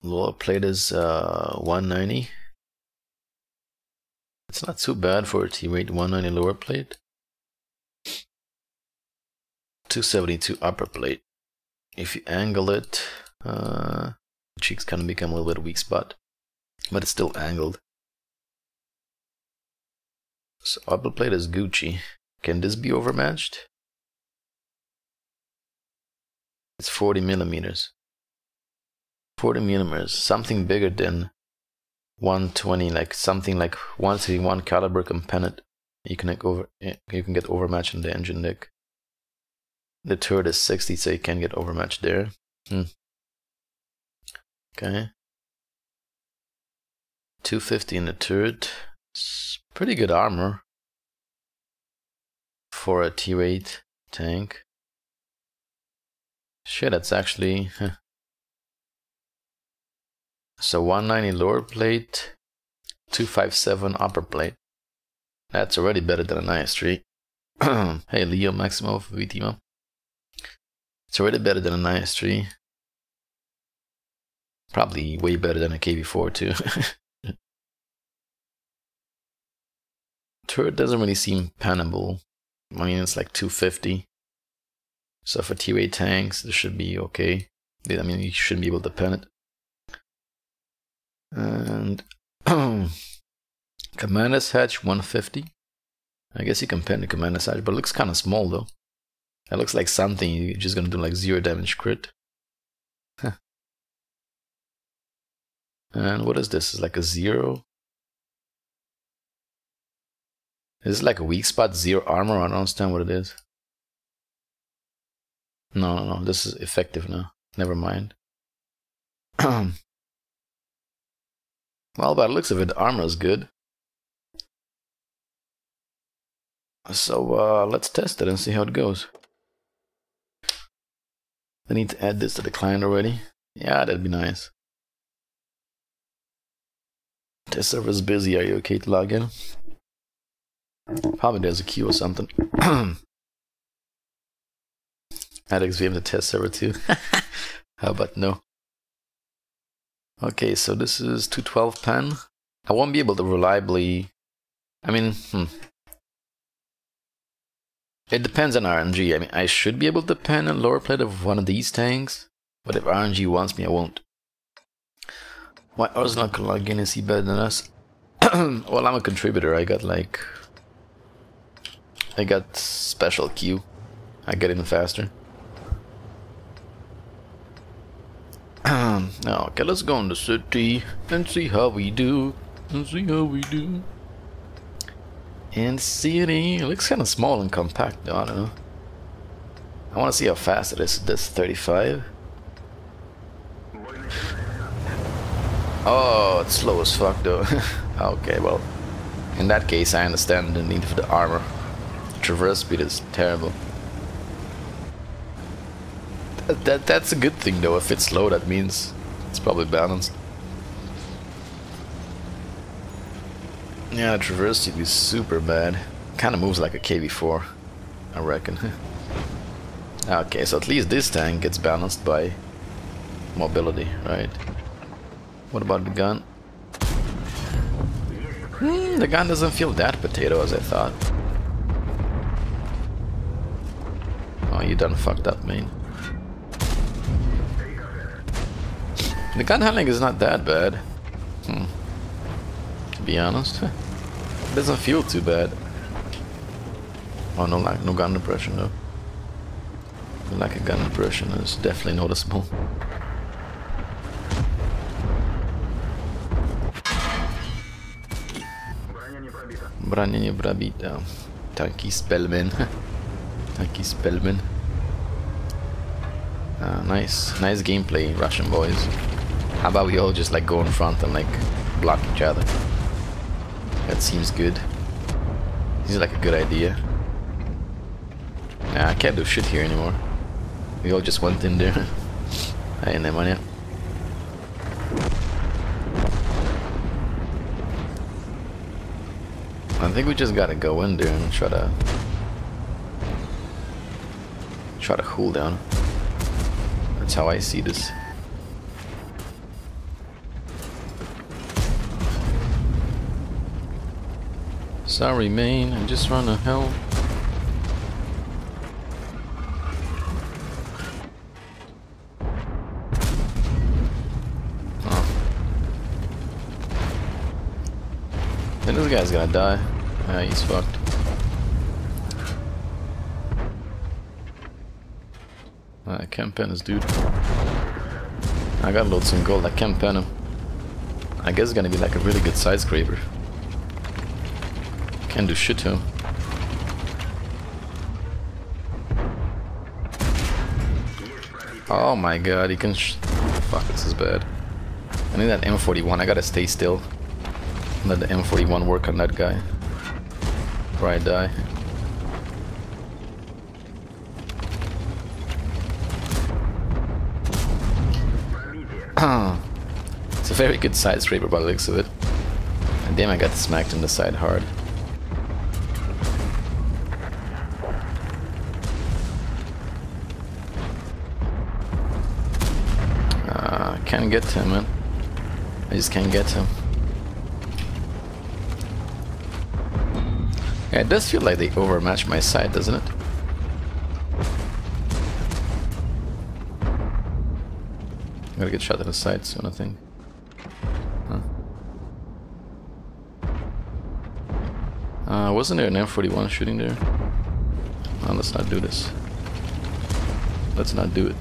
Lower plate is 190. It's not too bad for a T-rate. 190 lower plate. 272 upper plate. If you angle it, the cheeks kind of become a little bit of weak spot, but it's still angled. So upper plate is Gucci. Can this be overmatched? It's 40 millimeters. 40 millimeters, something bigger than 120, like something like 131 caliber can pen it. You can get overmatched in the engine deck. The turret is 60, so you can get overmatched there. Okay. 250 in the turret. It's pretty good armor for a T-rate tank. Shit, that's actually... So 190 lower plate, 257 upper plate. That's already better than an IS-3. Hey, Leo Maximo VTMO. It's already better than an IS-3. Probably way better than a KV-4 too. Turret doesn't really seem pennable. I mean, it's like 250. So for T-rate tanks, this should be okay. I mean, you shouldn't be able to pen it. And Commander's Hatch 150. I guess you can pen the Commander's Hatch, but it looks kind of small though. It looks like something you're just gonna do like 0 damage crit. And what is this? It's like a 0. Is it like a weak spot, 0 armor? I don't understand what it is. No, this is effective now. Never mind. Well, by the looks of it, the armor is good. So let's test it and see how it goes. I need to add this to the client already. Yeah, that'd be nice. Test server's busy. Are you okay to log in? Probably there's a queue or something. Add XVM to test server too. How about no? Okay, so this is 212 pen. I won't be able to reliably... I mean, It depends on RNG. I mean, I should be able to pen a lower plate of one of these tanks, but if RNG wants me, I won't. Why orzanel can log in? Is he better than us? Well, I'm a contributor. I got special queue. I get in faster. Now, okay, let's go in the city and see how we do. In the city, it looks kind of small and compact though, I don't know. I want to see how fast it is. This 35. Oh, it's slow as fuck though. Okay, well, in that case I understand the need for the armor. Traverse speed is terrible. That's a good thing though. If it's slow, that means it's probably balanced. Yeah, the traverse speed is super bad. Kind of moves like a KV-4, I reckon. Okay, so at least this tank gets balanced by mobility, right? What about the gun? The gun doesn't feel that potato as I thought. Oh, you done fucked up, man. The gun handling is not that bad. To be honest. It doesn't feel too bad. Oh, no gun depression though. The lack of gun depression is definitely noticeable. Brania nie pробита. Tanky Spellman. Tanky Spellman. Nice gameplay, Russian boys. How about we all just like go in front and like block each other? That seems good. Seems like a good idea. Nah, I can't do shit here anymore. We all just went in there. Hey, Nemanja. I think we just gotta go in there and try to cool down. That's how I see this. Sorry, man. I just run to hell. Then this guy's gonna die. Yeah, he's fucked. I can't pen this dude. I gotta load some gold. I can't pen him. I guess it's gonna be like a really good side scraper. Can't do shit to him. Oh my god, he can fuck, this is bad. I need that M41, I gotta stay still. Let the M41 work on that guy. Before I die. It's a very good side scraper by the looks of it. And damn, I got smacked in the side hard. Can't get to him, man. I just can't get to him. Yeah, it does feel like they overmatch my side, doesn't it? I'm gonna get shot in the side soon, I think. Huh? Wasn't there an M41 shooting there? Oh, let's not do this. Let's not do it.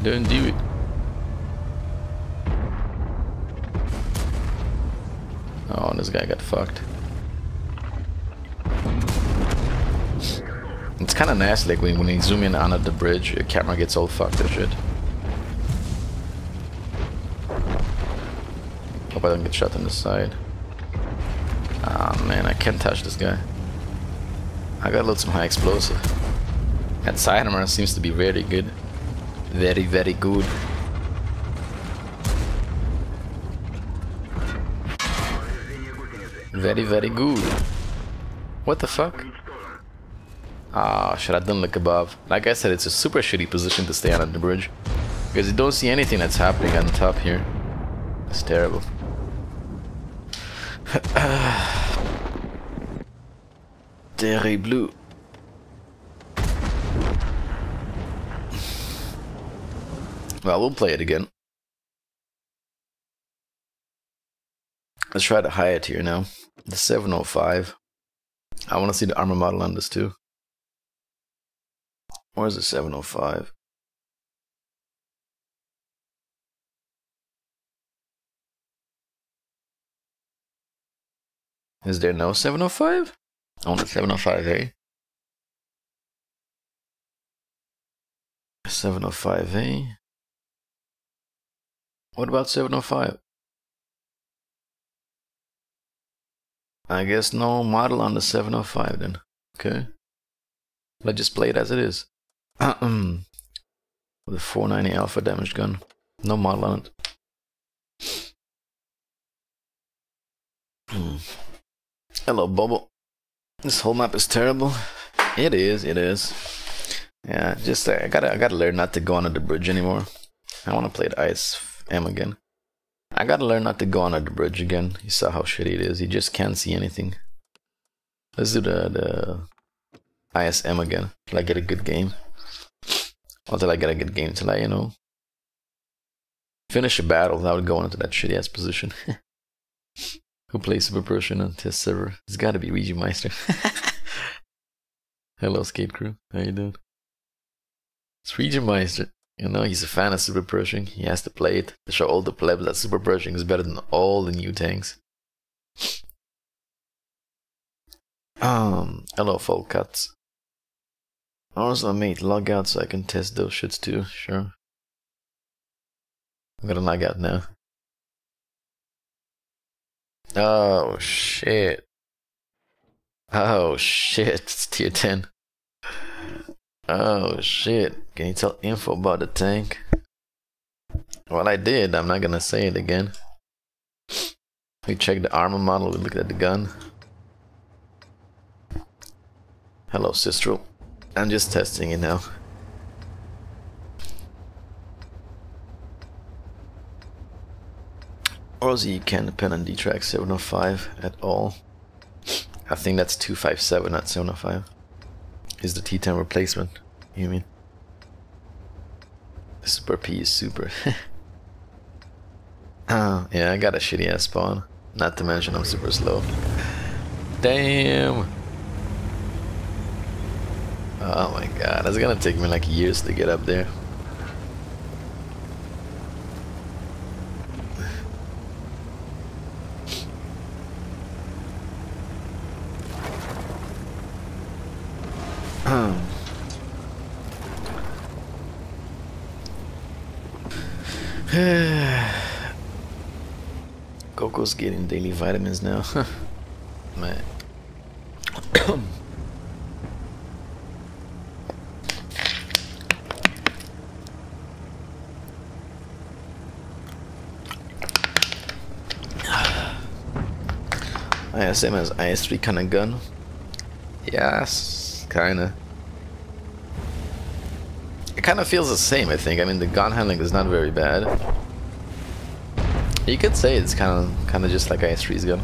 Don't do it. Oh, this guy got fucked. It's kind of nasty, like when you zoom in on the bridge, your camera gets all fucked and shit. Hope I don't get shot on the side. Ah man, I can't touch this guy. I gotta load some high explosive. That side armor seems to be very good. Very, very good. Very, very good. What the fuck? Ah, should have done look above. Like I said, it's a super shitty position to stay on the bridge. Because you don't see anything that's happening on top here. It's terrible. Terrible. Well, we'll play it again. Let's try the higher tier now. The 705. I want to see the armor model on this too. Where's the 705? Is there no 705? I want the 705A. 705A. What about 705? I guess no model on the 705 then. Okay. Let's just play it as it is. With a 490 alpha damage gun. No model on it. Hello, Bubble. This whole map is terrible. It is, it is. Yeah, just I gotta learn not to go under the bridge anymore. I wanna play the ISM again. I gotta learn not to go under the bridge again. You saw how shitty it is. You just can't see anything. Let's do the ISM again. Till I get a good game. Until I get a good game, till I, you know, finish a battle without going into that shitty ass position. Who plays Super Persian on test server? It's gotta be Ouija Meister. Hello, Skate Crew. How you doing? It's Ouija Meister. You know, he's a fan of Super Pershing. He has to play it to show all the plebs that Super Pershing is better than all the new tanks. Hello, folk cuts. Also, mate, log out so I can test those shits too. Sure. I'm gonna log out now. Oh shit. Oh shit, it's tier 10. Oh shit, can you tell info about the tank? Well, I did, I'm not gonna say it again. We checked the armor model, we looked at the gun. Hello, Sistral. I'm just testing it now. Also, you can't depend on D-Track 705 at all. I think that's 257, not 705. Is the T10 replacement, you mean? The Super P is super. Oh, yeah, I got a shitty ass spawn. Not to mention I'm super slow. Damn! Oh my god, it's gonna take me like years to get up there. Coco's getting daily vitamins now. Man. Yeah, same as IS3 kind of gun. Yes, kinda. It kind of feels the same, I think. I mean, the gun handling is not very bad. You could say it's kind of just like IS3's gun.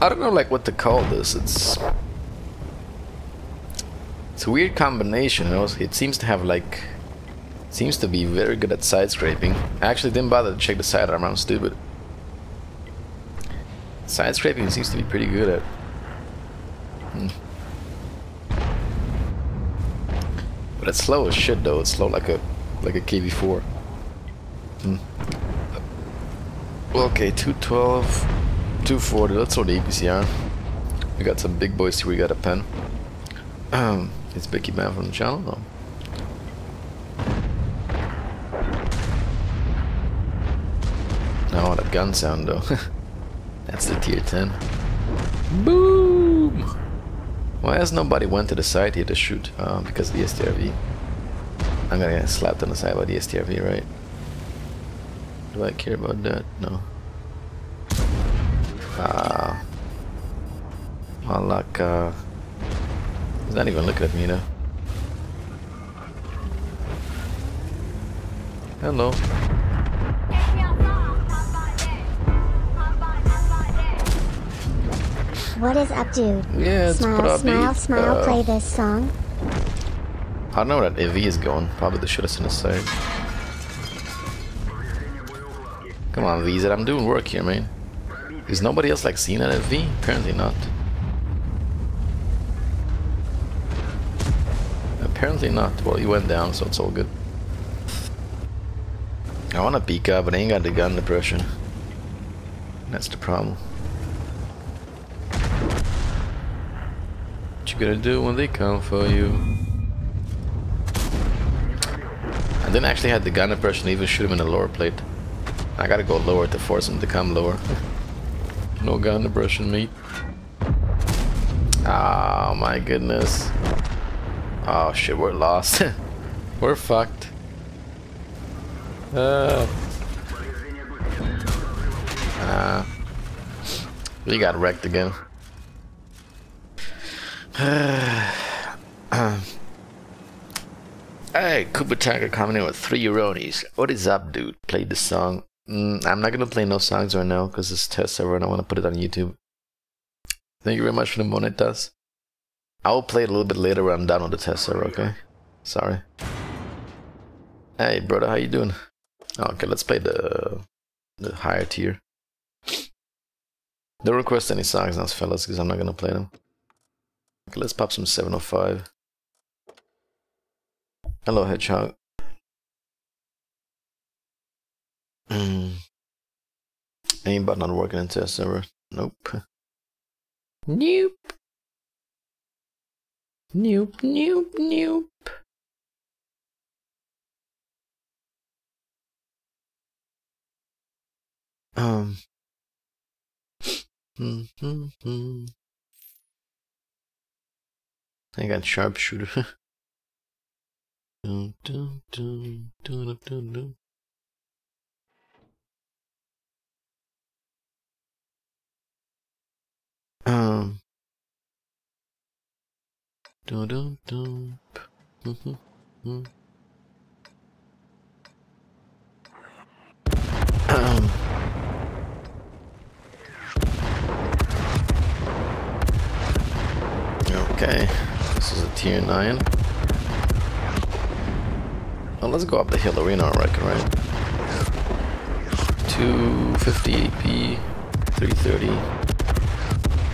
I don't know like what to call this. It's a weird combination, you know. It seems to have like, seems to be very good at side scraping. I actually didn't bother to check the sidearm. I'm stupid. Side scraping seems to be pretty good at. But it's slow as shit though. It's slow like a KV4. Well, okay, 212, 240. Let's throw the APCR. We got some big boys here. We got a pen. It's Bicky Man from the channel though. Oh, that gun sound though. That's the tier 10. Boom! Why has nobody went to the side here to shoot? Because of the STRV. I'm gonna get slapped on the side by the STRV, right? Do I care about that? No. Malaka. He's not even looking at me now. Hello. What is up, dude? Yeah, it's smile, smile, smile. Play this song. I don't know where that AV is going. Probably the should've seen the side. Come on, VZ. I'm doing work here, man. Is nobody else like seeing that AV? Apparently not. Apparently not. Well, he went down, so it's all good. I wanna peek up, but I ain't got the gun depression. That's the problem. What you gonna do when they come for you? I didn't actually have the gun depression to even shoot him in the lower plate. I gotta go lower to force him to come lower. No gun depression, mate. Oh my goodness. Oh shit, we're lost. We're fucked. We got wrecked again. Hey, Cooper Tiger coming in with 3 Euronis. What is up, dude? Play the song. I'm not gonna play no songs right now because it's test server and I want to put it on YouTube. Thank you very much for the monetas. I will play it a little bit later when I'm done with the test server, okay? Sorry. Hey, brother, how you doing? Okay, let's play the higher tier. Don't request any songs now, fellas, because I'm not gonna play them. Okay, let's pop some 705. Hello, Hedgehog. Ain't but not working in test server. Nope. Nope. Nope, nope, nope. I got sharpshooter. Hmm. Okay, this is a tier 9. Well, let's go up the hill arena, I reckon, right? 250 AP, 330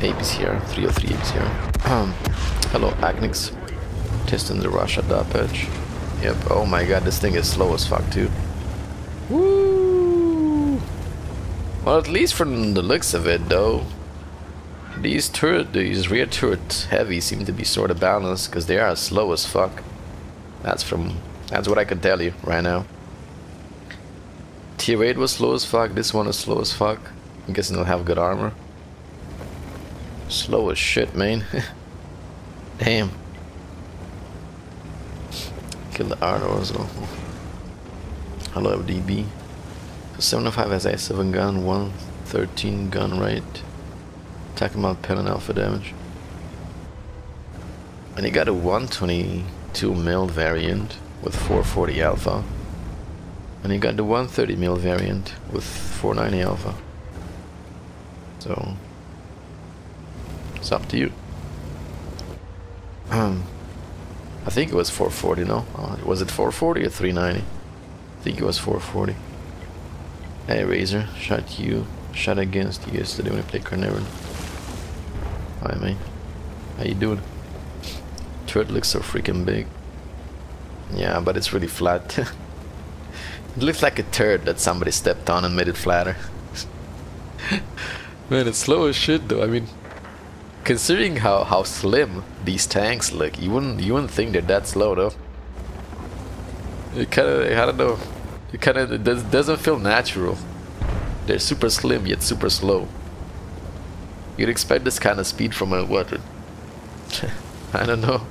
AP's here, 303 AP's here. Hello, Agnix. Testing the Russia dot patch. Yep, oh my god, this thing is slow as fuck, too. Woo! Well, at least from the looks of it, though, these rear turret heavies seem to be sort of balanced, because they are slow as fuck. That's what I can tell you right now. Tier 8 was slow as fuck, this one is slow as fuck. I'm guessing they'll have good armor. Slow as shit, man. Damn. Kill the art also. Hello, FDB. So 75 has A7 gun, 113 gun rate. Attacking about pen and alpha damage. And he got a 122 mil variant with 440 alpha. And he got the 130 mil variant with 490 alpha. So it's up to you. I think it was 440, no? Was it 440 or 390? I think it was 440. Hey Razor, shot against you yesterday when I played Carnarvon. Hi man, how you doing? Turret looks so freaking big. Yeah, but it's really flat. It looks like a turd that somebody stepped on and made it flatter. Man, it's slow as shit though. I mean, considering how slim these tanks look, you wouldn't think they're that slow though. It kinda, I don't know. It doesn't feel natural. They're super slim yet super slow. You'd expect this kind of speed from a what? I don't know.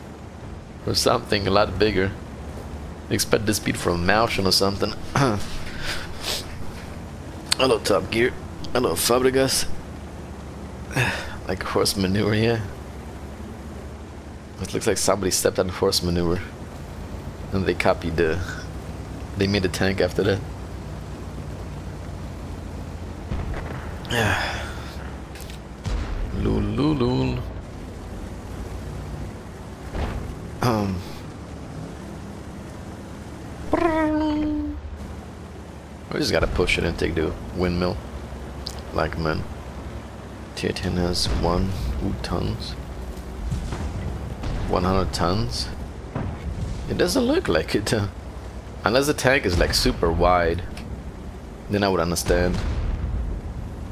Or something a lot bigger. Expect the speed from a Malshan or something. Hello Top Gear. Hello Fabregas. Like horse manure, yeah. It looks like somebody stepped on horse manure. And they copied they made a tank after that. Lul lul lul. We just gotta push it and take the windmill. Like man. Tier 10 has 1 tons. 100 tons. It doesn't look like it. Unless the tank is like super wide, then I would understand.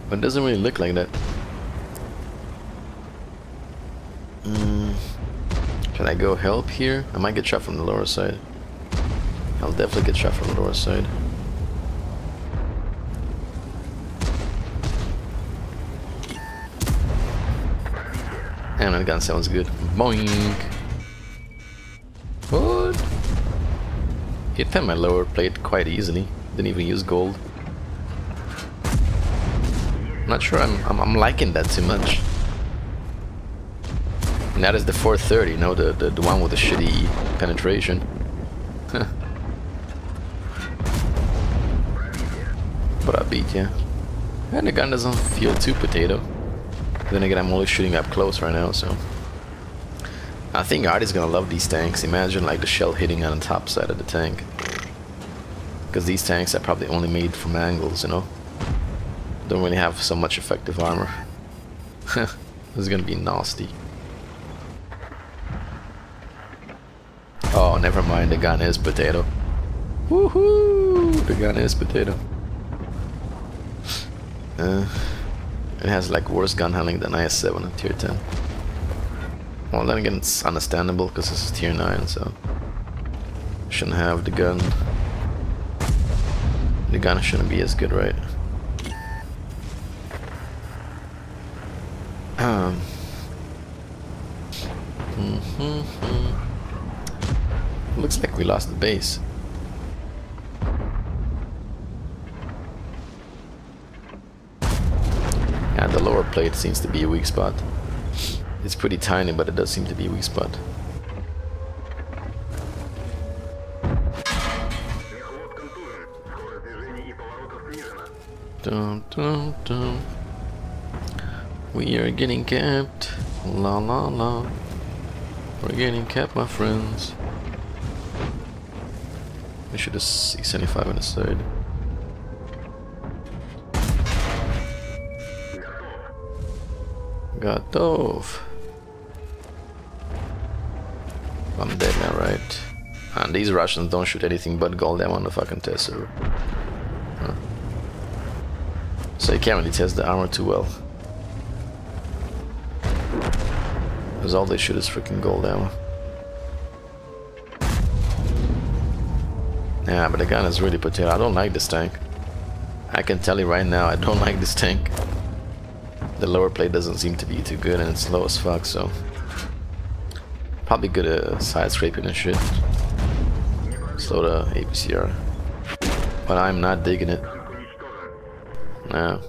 But it doesn't really look like that. Can I go help here? I might get shot from the lower side. I'll definitely get shot from the lower side. And that gun sounds good. Boing! What? Hit them my lower plate quite easily. Didn't even use gold. I'm not sure I'm liking that too much. And that is the 430, no, the one with the shitty penetration. But I beat, yeah. And the gun doesn't feel too potato. Then again, I'm only shooting up close right now, so I think Artie's gonna love these tanks. Imagine like the shell hitting on the top side of the tank. Because these tanks are probably only made from angles, you know? Don't really have so much effective armor. This is gonna be nasty. Oh, never mind, the gun is potato. Woohoo! The gun is potato. It has like worse gun handling than IS-7 at tier 10. Well, then again, it's understandable because this is tier 9, so shouldn't have the gun. The gun shouldn't be as good, right? Looks like we lost the base. Yeah, the lower plate seems to be a weak spot. It's pretty tiny, but it does seem to be a weak spot. Dun, dun, dun. We are getting capped. La la la. We're getting capped, my friends. We should have 675 on the side. Готов. I'm dead now, right? And these Russians don't shoot anything but gold ammo on the fucking test server. Huh. So you can't really test the armor too well. Because all they shoot is freaking gold ammo. Yeah, but the gun is really potato. I don't like this tank. I can tell you right now, I don't like this tank. The lower plate doesn't seem to be too good and it's slow as fuck, so... Probably good at side scraping and shit. Slow the APCR. But I'm not digging it. No.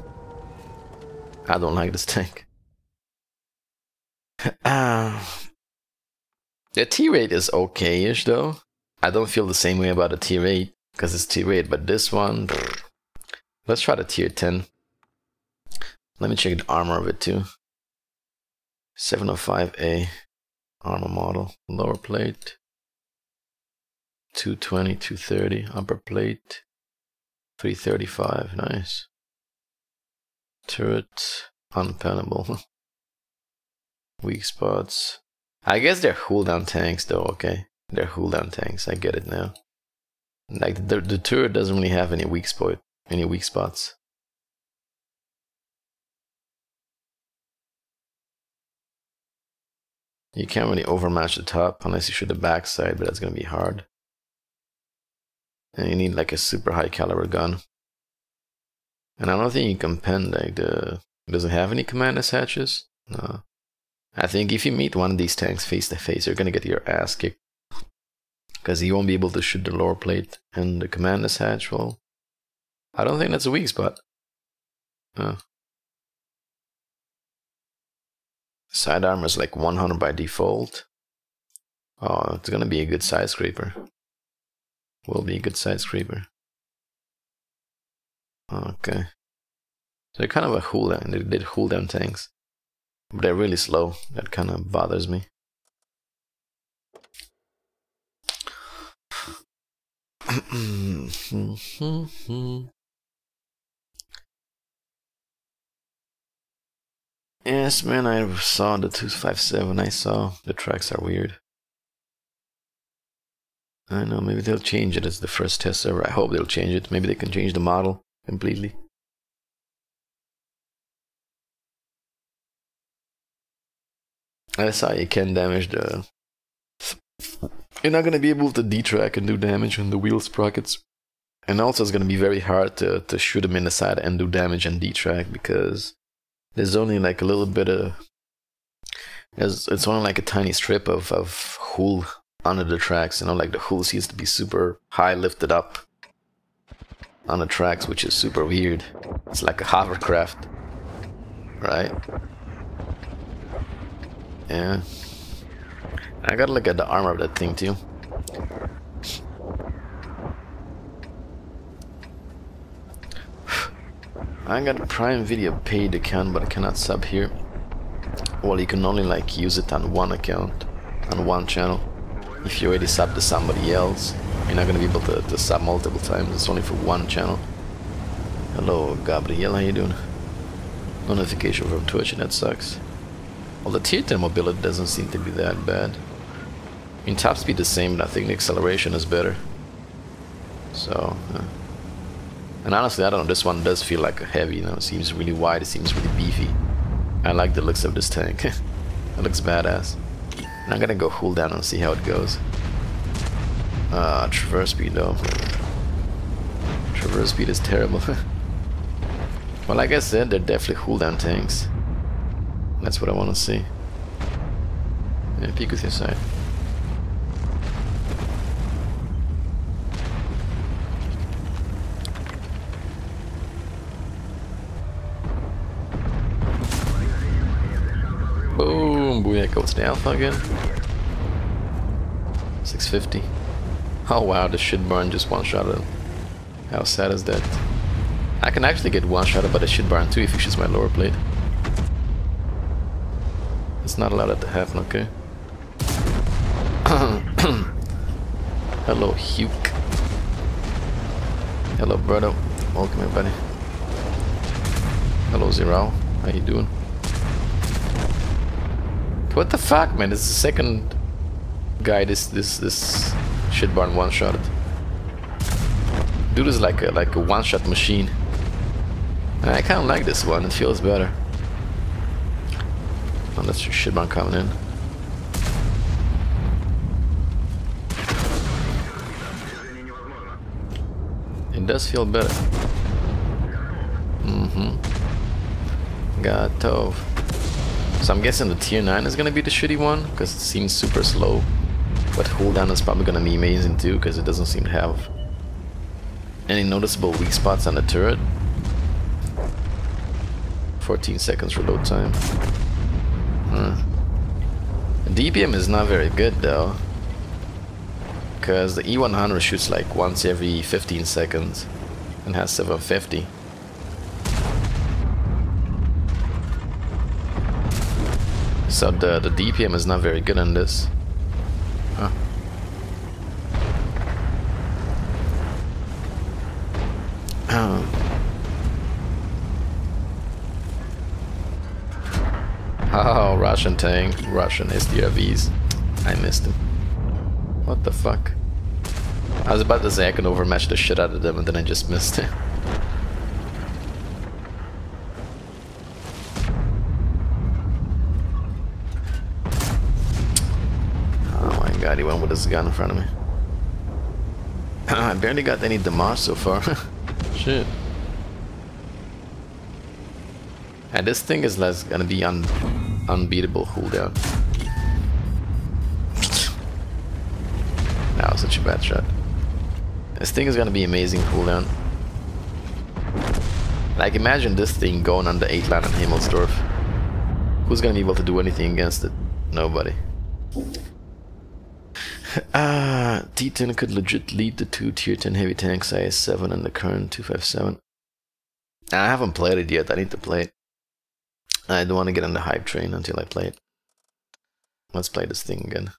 I don't like this tank. The T-rate is okay-ish though. I don't feel the same way about the tier 8 because it's tier 8, but this one, let's try the tier 10. Let me check the armor of it too. 705A armor model, lower plate, 220, 230, upper plate, 335, nice. Turret, unpennable. Weak spots. I guess they're cooldown tanks though, okay. They're cooldown tanks, I get it now. Like the turret doesn't really have any weak spots. You can't really overmatch the top unless you shoot the backside, but that's gonna be hard. And you need like a super high caliber gun. And I don't think you can pen like does it have any command hatches? No. I think if you meet one of these tanks face to face, you're gonna get your ass kicked. Because you won't be able to shoot the lower plate and the command hatch. Well, I don't think that's a weak spot. Side armor is like 100 by default. Oh, it's gonna be a good side scraper. Will be a good side scraper. Okay. So they're kind of a cooldown. They did cooldown tanks. But they're really slow. That kind of bothers me. Yes, man, I saw the 257. I saw the tracks are weird. I know, maybe they'll change it as the first test server. I hope they'll change it. Maybe they can change the model completely. I saw you can damage the... You're not gonna be able to detrack and do damage on the wheel sprockets. And also it's gonna be very hard to shoot them in the side and do damage and detrack because there's only like a little bit of... It's only like a tiny strip of hull under the tracks, you know, like the hull seems to be super high lifted up on the tracks, which is super weird. It's like a hovercraft, right? Yeah. I gotta look at the armor of that thing too. I got a Prime Video paid account, but I cannot sub here. Well, you can only like use it on one account, on one channel. If you already sub to somebody else, you're not gonna be able to sub multiple times. It's only for one channel. Hello, Gabriel, how you doing? No notification from Twitch, and that sucks. Well, the tier 10 mobility doesn't seem to be that bad. I mean, top speed is the same, but I think the acceleration is better. So, and honestly, I don't know, this one does feel like a heavy, you know, it seems really wide, it seems really beefy. I like the looks of this tank. It looks badass. And I'm gonna go cool down and see how it goes. Traverse speed though. Traverse speed is terrible. Well, like I said, they're definitely cooldown tanks. That's what I want to see. Yeah, peek with your side. Boom! Booyaka, what's the alpha again? 650. Oh wow, the shit burn just one-shot him. How sad is that? I can actually get one-shotted by the shit barn too if he shoots my lower plate. It's not allowed to happen, okay? Hello, Hugh. Hello, brother. Welcome, everybody. Hello, Zero. How you doing? What the fuck, man? This is the second guy this shit barn one-shotted. Dude is like a one-shot machine. I kind of like this one. It feels better. Unless your shit barn coming in. It does feel better. Got Tove. So I'm guessing the tier 9 is gonna be the shitty one because it seems super slow. But cooldown is probably gonna be amazing too because it doesn't seem to have any noticeable weak spots on the turret. 14 seconds reload time. The DPM is not very good though, because the E100 shoots like once every 15 seconds and has 750. So the DPM is not very good on this. Huh. Oh, Russian tank, Russian SDRVs. I missed him. What the fuck? I was about to say I can overmatch the shit out of them and then I just missed it. Oh my god, he went with his gun in front of me. I barely got any damage so far. Shit. And this thing is gonna be unbeatable cooldown. That was such a bad shot. This thing is gonna be amazing cooldown. Like imagine this thing going on the 8 line on Himmelsdorf. Who's gonna be able to do anything against it? Nobody. T10 could legit lead the 2 tier 10 heavy tanks IS-7 in the current 257. I haven't played it yet, I need to play it. I don't want to get on the hype train until I play it. Let's play this thing again.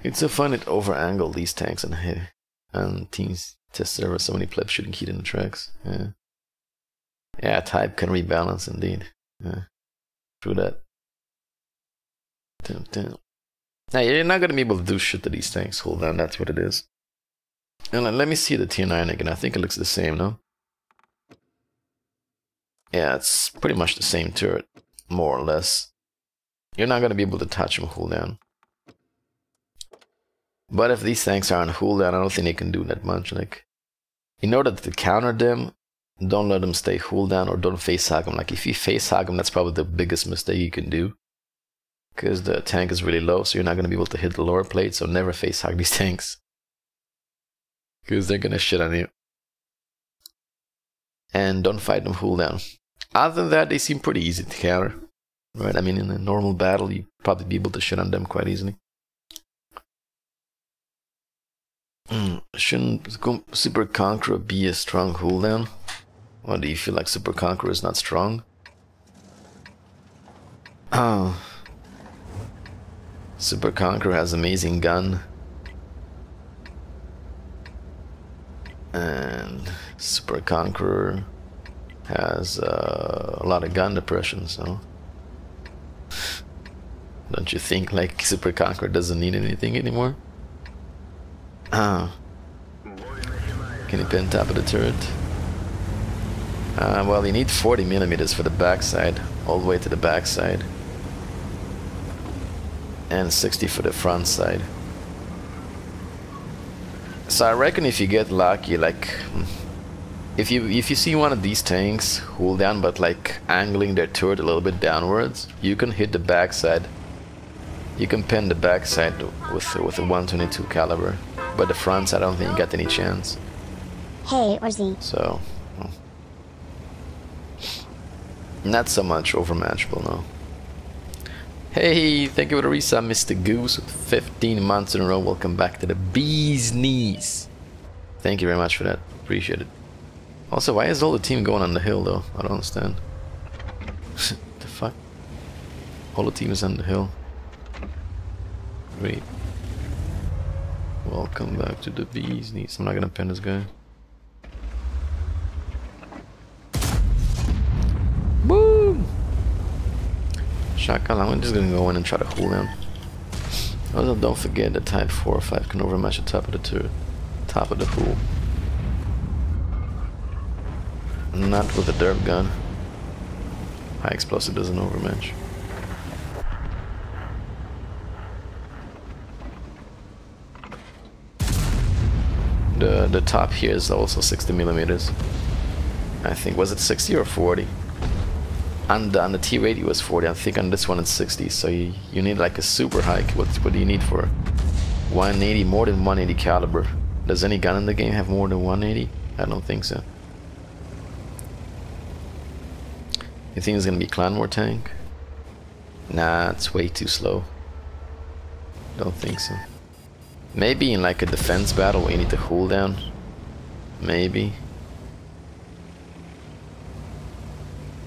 It's so fun it over-angle these tanks and teams test server so many plebs shooting heat in the tracks. Yeah. Yeah, type can rebalance indeed. Yeah. True that. Now you're not gonna be able to do shit to these tanks. Hold on, that's what it is. And let me see the tier 9 again. I think it looks the same, no? Yeah, it's pretty much the same turret, more or less. You're not gonna be able to touch them cooldown. But if these tanks are on cooldown, I don't think they can do that much. Like, in order to counter them, don't let them stay cooldown or don't face hog them. Like, if you face hog them, that's probably the biggest mistake you can do. Because the tank is really low, so you're not gonna be able to hit the lower plate, so never face hog these tanks. Because they're gonna shit on you. And don't fight them cooldown. Other than that, they seem pretty easy to counter. Right? I mean, in a normal battle, you'd probably be able to shit on them quite easily. Shouldn't Super Conqueror be a strong cooldown? Or do you feel like Super Conqueror is not strong? Oh. Super Conqueror has amazing gun. And Super Conqueror has a lot of gun depression, so don't you think like Super Conqueror doesn't need anything anymore? Can you pin top of the turret? Well, you need 40 millimeters for the backside, all the way to the backside, and 60 for the front side. So I reckon if you get lucky, like if you see one of these tanks cool down but like angling their turret a little bit downwards, you can hit the backside. You can pin the backside with a 122 caliber, but the fronts I don't think you got any chance. Hey, Orzi. So not so much overmatchable, no. Hey, thank you for the resub, Mr. Goose, with 15 months in a row. Welcome back to the bee's knees. Thank you very much for that. Appreciate it. Also, why is all the team going on the hill though? I don't understand. The fuck? All the team is on the hill. Great. Welcome back to the bee's knees. I'm not gonna pin this guy. Boom! Shotgun, I'm just gonna go in and try to hold down. Also, don't forget that type 4 or 5 can overmatch the top of the turret. Top of the pool. Not with a derp gun. High explosive doesn't overmatch. The top here is also 60 millimeters. I think, was it 60 or 40? And on the T-rate it was 40. I think on this one it's 60. So you need like a super high. What do you need for 180? More than 180 caliber. Does any gun in the game have more than 180? I don't think so. You think it's gonna be Clan War tank? Nah, it's way too slow. Don't think so. Maybe in like a defense battle where you need to hold down. Maybe.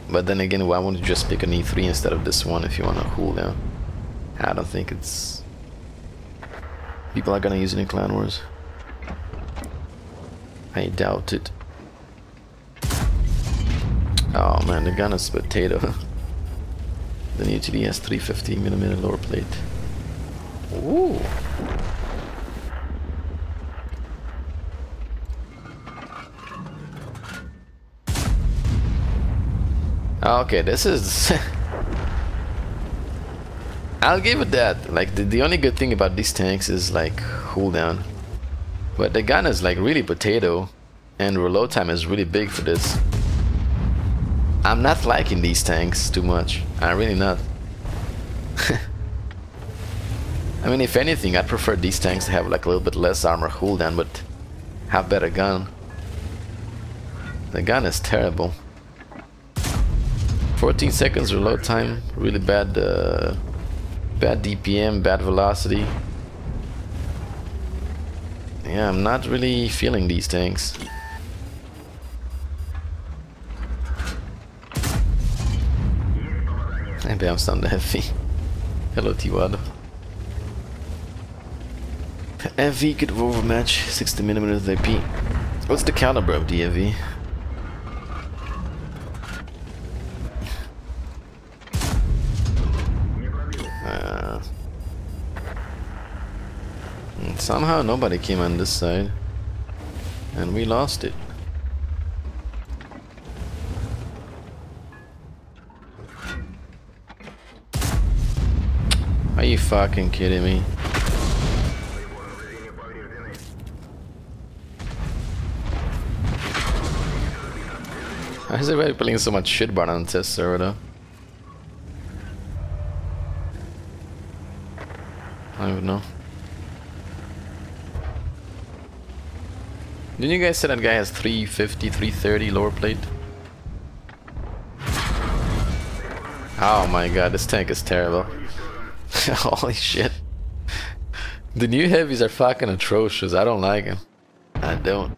But then again, why wouldn't you just pick an E3 instead of this one if you want to hold down? I don't think it's... People are gonna use it in Clan Wars. I doubt it. Oh man, the gun is potato. The new TD has 350mm lower plate. Ooh. Okay, this is... I'll give it that. Like, the only good thing about these tanks is, like, cooldown. But the gun is, like, really potato. And reload time is really big for this. I'm not liking these tanks too much. I'm really not. I mean, if anything, I'd prefer these tanks to have, like, a little bit less armor cooldown, but have better gun. The gun is terrible. 14 seconds reload time, really bad bad DPM, bad velocity. Yeah, I'm not really feeling these tanks. I bounced on the heavy. Hello Tiwado. FV could overmatch 60mm AP. What's the caliber of the FV? Somehow nobody came on this side and we lost it. Are you fucking kidding me? Why is everybody playing so much shit bar on the test server though? I don't even know. Didn't you guys say that guy has 350, 330 lower plate? Oh my god, this tank is terrible. Holy shit. The new heavies are fucking atrocious. I don't like them. I don't.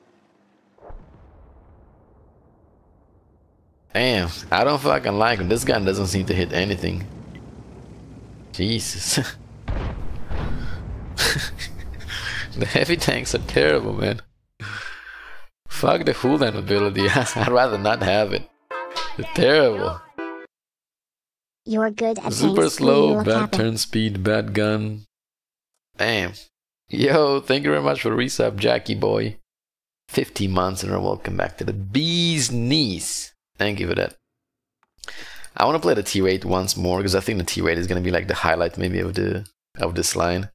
Damn, I don't fucking like him. This gun doesn't seem to hit anything. Jesus. The heavy tanks are terrible, man. Fuck the cooldown ability. I'd rather not have it. They're terrible. You're good at Super tanks, slow, bad turn speed, bad gun. Damn. Yo, thank you very much for the resub, Jackie boy. 50 months and welcome back to the bee's knees. Thank you for that. I want to play the T-rate once more because I think the T-rate is gonna be like the highlight maybe of this line.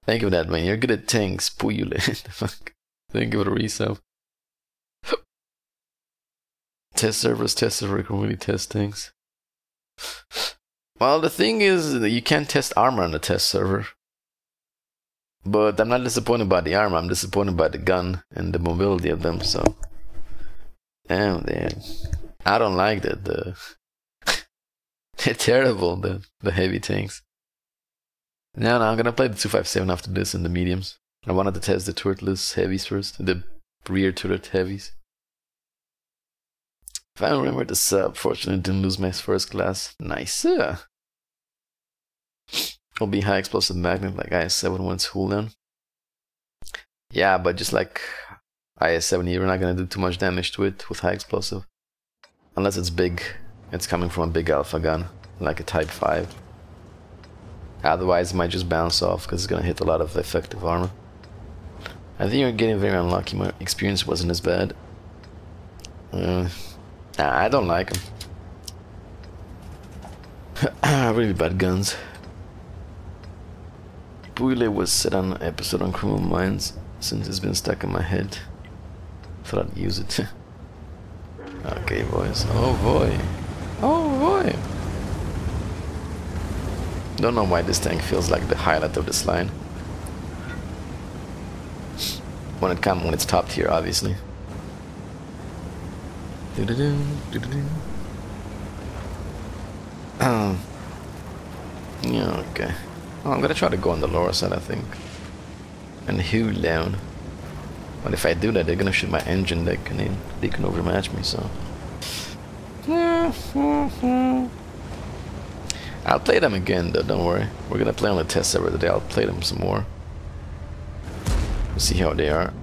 Thank you for that, man. You're good at tanks. Puyule. Fuck. Thank you for the resub. Test server can really test things. Well, the thing is that you can't test armor on the test server. But I'm not disappointed by the armor. I'm disappointed by the gun and the mobility of them. So, damn, I don't like that. Terrible, the heavy tanks. Now I'm gonna play the 257 after this in the mediums. I wanted to test the turretless heavies first, the rear turret heavies. If I remember the sub, fortunately didn't lose my first class. Nice. It'll be high explosive magnet like IS-7 when it's cooldown. Yeah, but just like IS-7, you're not gonna do too much damage to it with high explosive. Unless it's big. It's coming from a big alpha gun, like a Type 5. Otherwise, it might just bounce off because it's gonna hit a lot of effective armor. I think you're getting very unlucky. My experience wasn't as bad. I don't like them. Really bad guns. Bouille was set on an episode on Criminal Minds since it's been stuck in my head. Thought I'd use it. Okay, boys. Oh boy. Oh boy. Don't know why this tank feels like the highlight of this line. When it's top tier, obviously. Yeah, okay. Well, I'm gonna try to go on the lower side, I think. And hold down. But if I do that, they're gonna shoot my engine deck and they can overmatch me, so. I'll play them again though, don't worry. We're gonna play on the test server today. I'll play them some more. We'll see how they are.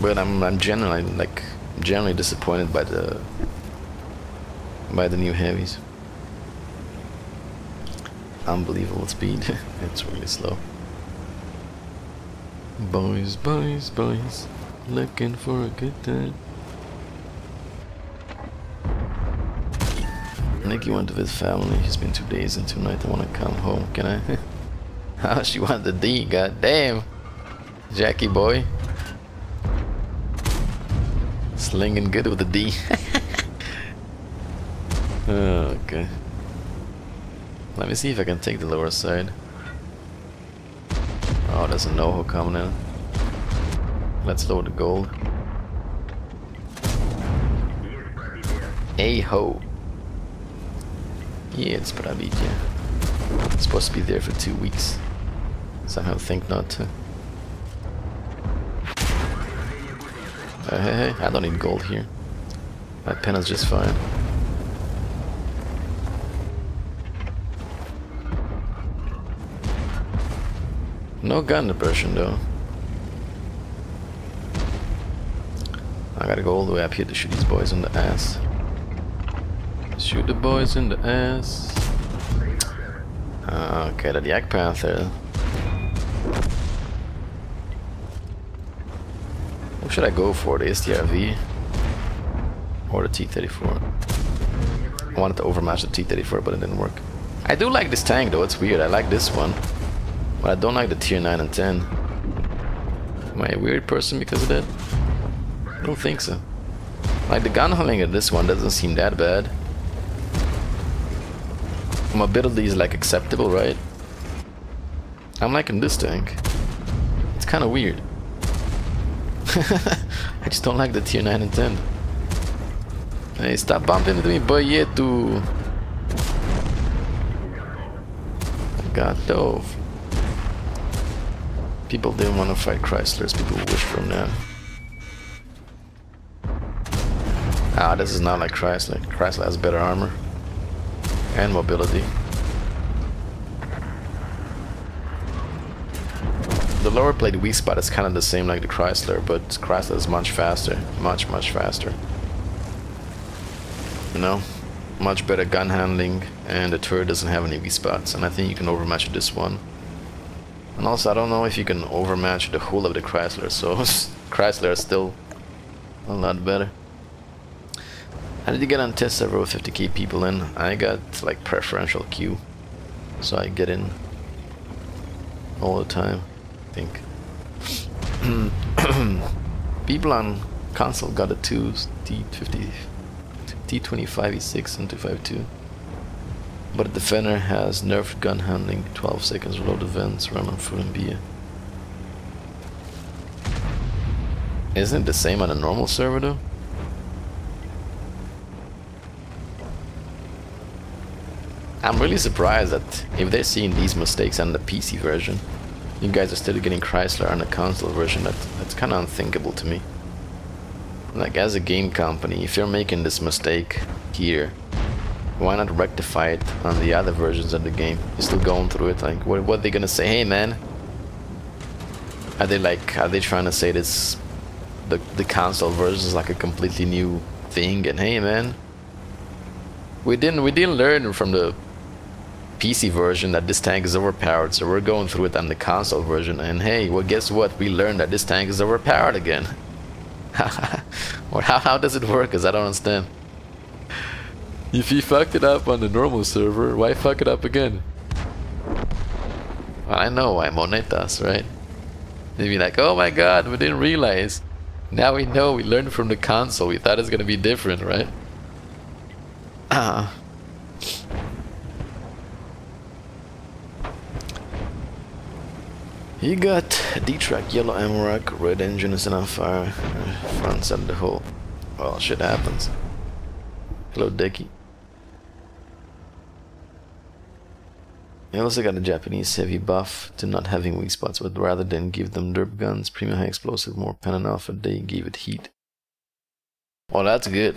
But I'm generally disappointed by the new heavies. Unbelievable speed. It's really slow. Boys, boys, boys, looking for a good time. Nikki went to visit family. She's been 2 days and 2 nights. I want to come home. Can I? How she want the D? God damn, Jackie boy, slinging good with the D. Okay. Let me see if I can take the lower side. Oh, there's a no-ho coming in. Let's load the gold. A-ho. Yeah, it's Pravitya. It's supposed to be there for 2 weeks. Somehow think not to. Hey, I don't need gold here. My pen is just fine. No gun depression though. I gotta go all the way up here to shoot these boys in the ass. Shoot the boys in the ass. Okay, the Yak Panther. What should I go for? The STRV or the T-34? I wanted to overmatch the T-34, but it didn't work. I do like this tank though, it's weird. I like this one. But I don't like the tier 9 and 10. Am I a weird person because of that? I don't think so. Like the gun handling of this one doesn't seem that bad. Mobility is like acceptable, right? I'm liking this tank. It's kind of weird. I just don't like the tier 9 and 10. Hey, stop bumping into me, boy. Yetu. God dove. People didn't want to fight Chryslers. People wish from that. Ah, this is not like Chrysler. Chrysler has better armor and mobility. The lower plate weak spot is kind of the same like the Chrysler, but Chrysler is much faster, much faster. You know, much better gun handling, and the turret doesn't have any weak spots, and I think you can overmatch this one. And also, I don't know if you can overmatch the whole of the Chrysler, so Chrysler is still a lot better. I need to get on test server with 50k people in. I got like preferential queue, so I get in all the time, I think. People on console got a 2 T50, T25E6 and 252. But the Defender has nerfed gun handling, 12 seconds reload events, run on full MB. Isn't it the same on a normal server though? I'm really surprised that if they're seeing these mistakes on the PC version, you guys are still getting Chrysler on the console version. That's kind of unthinkable to me. Like, as a game company, if you're making this mistake here, why not rectify it on the other versions of the game? You're still going through it. Like, what are they gonna say? Hey, man, are they trying to say this? The console version is like a completely new thing, and hey, man, we didn't learn from the PC version that this tank is overpowered, so we're going through it on the console version, and hey, well, guess what? We learned that this tank is overpowered again. Or how does it work? Because I don't understand. If you fucked it up on the normal server, why fuck it up again? Well, I know why Monet does, right? They'd be like, oh my god, we didn't realize. Now we know, we learned from the console. We thought it was gonna be different, right? You got D-track, yellow Amarak, red engine is on fire, front side of the hull. Well, shit happens. Hello, Dickie. You also got a Japanese heavy buff to not having weak spots, but rather than give them derp guns, premium high explosive, more pen and alpha, they give it heat. Well, that's good.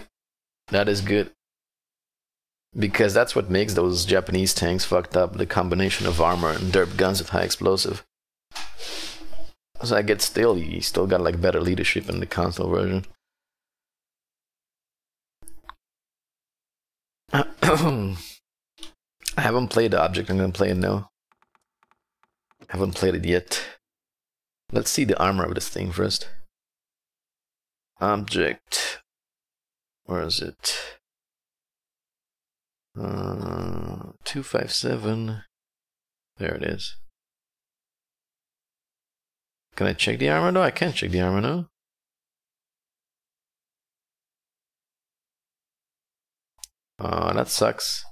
That is good. Because that's what makes those Japanese tanks fucked up, the combination of armor and derp guns with high explosive. So I get you still got like better leadership in the console version. I haven't played the object, I'm gonna play it now. I haven't played it yet. Let's see the armor of this thing first. Object. Where is it? 257. There it is. Can I check the armor? No, I can't check the armor, no. Oh, that sucks.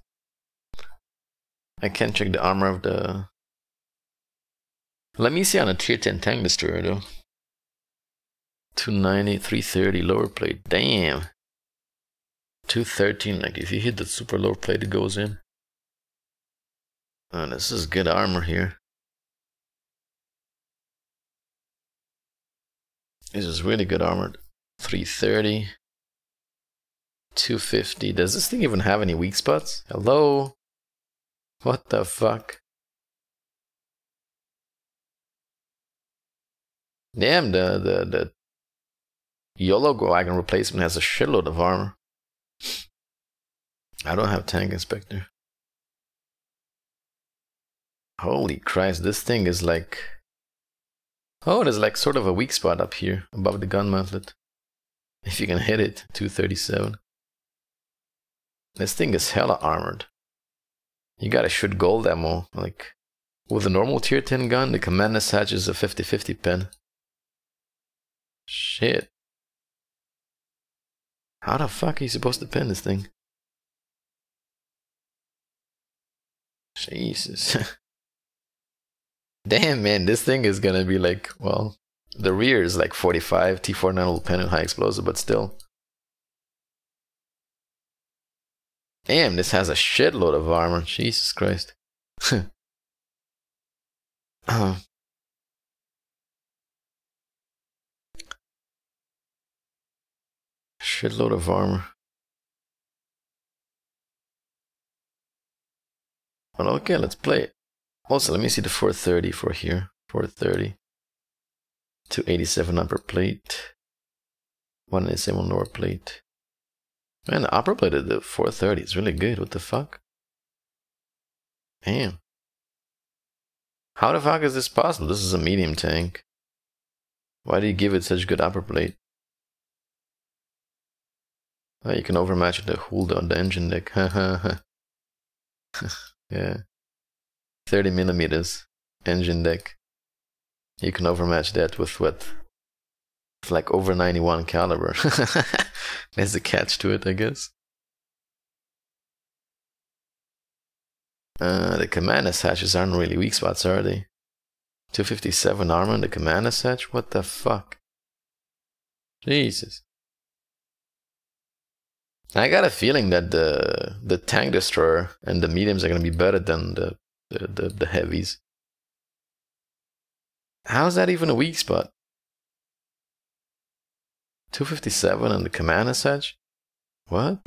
I can't check the armor of the... Let me see on a tier 10 tank destroyer though. 290, 330 lower plate. Damn. 213, like if you hit the super lower plate it goes in. Oh, this is good armor here. This is really good armor. 330. 250. Does this thing even have any weak spots? Hello? What the fuck? Damn, the YOLO wagon replacement has a shitload of armor. I don't have tank inspector. Holy Christ, this thing is like... Oh, there's like sort of a weak spot up here above the gun mantlet. If you can hit it, 237. This thing is hella armored. You gotta shoot gold ammo. Like, with a normal tier 10 gun, the command hatch is a 50-50 pen. Shit. How the fuck are you supposed to pin this thing? Jesus. Damn, man, this thing is gonna be like, well, the rear is like 45, T49 will pen and high explosive, but still. Damn, this has a shitload of armor. Jesus Christ. Shitload of armor. Well, okay, let's play it. Also, let me see the 430 for here. 430. 287 upper plate. 187 lower plate. Man, the upper plate of the 430 is really good. What the fuck? Damn. How the fuck is this possible? This is a medium tank. Why do you give it such good upper plate? Oh, you can overmatch the hull on the engine deck. Yeah. 30 millimeters engine deck. You can overmatch that with what? It's like over 91 caliber. There's a catch to it, I guess. The commander hatches aren't really weak spots, are they? 257 armor in the commander hatch? What the fuck? Jesus. I got a feeling that the tank destroyer and the mediums are gonna be better than the heavies. How is that even a weak spot? 257 on the command as such? What?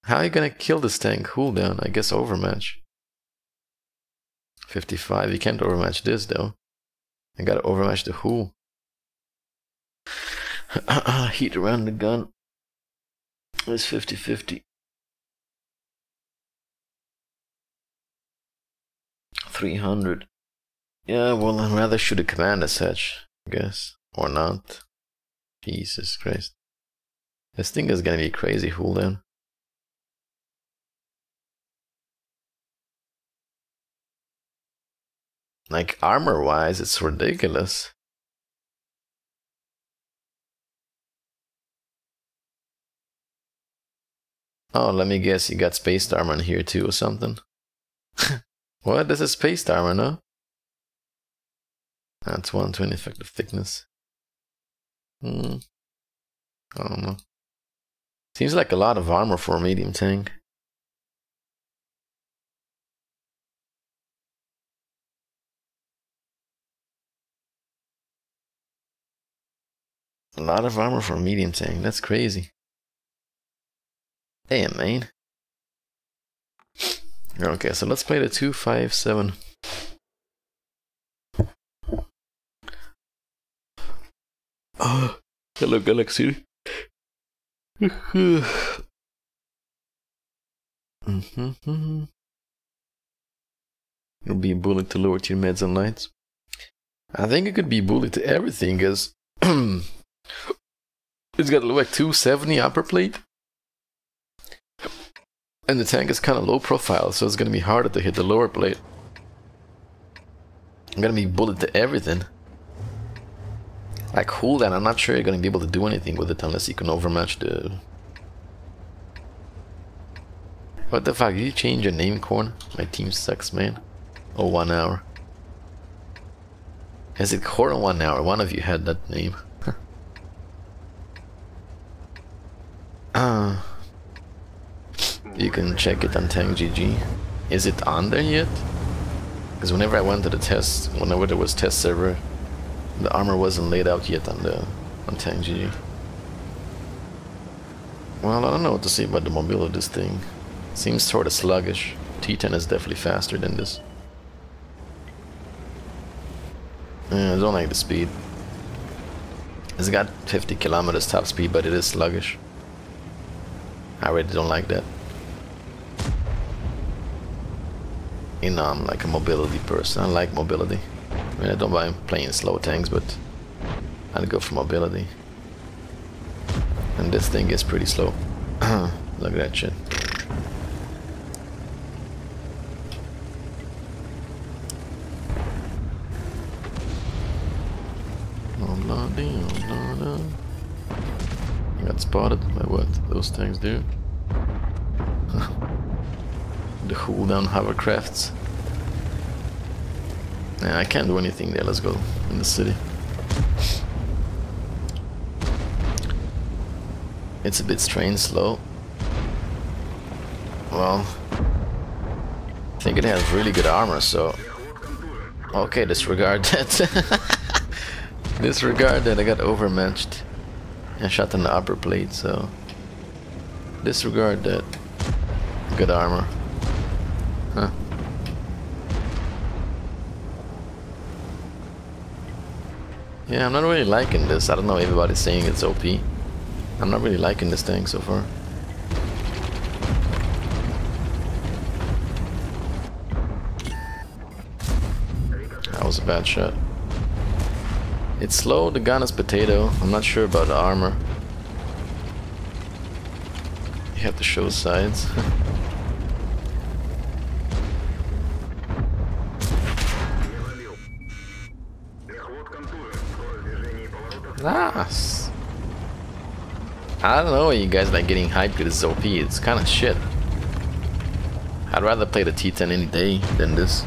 How are you gonna kill this tank? Cooldown, I guess overmatch. 55, you can't overmatch this though. I gotta overmatch the who. Heat around the gun. It's 50-50. 300. Yeah, well, I'd rather shoot a command as such, I guess. Or not. Jesus Christ. This thing is gonna be crazy cooldown. Like, armor-wise, it's ridiculous. Oh, let me guess, you got spaced armor in here too or something? What? This is spaced armor, no? That's 120 effective thickness. I don't know. Seems like a lot of armor for a medium tank. A lot of armor for a medium tank, that's crazy. Damn, man. Okay, so let's play the 257. Oh, hello, Galaxy. It'll be a bullet to lower tier meds and lights. I think it could be bullet to everything, because it's got like 270 upper plate. And the tank is kind of low profile, so it's gonna be harder to hit the lower plate. I'm gonna be bullet to everything. Like cooldown, I'm not sure you're gonna be able to do anything with it unless you can overmatch the... What the fuck, did you change your name, Corn? My team sucks, man. Oh, 1 hour. Is it Corn or 1 hour? One of you had that name. You can check it on Tank GG. Is it on there yet? Because whenever I went to the test, whenever there was test server, the armor wasn't laid out yet on Tank GG. Well, I don't know what to say about the mobility of this thing. Seems sort of sluggish. T10 is definitely faster than this. I don't like the speed. It's got 50 kilometers top speed, but it is sluggish. I really don't like that. You know, I'm like a mobility person. I like mobility. I mean, I don't mind playing slow tanks, but I'd go for mobility. And this thing is pretty slow. Look at that shit. I got spotted by what those tanks do. The cooldown hovercrafts. Yeah, I can't do anything there. Let's go in the city. It's a bit strange, slow. Well, I think it has really good armor, so... Okay, disregard that. Disregard that, I got overmatched. I shot in the upper plate, so... Disregard that. Good armor. Huh. Yeah, I'm not really liking this. I don't know, everybody's saying it's OP. I'm not really liking this tank so far. That was a bad shot. It's slow, the gun is potato. I'm not sure about the armor. You have to show sides. Nice. I don't know, you guys like getting hyped because it's OP. It's kind of shit. I'd rather play the T10 any day than this.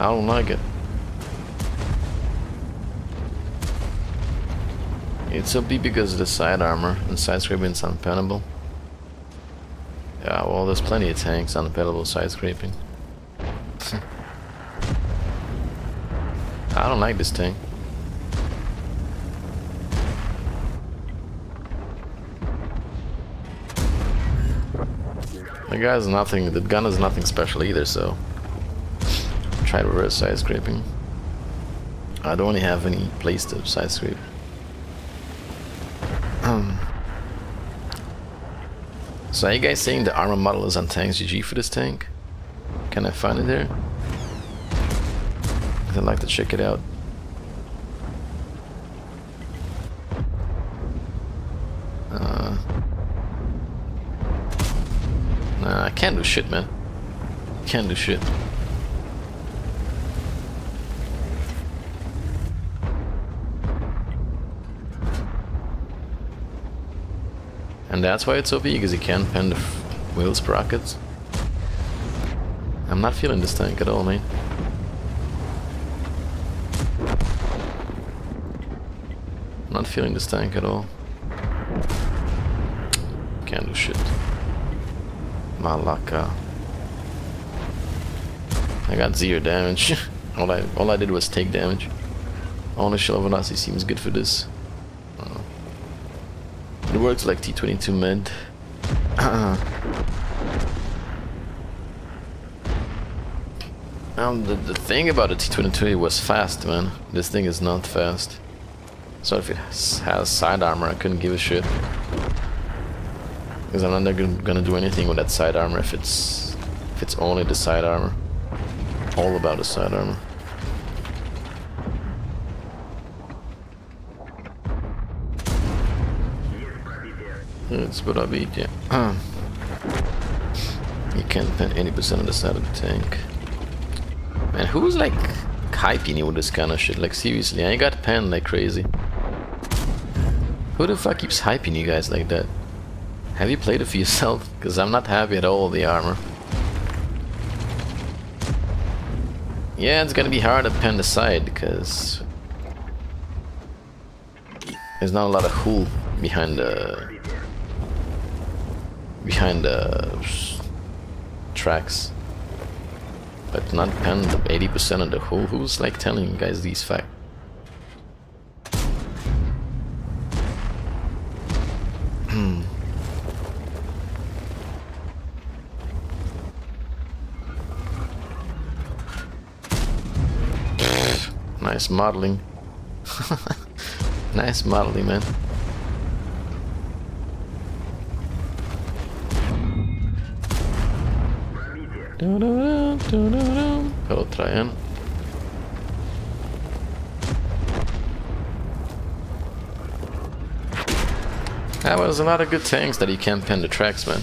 don't like it. It's OP because of the side armor, and side scraping is unpennable. Yeah, well, there's plenty of tanks unpennable side scraping. I don't like this tank. The guy's nothing, the gun is nothing special either, so try to reverse side scraping. I don't really have any place to side scrape. So are you guys saying the armor model is on tanks GG for this tank? Can I find it there? I'd like to check it out. Nah, I can't do shit, man. Can't do shit. And that's why it's OP, because you can't pen the wheel sprockets. I'm not feeling this tank at all, man. I'm not feeling this tank at all. Can't do shit. Malaka. I got 0 damage. all I did was take damage. Only Shell Velocity seems good for this. It works like T-22 med. The thing about the T-22 was fast, man. This thing is not fast. So if it has side armor, I couldn't give a shit. Because I'm not gonna do anything with that side armor if it's only the side armor. All about the side armor. It's what I beat, yeah. You can't pen 80% of the side of the tank. Man, who's like hyping you with this kind of shit? Like seriously, I ain't got pen like crazy. Who the fuck keeps hyping you guys like that? Have you played it for yourself? Because I'm not happy at all with the armor. Yeah, it's gonna be hard to pen the side because there's not a lot of hull behind the tracks. But not pen the 80% of the hull. Who's like telling you guys these facts? Nice modeling. Nice modeling, man. Otra en. That was a lot of good tanks that you can't pen the tracks, man.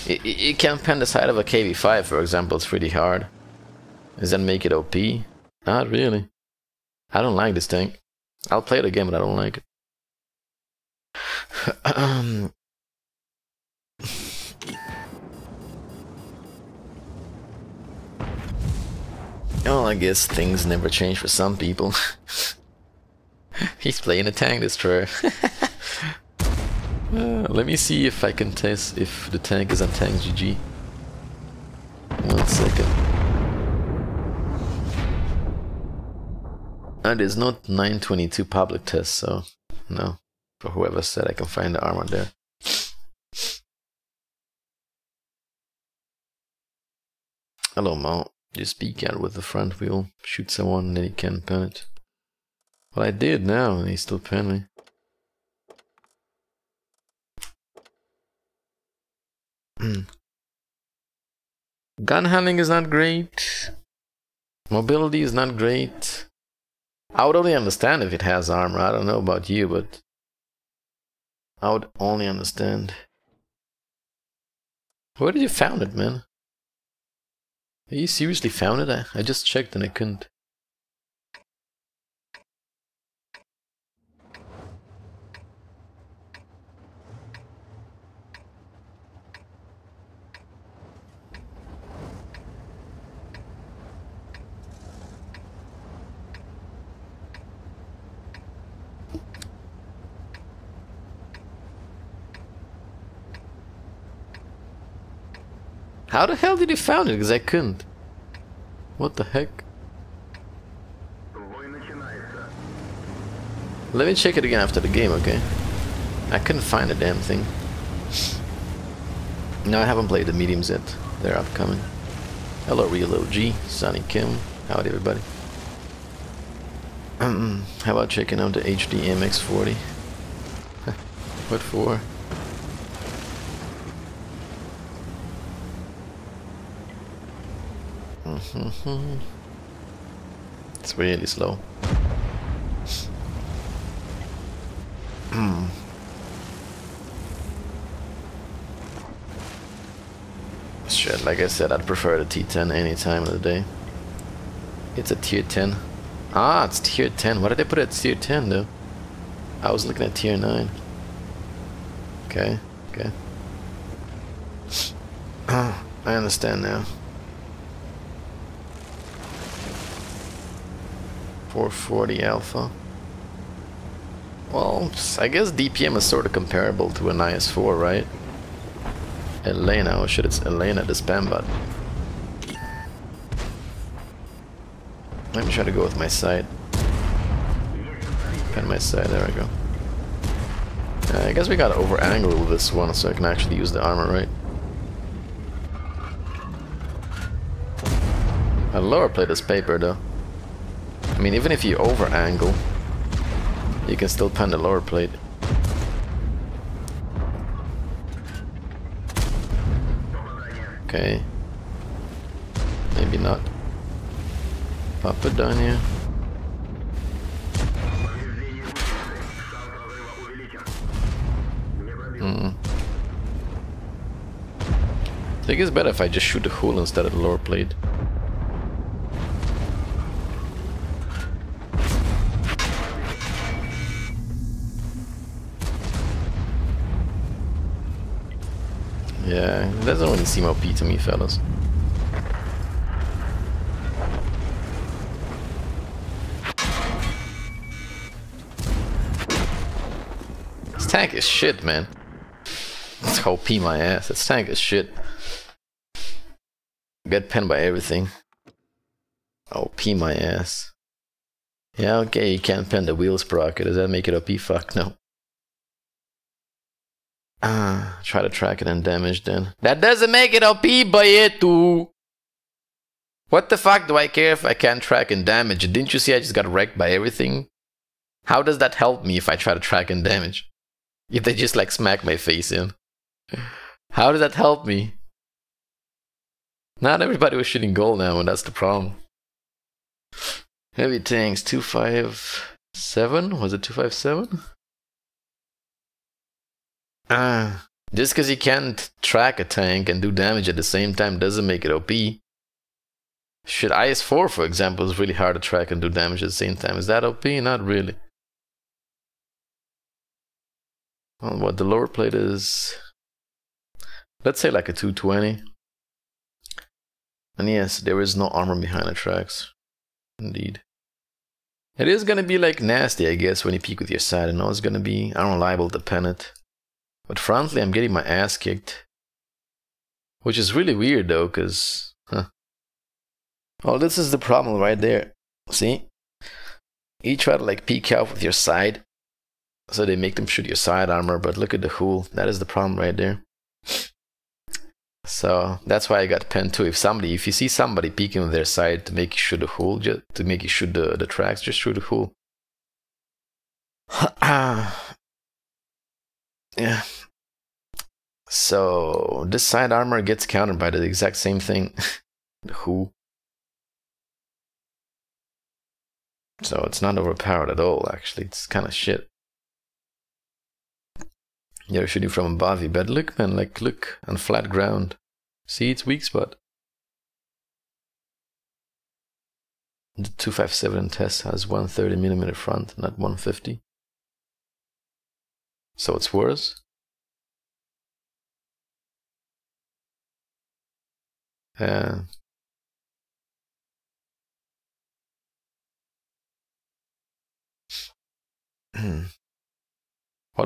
You can't pen the side of a KV-5, for example. It's pretty hard. Does that make it OP? Not really. I don't like this tank. I'll play it again, but I don't like it. Well, I guess things never change for some people. He's playing a tank destroyer. Let me see if I can test if the tank is on tank GG. 1 second. There's no 922 public test, so no. For whoever said I can find the armor there. Hello, Mo. Just peek out with the front wheel, shoot someone, and then you can pen it. Well, I did now, and he still pen me. Gun handling is not great. Mobility is not great. I would only understand if it has armor. I don't know about you, but I would only understand. Where did you found it, man? You seriously found it? I just checked and I couldn't. How the hell did you found it? Because I couldn't. What the heck? Let me check it again after the game, okay? I couldn't find the damn thing. No, I haven't played the mediums yet. They're upcoming. Hello, Real OG, Sonny Kim. Howdy, everybody. How about checking out the HD MX40? What for? It's really slow. Shit, like I said, I'd prefer the T10 any time of the day. It's a tier 10. Ah, it's tier 10. Why did they put it at tier 10 though? I was looking at tier 9. Okay, okay. I understand now. 440 alpha. Well, I guess DPM is sort of comparable to an IS4, right? Elena, oh shit, it's Elena, the spam bot. Let me try to go with my sight. Pen my sight, there we go. I guess we gotta over angle this one so I can actually use the armor, right? A lower plate is paper though. I mean, even if you over angle, you can still pen the lower plate. Okay. Maybe not. Pop it down here. I think it's better if I just shoot the hole instead of the lower plate. Yeah, it doesn't really seem OP to me, fellas. This tank is shit, man. It's OP my ass. This tank is shit. Get penned by everything. OP my ass. Yeah, okay, you can't pen the wheels proc. Does that make it OP? Fuck no. Try to track it and damage then. That doesn't make it OP, boyetu! What the fuck do I care if I can't track and damage? Didn't you see I just got wrecked by everything? How does that help me if I try to track and damage? If they just like smack my face in. How does that help me? Not everybody was shooting gold now, and that's the problem. Heavy tanks, 257? Was it 257? Just because you can't track a tank and do damage at the same time doesn't make it OP. Shit, IS4, for example, is really hard to track and do damage at the same time. Is that OP? Not really. Well, what the lower plate is... Let's say like a 220. And yes, there is no armor behind the tracks. Indeed. It is gonna be like nasty, I guess, when you peek with your side. I know it's gonna be unreliable to pen it. But frontally, I'm getting my ass kicked. Which is really weird though, cause... Oh, this is the problem right there. See? You try to like peek out with your side. So they make them shoot your side armor, but look at the hole. That is the problem right there. So that's why I got penned too. If you see somebody peeking with their side to make you shoot the hole, just to make you shoot the tracks, just shoot the hole. Yeah. So this side armor gets countered by the exact same thing. The hole. So it's not overpowered at all, actually. It's kind of shit. You're shooting from above you, but look, man, like, look, on flat ground. See, it's weak spot. The 257 test has 130mm front, not 150. So it's worse. Well,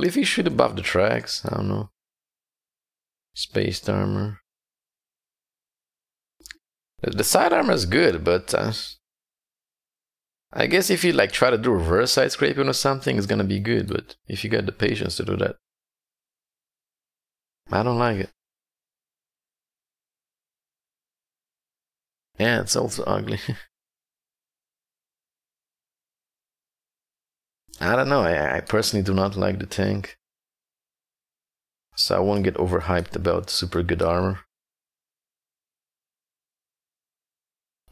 if you shoot above the tracks, I don't know. Spaced armor. The side armor is good, but I guess if you like try to do reverse side scraping or something, it's gonna be good. But if you got the patience to do that, I don't like it. Yeah, it's also ugly. I don't know. I personally do not like the tank, so I won't get overhyped about super good armor.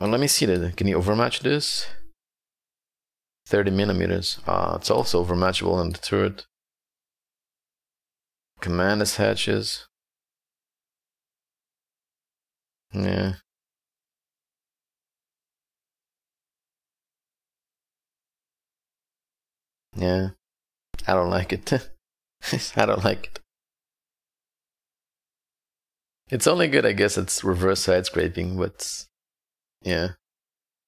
Well, let me see that. Can you overmatch this? 30 millimeters. It's also overmatchable on the turret. Commanders hatches. Yeah. Yeah. I don't like it. I don't like it. It's only good, I guess, it's reverse side scraping, but yeah,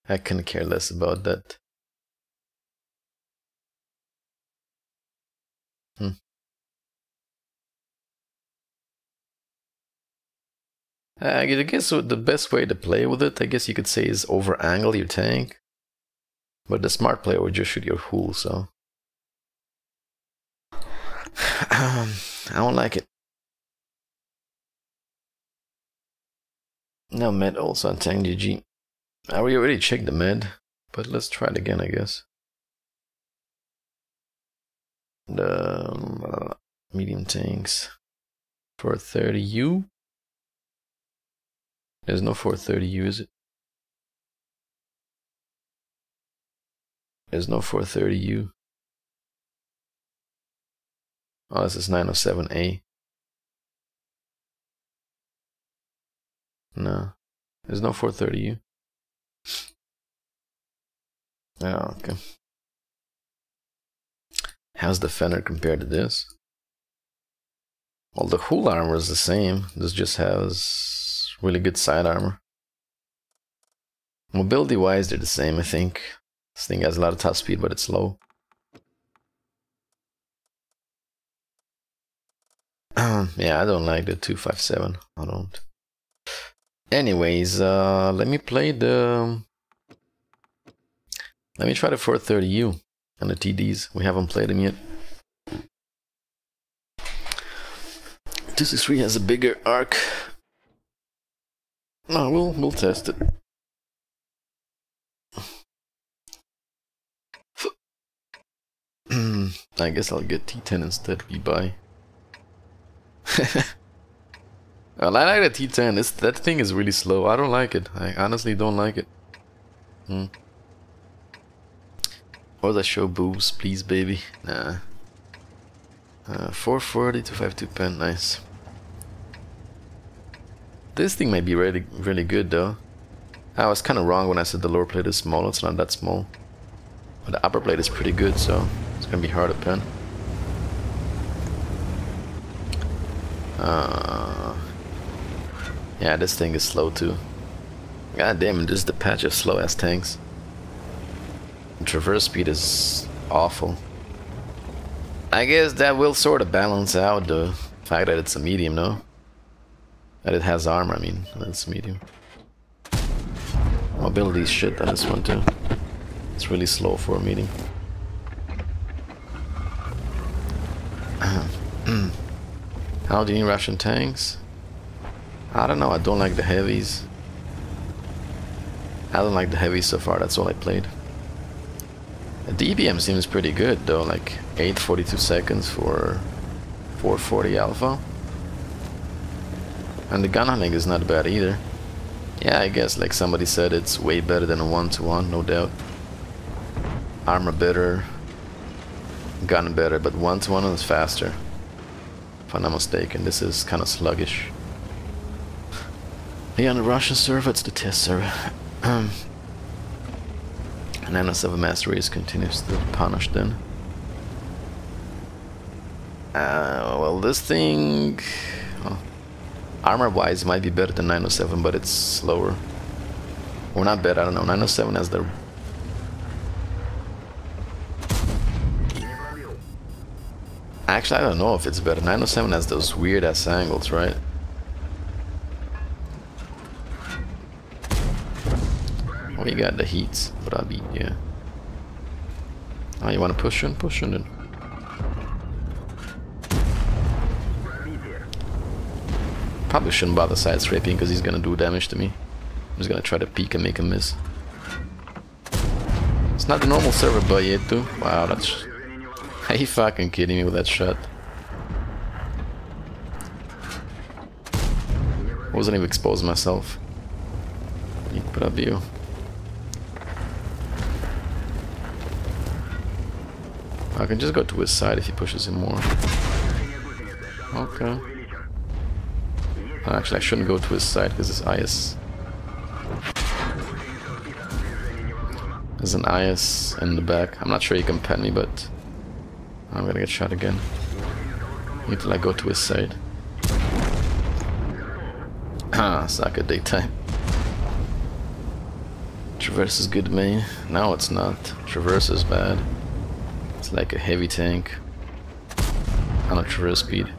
I couldn't care less about that. I guess the best way to play with it, I guess you could say, is over angle your tank. But the smart player would just shoot your hull, so. I don't like it. No med also on tank GG. I already checked the med, but let's try it again, I guess. The medium tanks. 430U? There's no 430U, is it? There's no 430U. Oh, this is 907A. No, there's no 430U. Oh, okay. How's the Fenner compared to this? Well, the hull armor is the same. This just has really good side armor. Mobility wise, they're the same, I think. This thing has a lot of top speed, but it's slow. Yeah, I don't like the 257. I don't. Anyways, let me play the. Let me try the 430U and the TDs. We haven't played them yet. 263 has a bigger arc. No, we'll test it. I guess I'll get T10 instead. Be bye. Well, I like the T10. That thing is really slow. I don't like it. I honestly don't like it. Or the show boobs, please, baby. Nah. 440 to 52 pen, nice. This thing might be really, really good though. I was kind of wrong when I said the lower plate is small. It's not that small. But the upper plate is pretty good, so it's gonna be hard to pen. Yeah, this thing is slow too. God damn it, this is the patch of slow ass tanks. The traverse speed is awful. I guess that will sort of balance out the fact that it's a medium, no? That it has armor, I mean, it's medium. Mobility is shit on this one too. It's really slow for a medium. How do you need Russian tanks? I don't know, I don't like the heavies. I don't like the heavies so far, that's all I played. The DPM seems pretty good though, like 842 seconds for 440 alpha. And the gun hunting is not bad either. Yeah, I guess like somebody said, it's way better than a 1-to-1, no doubt. Armor better, gun better, but 1-to-1 is faster. If I'm not mistaken, this is kind of sluggish. Yeah, on the Russian server, it's the test server. 907 Master Race continues to punish then. Well, this thing, armor-wise, might be better than 907, but it's slower. Or not better, I don't know. 907 has the... Actually, I don't know if it's better. 907 has those weird-ass angles, right? Oh, you got the heats, but I'll beat you. Oh, you wanna push in? Push in then. Probably shouldn't bother side scraping because he's gonna do damage to me. I'm just gonna try to peek and make him miss. It's not the normal server, but yet too. Wow, that's... Are you fucking kidding me with that shot? Wasn't even exposed myself. Need to put up you. I can just go to his side if he pushes him more. Okay. Actually, I shouldn't go to his side because his IS. There's an IS in the back. I'm not sure he can pen me, but I'm gonna get shot again. Need to like go to his side. Ah, suck at daytime. Traverse is good, man. No, it's not. Traverse is bad. It's like a heavy tank on a traverse speed.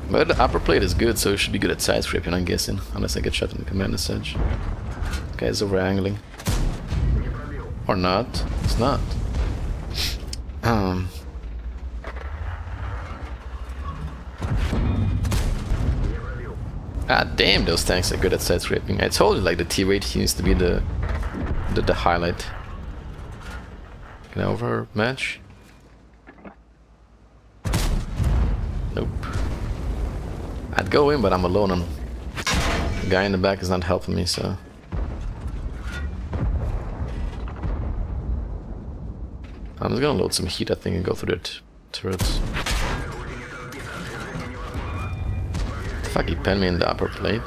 But the upper plate is good, so it should be good at side scraping, I'm guessing. Unless I get shot in the command edge. This guy's over angling. Or not. It's not. Ah, damn, those tanks are good at side scraping. I told you, like, the T-rate seems to be the highlight. Can I overmatch? Nope. I'd go in, but I'm alone, and the guy in the back is not helping me, so... I'm just gonna load some heat, I think, and go through the turrets. Fuck, he penned me in the upper plate.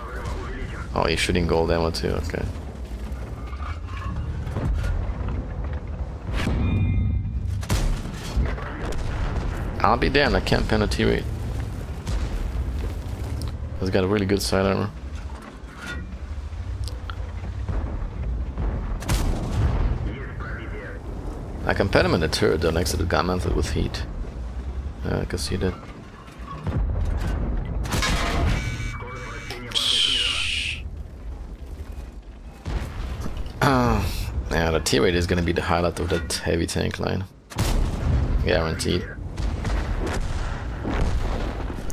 Oh, he's shooting gold ammo too, okay. I'll be damned, I can't pen a T-rate. He's got a really good side armor. I can pen him in the turret though, next to the gun mantle with heat. Yeah, I can see that. Yeah, the T-rate is gonna be the highlight of that heavy tank line. Guaranteed.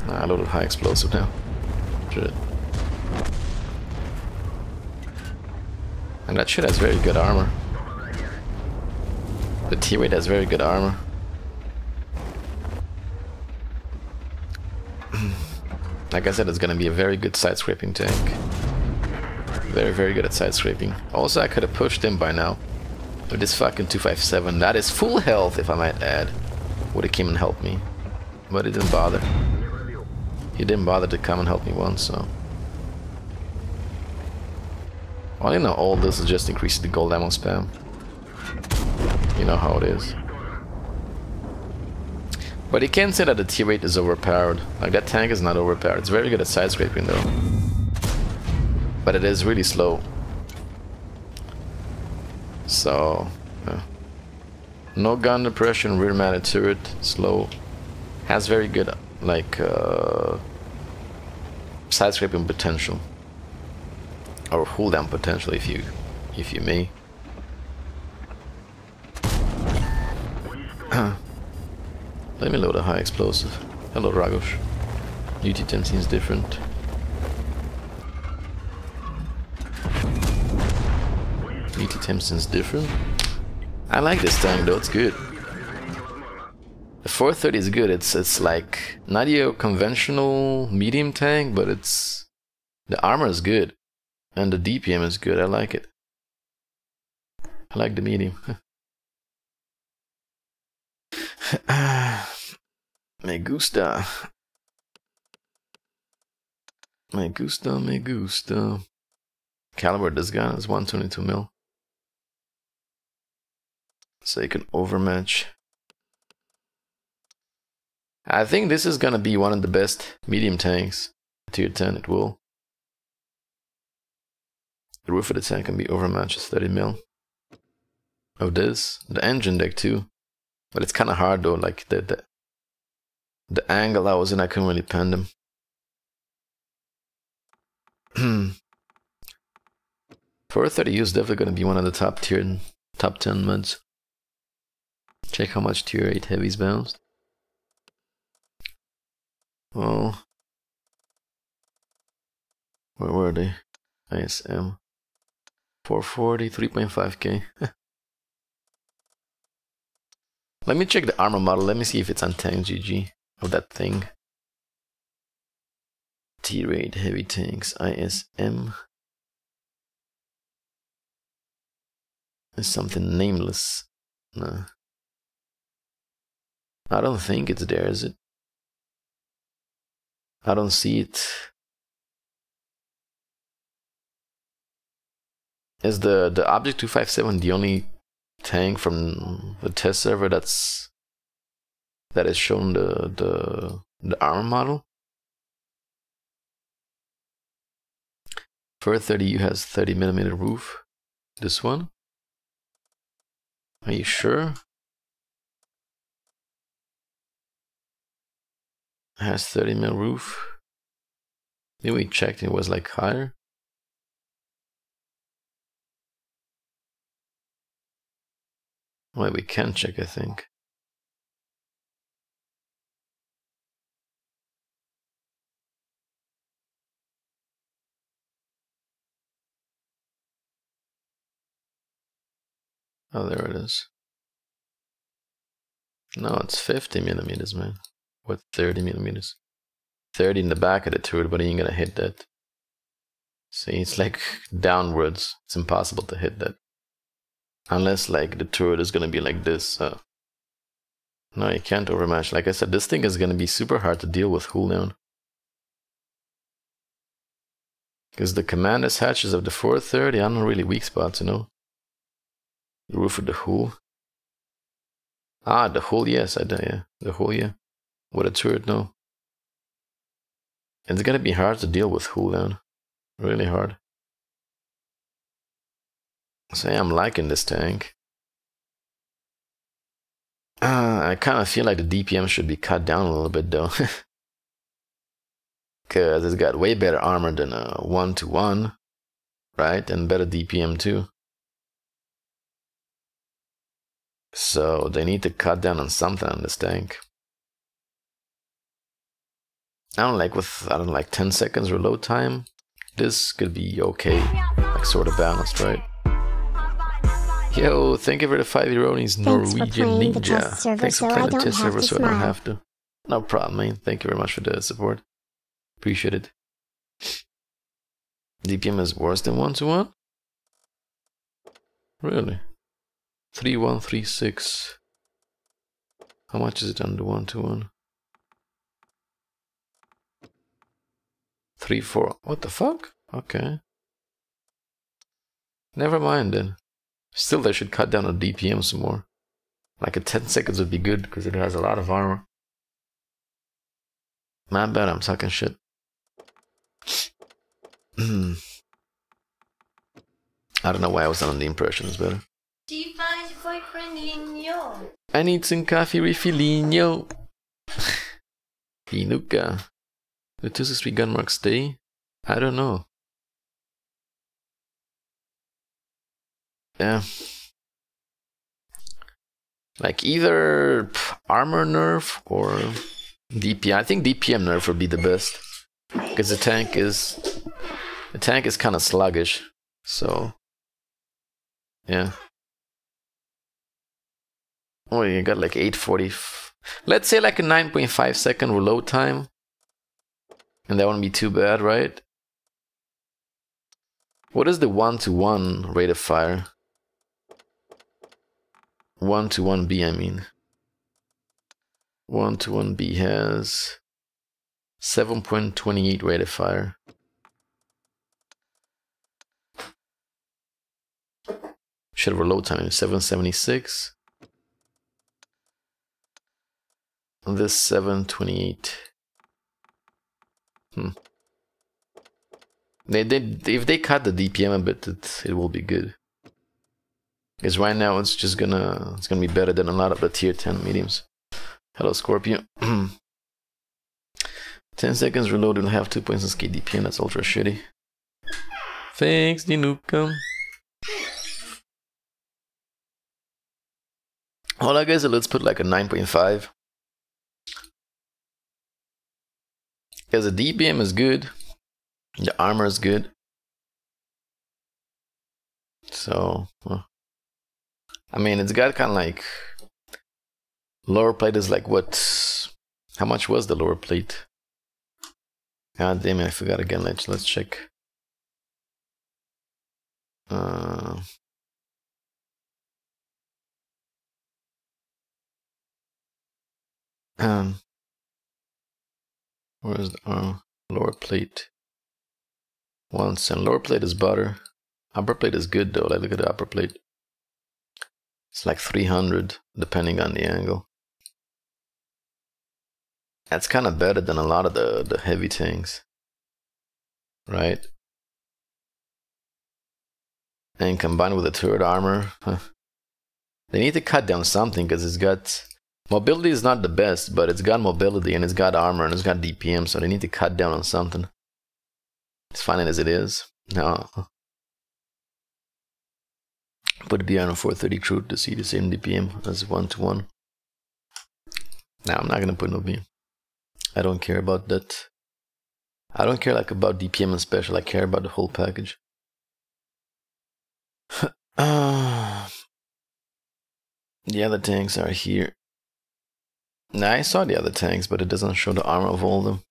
Nah, I loaded high explosive now. Shit. And that shit has very good armor. The T-rate has very good armor. Like I said, it's gonna be a very good side scraping tank. Very, very good at side scraping. Also, I could have pushed him by now. With this fucking 257. That is full health, if I might add. Would have came and helped me. But he didn't bother. He didn't bother to come and help me once, so... Well, you know, all this is just increasing the gold ammo spam. You know how it is. But you can't say that the T-rate is overpowered. Like, that tank is not overpowered. It's very good at side scraping though. But it is really slow. So, yeah. No gun depression, rear mounted turret, slow. Has very good, like, side scraping potential. Or hold down potential if you may. Let me load a high explosive. Hello, Ragosh. UT-10 seems different. UT-10 seems different. I like this tank though, it's good. The 430 is good. It's like not your conventional medium tank, but it's the armor is good. And the DPM is good, I like it. I like the medium. Me gusta. Me gusta, me gusta. Caliber of this gun is 122 mil. So you can overmatch. I think this is gonna be one of the best medium tanks. Tier 10 it will. The roof of the tank can be overmatched, it's 30 mil. Of this. The engine deck too. But it's kinda hard though, like the angle I was in, I couldn't really pen them. 430U is definitely going to be one of the top tier, top 10 mods. Check how much tier 8 heavies bounced. Oh, where were they? ISM 440, 3.5k. Let me check the armor model. Let me see if it's on tank GG of that thing. Tier 8 heavy tanks ISM. It's something nameless. No, I don't think it's there, is it? I don't see it. Is the Object 257 the only tank from the test server that is shown the armor model? 430U has 30mm roof. This one? Are you sure? It has 30mm roof. Then we checked, it was like higher. Well, we can check, I think. Oh, there it is. No, it's 50mm, man. What, 30mm? 30 in the back of the turret, but he ain't gonna hit that. See, it's like downwards. It's impossible to hit that. Unless like the turret is gonna be like this. No, you can't overmatch. Like I said, this thing is gonna be super hard to deal with cooldown. Because the commanders hatches of the 430 are not really weak spots, you know. The roof of the hull. Ah, the hull, yes, yeah. The hull, yeah. With a turret, no. It's gonna be hard to deal with cooldown. Really hard. So yeah, I'm liking this tank. I kind of feel like the DPM should be cut down a little bit though. Because it's got way better armor than a 1-to-1, right? And better DPM too. So they need to cut down on something on this tank. I don't like 10 seconds reload time. This could be okay, like sort of balanced, right? Yo, thank you for the 5 Euronies, Norwegian Ninja. Thanks for playing the test server so I don't have to. No problem, man. Thank you very much for the support. Appreciate it. DPM is worse than 1-to-1? Really? 3136. How much is it on the 1-to-1? 3-4. What the fuck? Okay. Never mind then. Still, they should cut down on DPM some more. Like a 10 seconds would be good because it has a lot of armor. My bad, I'm talking shit. I don't know why I was under the impression it's better. I need some coffee refillinho. Inuka. The 263 gun mark stay? I don't know. Yeah. Like either armor nerf or DPM. I think DPM nerf would be the best. Because the tank is kind of sluggish. So yeah. Oh, you got like 840. Let's say like a 9.5 second reload time. And that wouldn't be too bad, right? What is the 1-to-1 rate of fire? 1-to-1B, I mean. 1-to-1B has 7.28 rate of fire. Should have reload time 776. And this 728. If they cut the DPM a bit, it will be good. Because right now it's gonna be better than a lot of the tier 10 mediums. Hello Scorpio. 10 seconds reload will have 2 points in skate DPM. That's ultra shitty. Thanks, Dinuka. Well, I guess let's put like a 9.5. Because the DPM is good. The armor is good. So, I mean, it's got kind of like... Lower plate is like what? How much was the lower plate? God damn it, I forgot again. Let's check. Where's the lower plate? 1 cent. Lower plate is butter. Upper plate is good though. Like, look at the upper plate. It's like 300 depending on the angle. That's kind of better than a lot of the heavy tanks, right? And combined with the turret armor, they need to cut down something because it's got mobility is not the best, but it's got mobility and it's got armor and it's got DPM, so they need to cut down on something. As fine as it is, no. Put it on a 430 crude to see the same DPM as 1-to-1. Now I'm not gonna put no B. I don't care about that. I don't care like about DPM and special. I care about the whole package. The other tanks are here. Now I saw the other tanks, but it doesn't show the armor of all of them.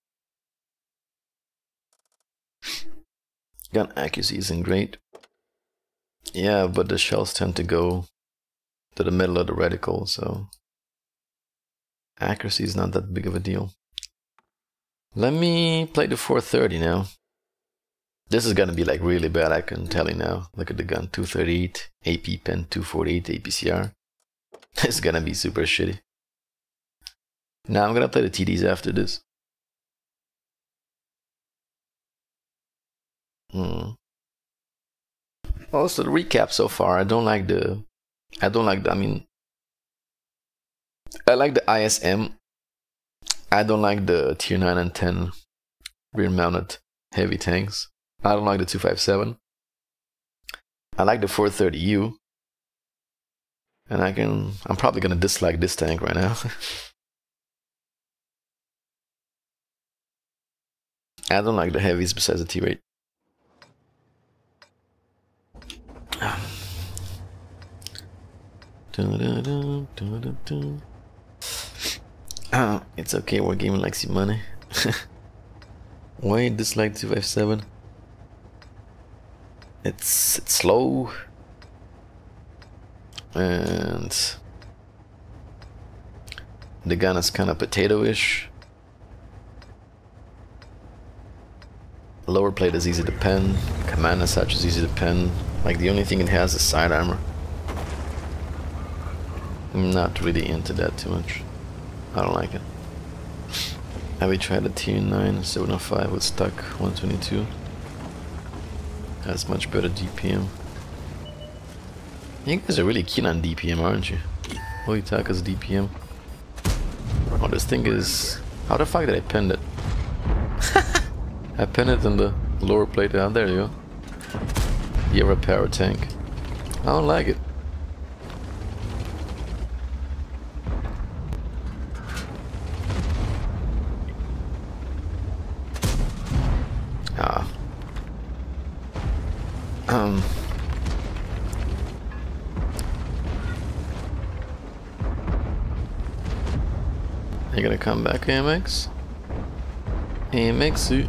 Gun accuracy isn't great. Yeah, but the shells tend to go to the middle of the reticle, so accuracy is not that big of a deal. Let me play the 430 now. This is gonna be like really bad, I can tell you now. Look at the gun, 238, AP pen, 248, APCR. It's gonna be super shitty. Now I'm gonna play the TDs after this. Also, the recap so far, I like the, I mean, I like the ISM. I don't like the tier 9 and 10 rear mounted heavy tanks. I don't like the 257. I like the 430U. And I'm probably gonna dislike this tank right now. I don't like the heavies besides the T-rate. It's okay, Wargaming likes your money. Why dislike 257? It's slow. And the gun is kind of potato-ish. Lower plate is easy to pen. Command as such is easy to pen. Like the only thing it has is side armor. I'm not really into that too much. I don't like it. Have we tried a tier 9 705 with stock 122? That's much better DPM. You guys are really keen on DPM, aren't you? Holy Taka's DPM. Oh, this thing is... How the fuck did I pen it? I pinned it in the lower plate. Ah, there you go. You have a power tank. I don't like it. You gonna come back, AMX? AMX suit.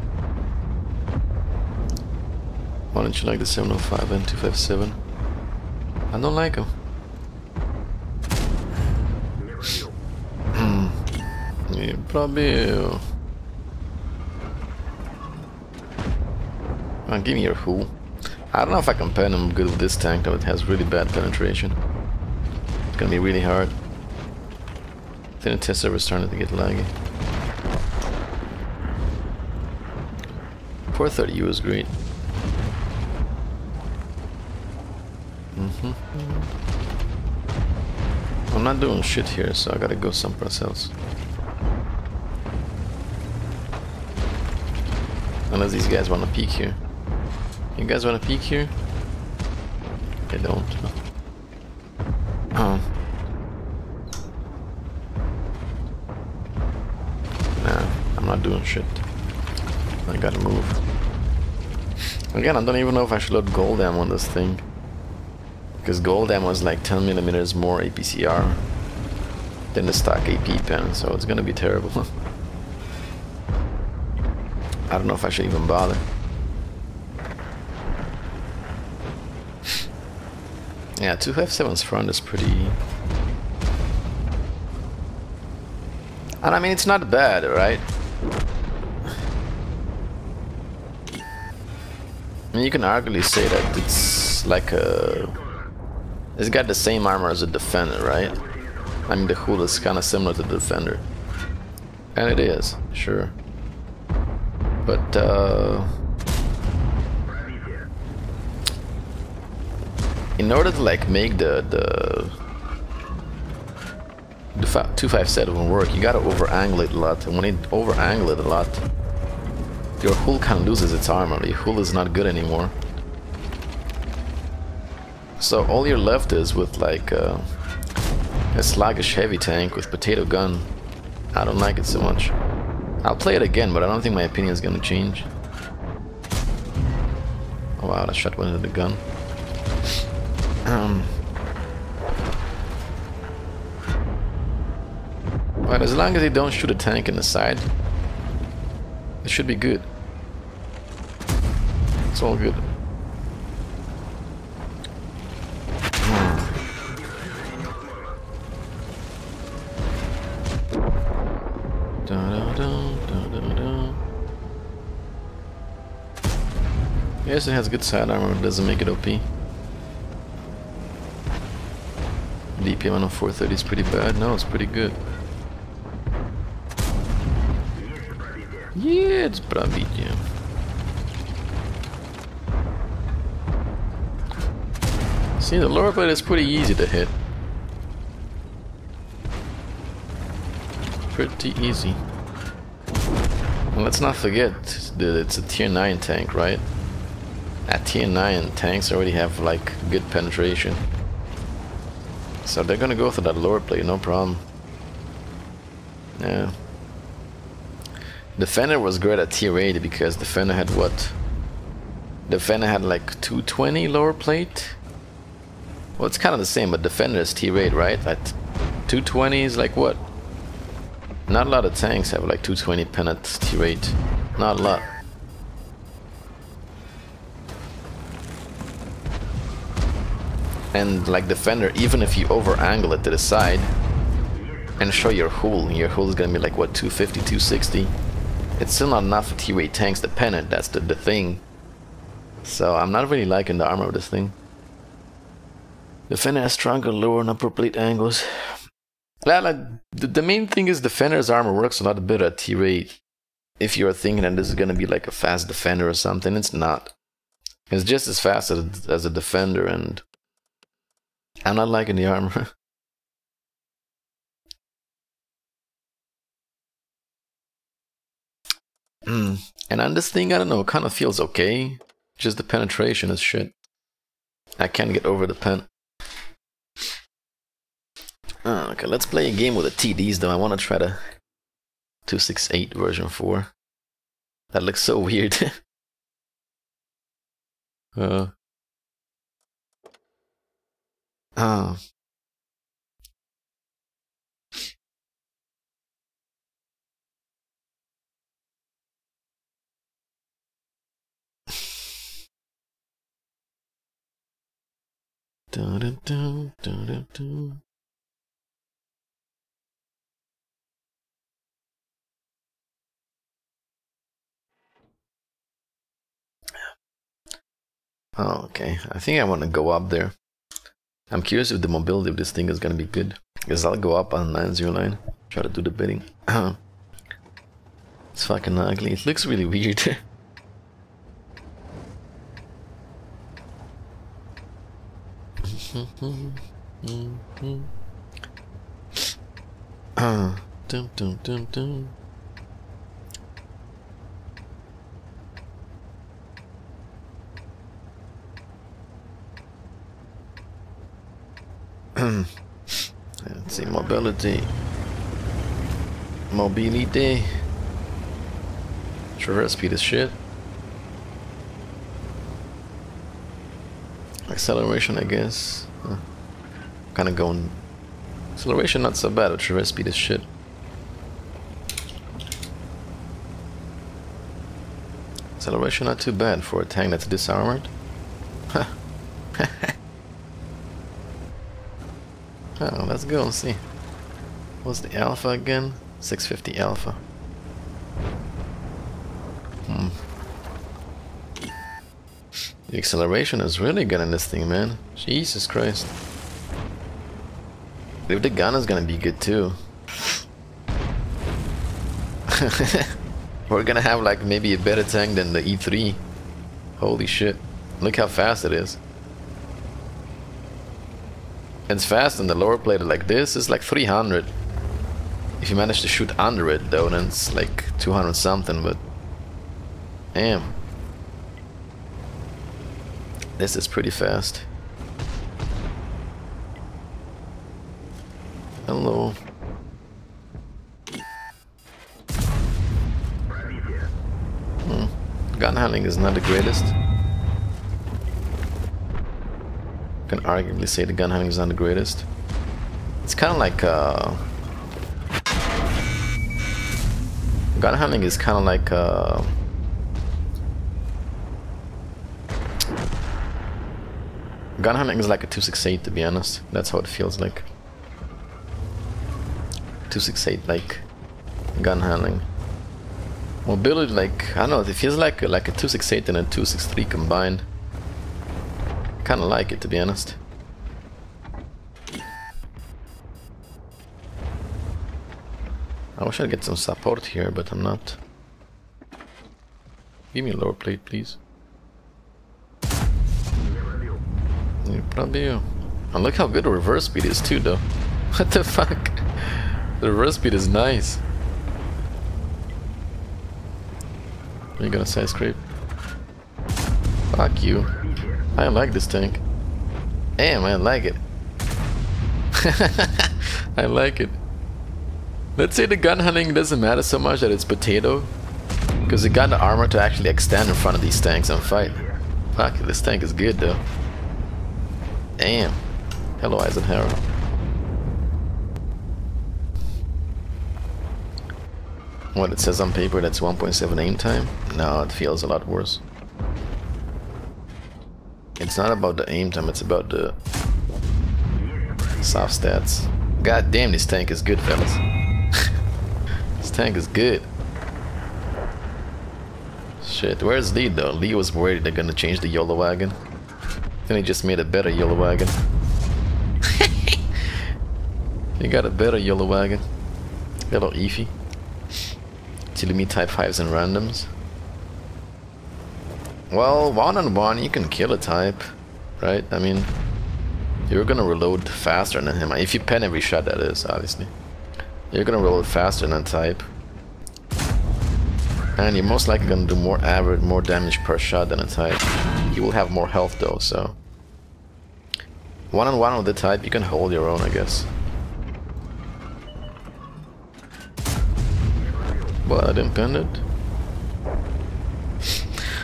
Why don't you like the 705 and 257? I don't like them. Yeah, probably. Give me your who. I don't know if I can pen him good with this tank though. It has really bad penetration. It's gonna be really hard. I think the test server is starting to get laggy. 430U is great. I'm not doing shit here, so I gotta go someplace else. Unless these guys wanna peek here. You guys wanna peek here? They don't. I'm not doing shit. I gotta move. Again, I don't even know if I should load gold ammo on this thing. Because gold ammo is like 10 millimeters more APCR than the stock AP pen, so it's gonna be terrible. I don't know if I should even bother. Yeah, 257's front is pretty... And I mean, it's not bad, right? I mean, you can arguably say that it's like a... It's got the same armor as a Defender, right? I mean, the hull is kind of similar to the Defender. And it is, sure. But, in order to, like, make the 257 work, you gotta over-angle it a lot. And when you over-angle it a lot, your hull kind of loses its armor. Your hull is not good anymore. So all you're left is with like a sluggish heavy tank with potato gun. I don't like it so much. I'll play it again, but I don't think my opinion is gonna change. Oh wow, that shot went into the gun. But as long as they don't shoot a tank in the side, it should be good. It's all good. Yes, it has good side armor, but it doesn't make it OP. DPM on a 430 is pretty bad. No, it's pretty good. Yeah, it's пробитие. See, the lower blade is pretty easy to hit. Pretty easy. And let's not forget that it's a tier 9 tank, right? At tier 9, tanks already have like good penetration. So they're gonna go for that lower plate, no problem. Yeah. Defender was great at tier 8 because Defender had what? Defender had like 220 lower plate? Well, it's kind of the same, but Defender is tier 8, right? At 220 is like what? Not a lot of tanks have like 220 pen at tier 8. Not a lot. And like Defender, even if you over angle it to the side and show your hull is gonna be like what, 250, 260. It's still not enough for tier 8 tanks to pen it, that's the thing. So I'm not really liking the armor of this thing. Defender has stronger lower and upper plate angles. Yeah, like, the main thing is Defender's armor works a lot better at tier 8. If you're thinking that this is gonna be like a fast Defender or something, it's not. It's just as fast as a Defender, and I'm not liking the armor. And on this thing, I don't know, it kind of feels okay. Just the penetration is shit. I can't get over the pen. Okay, let's play a game with the TDs though. I want to try the 268 version 4. That looks so weird. Oh, okay. I think I want to go up there. I'm curious if the mobility of this thing is going to be good. Because I'll go up on 909. Try to do the bidding. It's fucking ugly. It looks really weird. Dum dum dum dum. Let's see, mobility. Mobility. Traverse speed is shit. Acceleration, I guess. Kind of going. Acceleration not so bad, but traverse speed is shit. Acceleration not too bad for a tank that's disarmored. Huh. Oh, let's go and see. What's the alpha again? 650 alpha. The acceleration is really good in this thing, man. Jesus Christ. If the gun is gonna be good too. We're gonna have like maybe a better tank than the E3. Holy shit. Look how fast it is. It's fast on the lower plate like this. It's like 300. If you manage to shoot under it though, then it's like 200 something, but damn. This is pretty fast. Hello. Gun handling is not the greatest. Can arguably say the gun handling is not the greatest. It's kind of like gun handling is kind of like gun handling is like a 268, to be honest. That's how it feels like. 268 like gun handling. Mobility, like, I don't know, it feels like a 268 and a 263 combined. Kinda like it, to be honest. I wish I'd get some support here, but I'm not. Give me a lower plate, please. Probably you. And look how good the reverse speed is too, though. What the fuck? The reverse speed is nice. Are you gonna side scrape? Fuck you. I like this tank. Damn, I like it. I like it. Let's say the gun handling doesn't matter so much that it's potato. Because it got the armor to actually extend in front of these tanks and fight. Fuck, this tank is good though. Damn. Hello, Eisenhower. What, it says on paper that's 1.7 aim time? No, it feels a lot worse. It's not about the aim time, it's about the soft stats. God damn, this tank is good, fellas. This tank is good. Shit, where's Lee though? Lee was worried they're gonna change the YOLO wagon. Then he just made a better YOLO wagon. He got a better YOLO wagon. Hello, Eefy. Tilimi type 5s and randoms. Well, one-on-one you can kill a type, right? I mean, you're gonna reload faster than him. If you pen every shot, that is, obviously. You're gonna reload faster than a type. And you're most likely gonna do more average, more damage per shot than a type. You will have more health though, so... One-on-one with the type, you can hold your own, I guess. But I didn't pen it.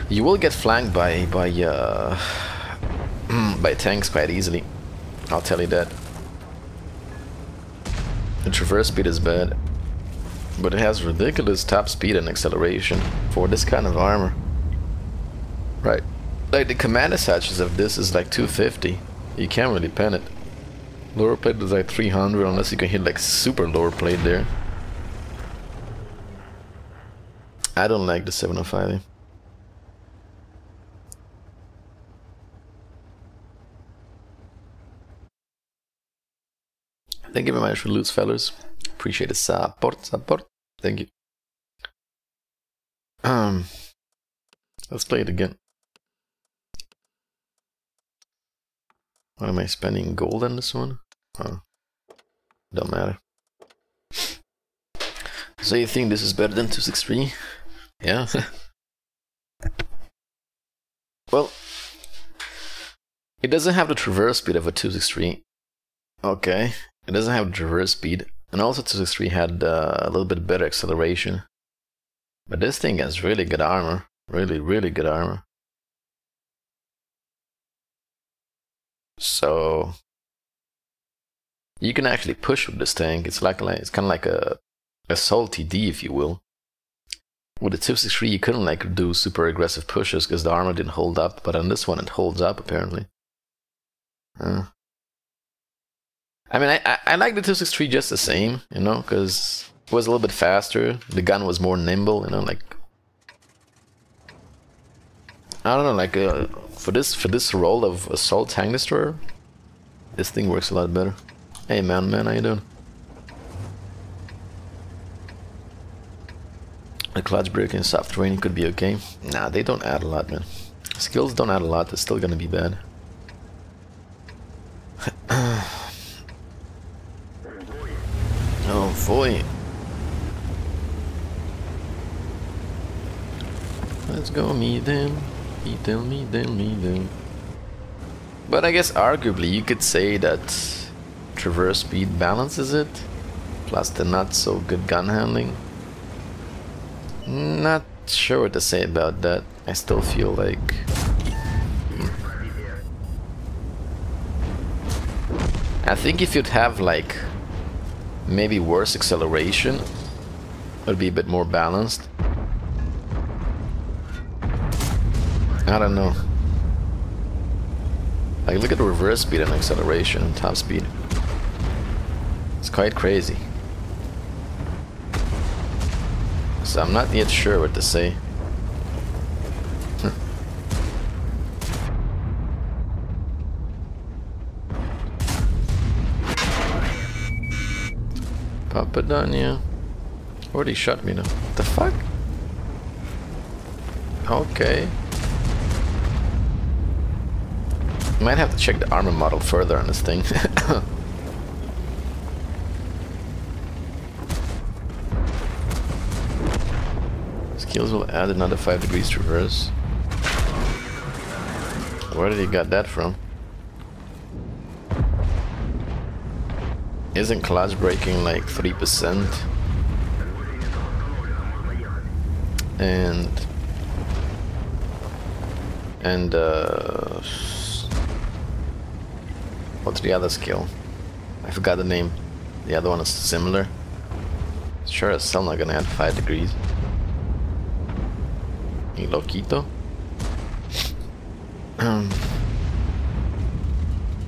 You will get flanked by tanks quite easily. I'll tell you that. The traverse speed is bad, but it has ridiculous top speed and acceleration for this kind of armor. Right. Like the command attaches of this is like 250. You can't really pen it. Lower plate is like 300 unless you can hit like super lower plate there. I don't like the 705. Thank you very much for loot, fellas. Appreciate the support. Thank you. Let's play it again. What am I spending gold on this one? Oh, don't matter. So you think this is better than 263? Yeah. Well, it doesn't have the traverse speed of a 263. Okay. It doesn't have the traverse speed, and also 263 had a little bit better acceleration. But this thing has really good armor. Really, really good armor. So you can actually push with this tank. It's kind of like a assault TD, if you will. With the 263, you couldn't like do super aggressive pushes because the armor didn't hold up. But on this one, it holds up apparently. I mean, I like the 263 just the same, you know, because it was a little bit faster. The gun was more nimble, you know, like I don't know, like for this role of assault tank destroyer, this thing works a lot better. Hey man, how you doing? A clutch break and soft training could be okay. Nah, they don't add a lot, man. Skills don't add a lot. It's still gonna be bad. Oh boy. Let's go me then. Me then. But I guess arguably you could say that traverse speed balances it, plus the not so good gun handling. Not sure what to say about that. I still feel like I think if you'd have like maybe worse acceleration, it would be a bit more balanced. I don't know. Like look at the reverse speed and acceleration and top speed. It's quite crazy. So I'm not yet sure what to say. Papadania. Already shot me now. What the fuck? Okay. Might have to check the armor model further on this thing. Skills will add another 5 degrees traverse. Where did he get that from? Isn't clutch breaking like 3%? And what's the other skill? I forgot the name. The other one is similar. Sure as hell not gonna add 5 degrees. Y loquito.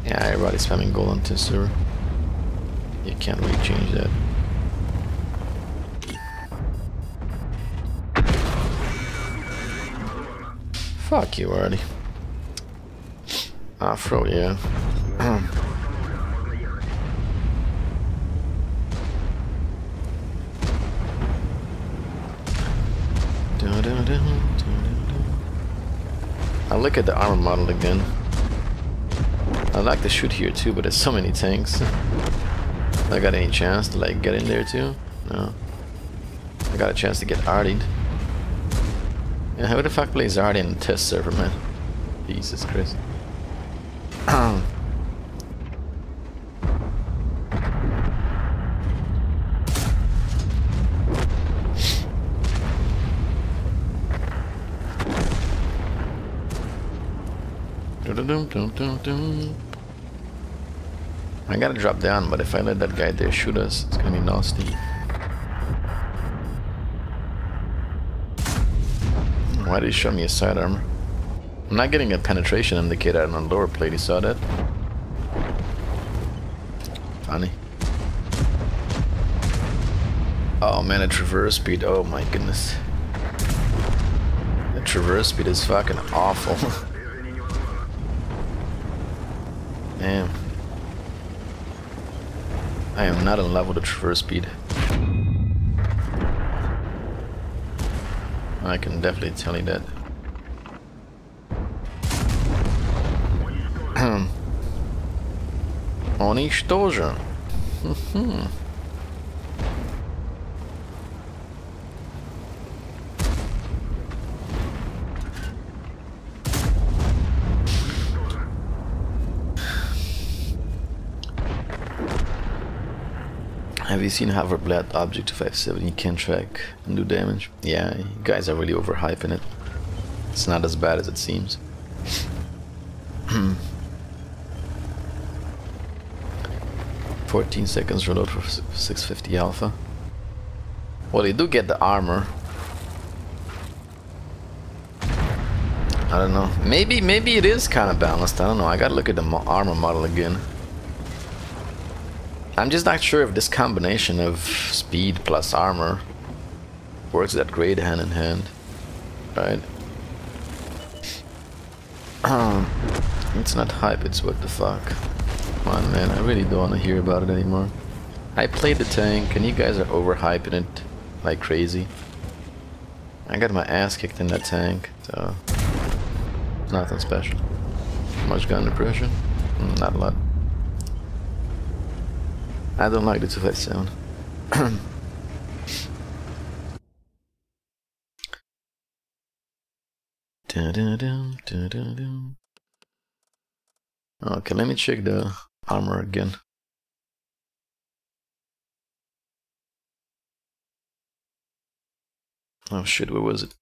Yeah, everybody's spamming gold on Tissur. You can't really change that. Fuck you already. Afro, yeah. I'll look at the armor model again. I'd like to shoot here too, but there's so many tanks. I got any chance to like get in there too? No. I got a chance to get artied. Yeah, who the fuck plays arty in the test server, man? Jesus Christ. I gotta drop down, but if I let that guy there shoot us, it's gonna be nasty. Why did he show me a side armor? I'm not getting a penetration indicator on the lower plate, you saw that? Funny. Oh man, the traverse speed, oh my goodness. The traverse speed is fucking awful. Damn. I am not in love with the traverse speed. I can definitely tell you that. Oni тоже. Have you seen Hoverblade Object 257? You can track and do damage. Yeah, you guys are really overhyping it. It's not as bad as it seems. 14 seconds reload for 650 alpha. Well, you do get the armor. I don't know. Maybe it is kind of balanced. I don't know. I gotta look at the armor model again. I'm just not sure if this combination of speed plus armor works that great hand in hand, right? It's not hype, it's what the fuck. Come on, man, I really don't want to hear about it anymore. I played the tank and you guys are overhyping it like crazy. I got my ass kicked in that tank, so nothing special. Much gun depression? Not a lot. I don't like the 257. Okay, let me check the armor again. Oh shit, where was it?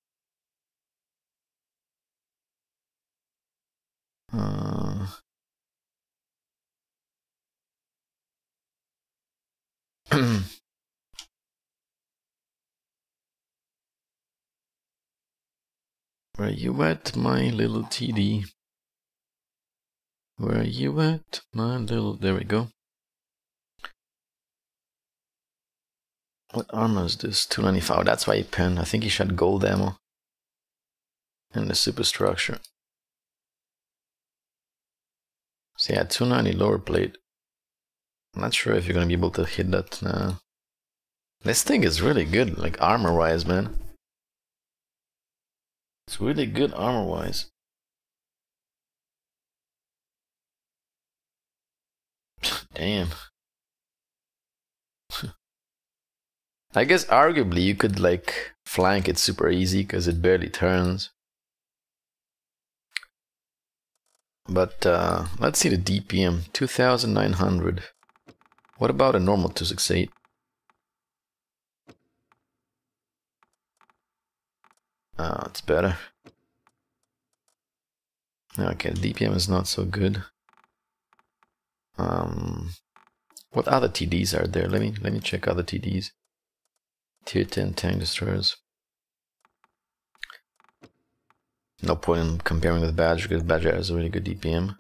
Where you at, my little TD? Where you at, my little... There we go. What armor is this? 295. That's why he penned. I think he shot gold ammo. And the superstructure. So yeah, 290 lower plate. I'm not sure if you're gonna be able to hit that now. This thing is really good, like armor-wise, man. It's really good armor-wise. Damn. I guess arguably you could like flank it super easy because it barely turns. But let's see the DPM, 2900. What about a normal 268? It's better. Okay, the DPM is not so good. What other TDs are there? Let me check other TDs. Tier 10 tank destroyers. No point in comparing with Badger because Badger has a really good DPM.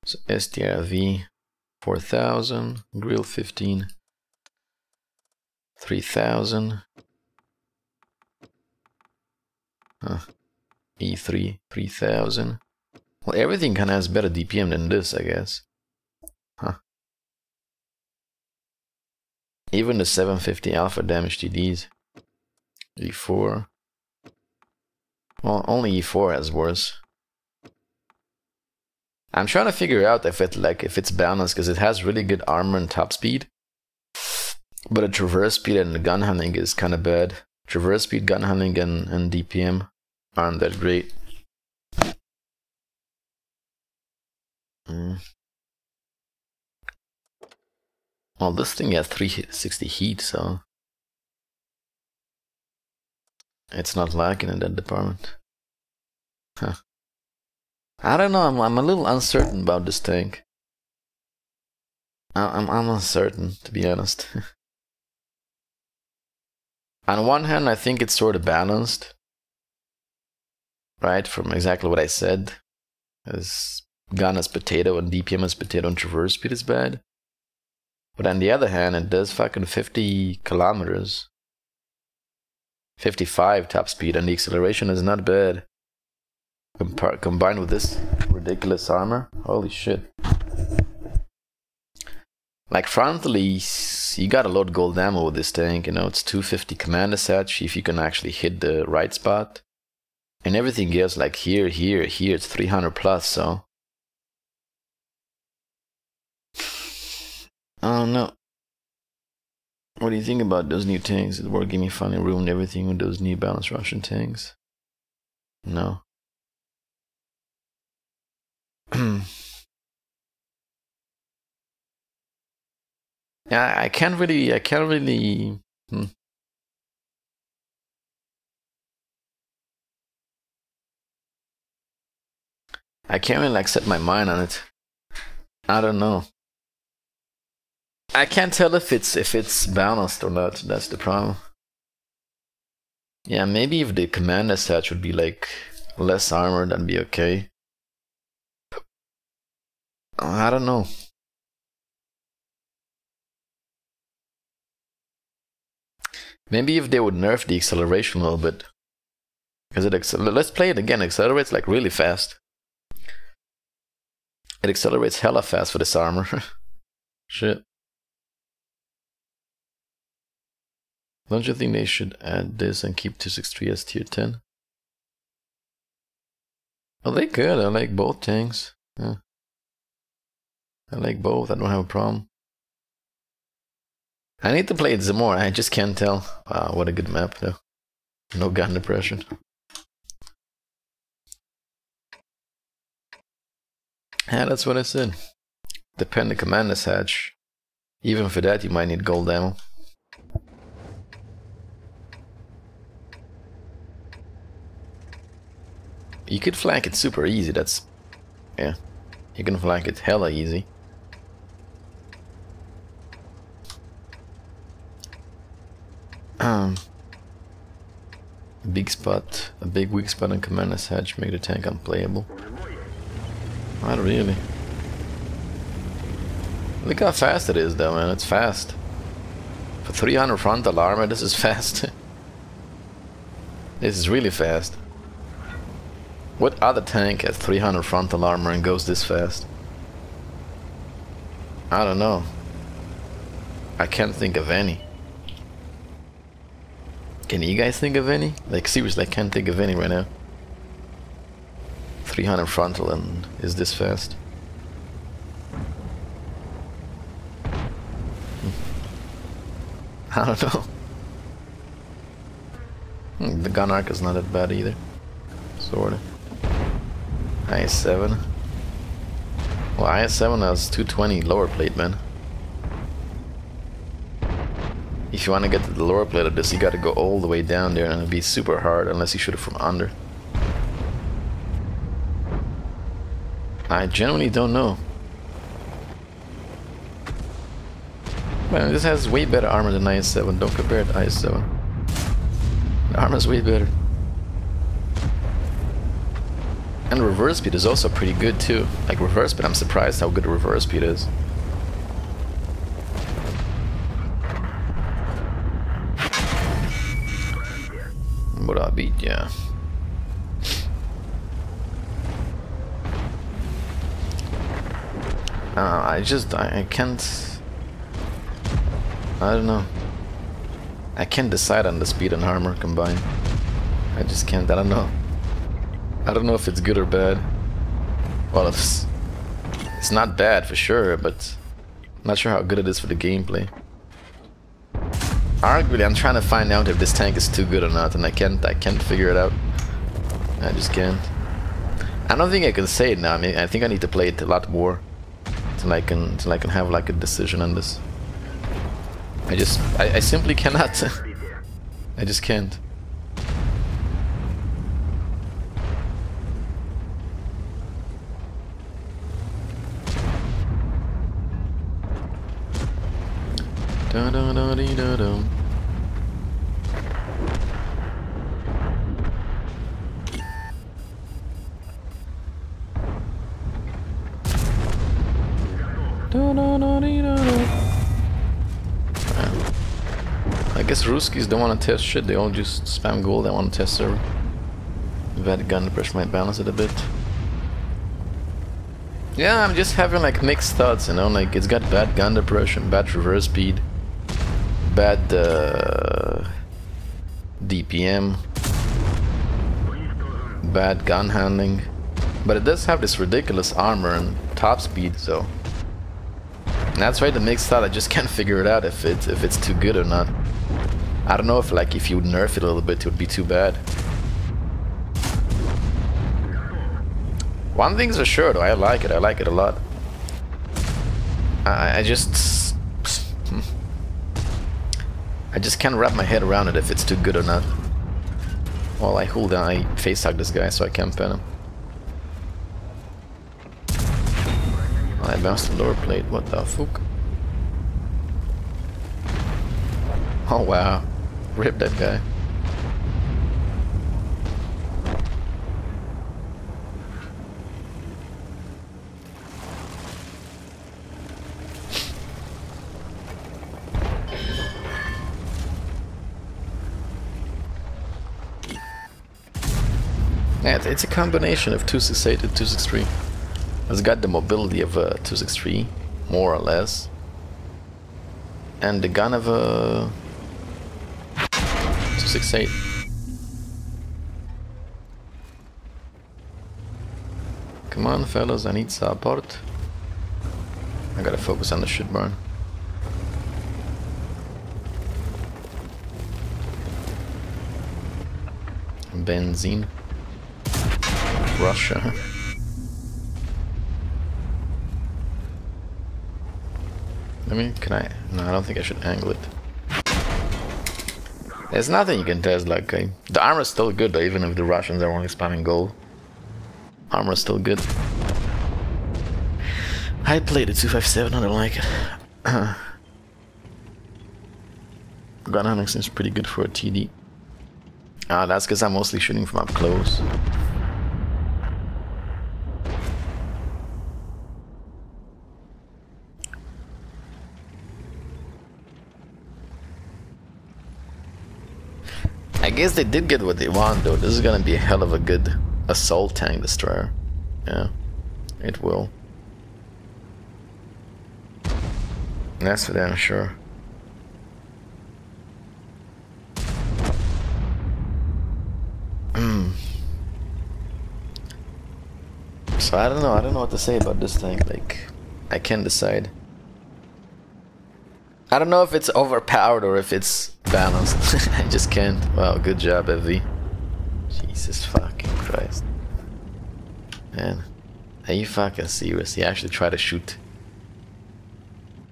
So STRV 4000, Grill 15, 3000, E3 3000. Well, everything kind of has better DPM than this, I guess. Huh. Even the 750 alpha damage TDs. E4. Well, only E4 has worse. I'm trying to figure out if it's balanced because it has really good armor and top speed, but the traverse speed and the gun handling is kind of bad. Traverse speed, gun handling, and DPM aren't that great. Well, this thing has 360 heat, so it's not lacking in that department. Huh. I don't know. I'm a little uncertain about this tank. I'm uncertain, to be honest. On one hand, I think it's sort of balanced, right? From exactly what I said, as gun as potato and DPM as potato and traverse speed is bad. But on the other hand, it does fucking 50 kilometers, 55 top speed, and the acceleration is not bad. Combined with this ridiculous armor, holy shit. Like frontally, you got a lot of gold ammo with this tank, you know, it's 250 command attach if you can actually hit the right spot. And everything else, like here, it's 300 plus, so. I don't know. What do you think about those new tanks? Did Wargaming finally ruined everything with those new balanced Russian tanks? No. Yeah, I can't really. I can't really like set my mind on it. I don't know. I can't tell if it's balanced or not. That's the problem. Yeah, maybe if the commander set would be like less armor, that'd be okay. I don't know. Maybe if they would nerf the acceleration a little bit. Because let's play it again. It accelerates like really fast. It accelerates hella fast for this armor. Shit. Don't you think they should add this and keep 263 as tier 10? Oh, they could. I like both tanks. Yeah. I like both. I don't have a problem. I need to play it some more. I just can't tell. Wow, what a good map, though. No gun depression. Yeah, that's what I said. Depend the commander's hatch. Even for that, you might need gold ammo. You could flank it super easy. That's... yeah. You can flank it hella easy. Big spot, a big weak spot on commander's hatch make the tank unplayable. Not really. Look how fast it is though, man. It's fast. For 300 frontal armor, this is fast. This is really fast. What other tank has 300 frontal armor and goes this fast? I don't know. I can't think of any. Can you guys think of any? Like seriously, I can't think of any right now. 300 frontal and is this fast? I don't know. The gun arc is not that bad either. Sorta. IS-7. Well, IS-7 has 220 lower plate, man. If you want to get to the lower plate of this, you gotta go all the way down there and it'll be super hard unless you shoot it from under. I genuinely don't know. Man, this has way better armor than IS-7. Don't compare it to IS-7. The armor's way better. And reverse speed is also pretty good too. Like reverse speed, I'm surprised how good reverse speed is. But I beat, yeah. I can't. I don't know. I can't decide on the speed and armor combined. I just can't. I don't know. I don't know if it's good or bad. Well, it's not bad for sure, but I'm not sure how good it is for the gameplay. Arguably, I'm trying to find out if this tank is too good or not, and I can't figure it out. I just can't. I don't think I can say it now. I mean, I think I need to play it a lot more till I can have like a decision on this. I simply cannot. I just can't. Da da da dee da dum. Da da da dee da dum. I guess Ruskies don't want to test shit, they all just spam gold, they want to test server. That gun pressure might balance it a bit. Yeah, I'm just having like mixed thoughts, you know, like it's got bad gun depression, bad reverse speed, bad DPM, bad gun handling, but it does have this ridiculous armor and top speed, so that's why the mixed thought. I just can't figure it out if it's too good or not. I don't know if like if you would nerf it a little bit, it would be too bad. One thing's for sure though, I like it a lot. I just... I just can't wrap my head around it if it's too good or not. Well, I hold down, I face hug this guy so I can't pen him. I advanced the lower plate, what the fuck? Oh wow, rip that guy. Yeah, it's a combination of 268 and 263. It's got the mobility of a 263, more or less, and the gun of a 268. Come on, fellas, I need support. I gotta focus on the shit burn. Benzene. Russia. I mean, can I? No, I don't think I should angle it. There's nothing you can test, like, the armor's still good though, even if the Russians are only spamming gold. Armor's still good. I played the 257, I don't like it. Gun hunting seems pretty good for a TD. Ah, that's because I'm mostly shooting from up close. I guess they did get what they want though. This is gonna be a hell of a good assault tank destroyer. Yeah, it will. That's for damn sure. So I don't know what to say about this tank. Like, I can't decide. I don't know if it's overpowered or if it's balanced. I just can't. Wow, good job, FV. Jesus fucking Christ. Man, are you fucking serious? He actually tried to shoot.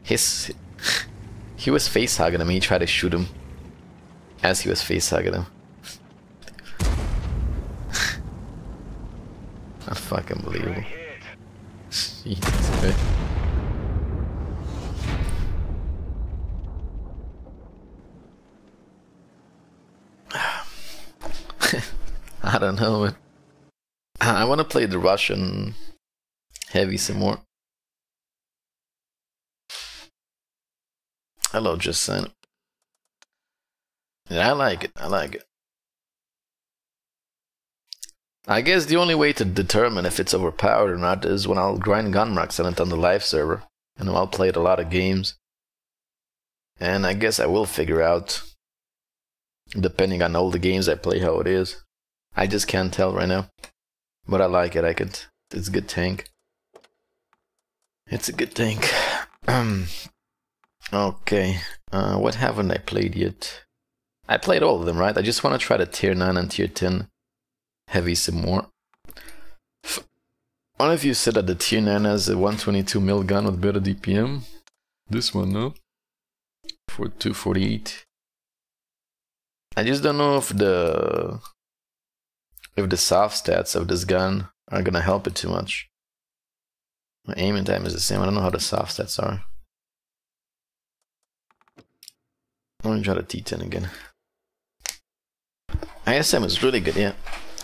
He was face hugging him. He tried to shoot him as he was face hugging him. Not fucking believable. Jesus Christ. I don't know, man. I want to play the Russian heavy some more. Hello, just sign up. Yeah, I like it. I like it. I guess the only way to determine if it's overpowered or not is when I'll grind gun marks on it on the live server, and I'll play it a lot of games. And I guess I will figure out, depending on all the games I play, how it is. I just can't tell right now. But I like it. It's a good tank. It's a good tank. Okay. What haven't I played yet? I played all of them, right? I just want to try the tier 9 and tier 10 heavy some more. One of you said that the tier 9 has a 122 mil gun with better DPM. This one, no? For 248. I just don't know if the soft stats of this gun are gonna help it too much. My aiming time is the same. I don't know how the soft stats are. I'm gonna try the T10 again. ISM is really good, yeah.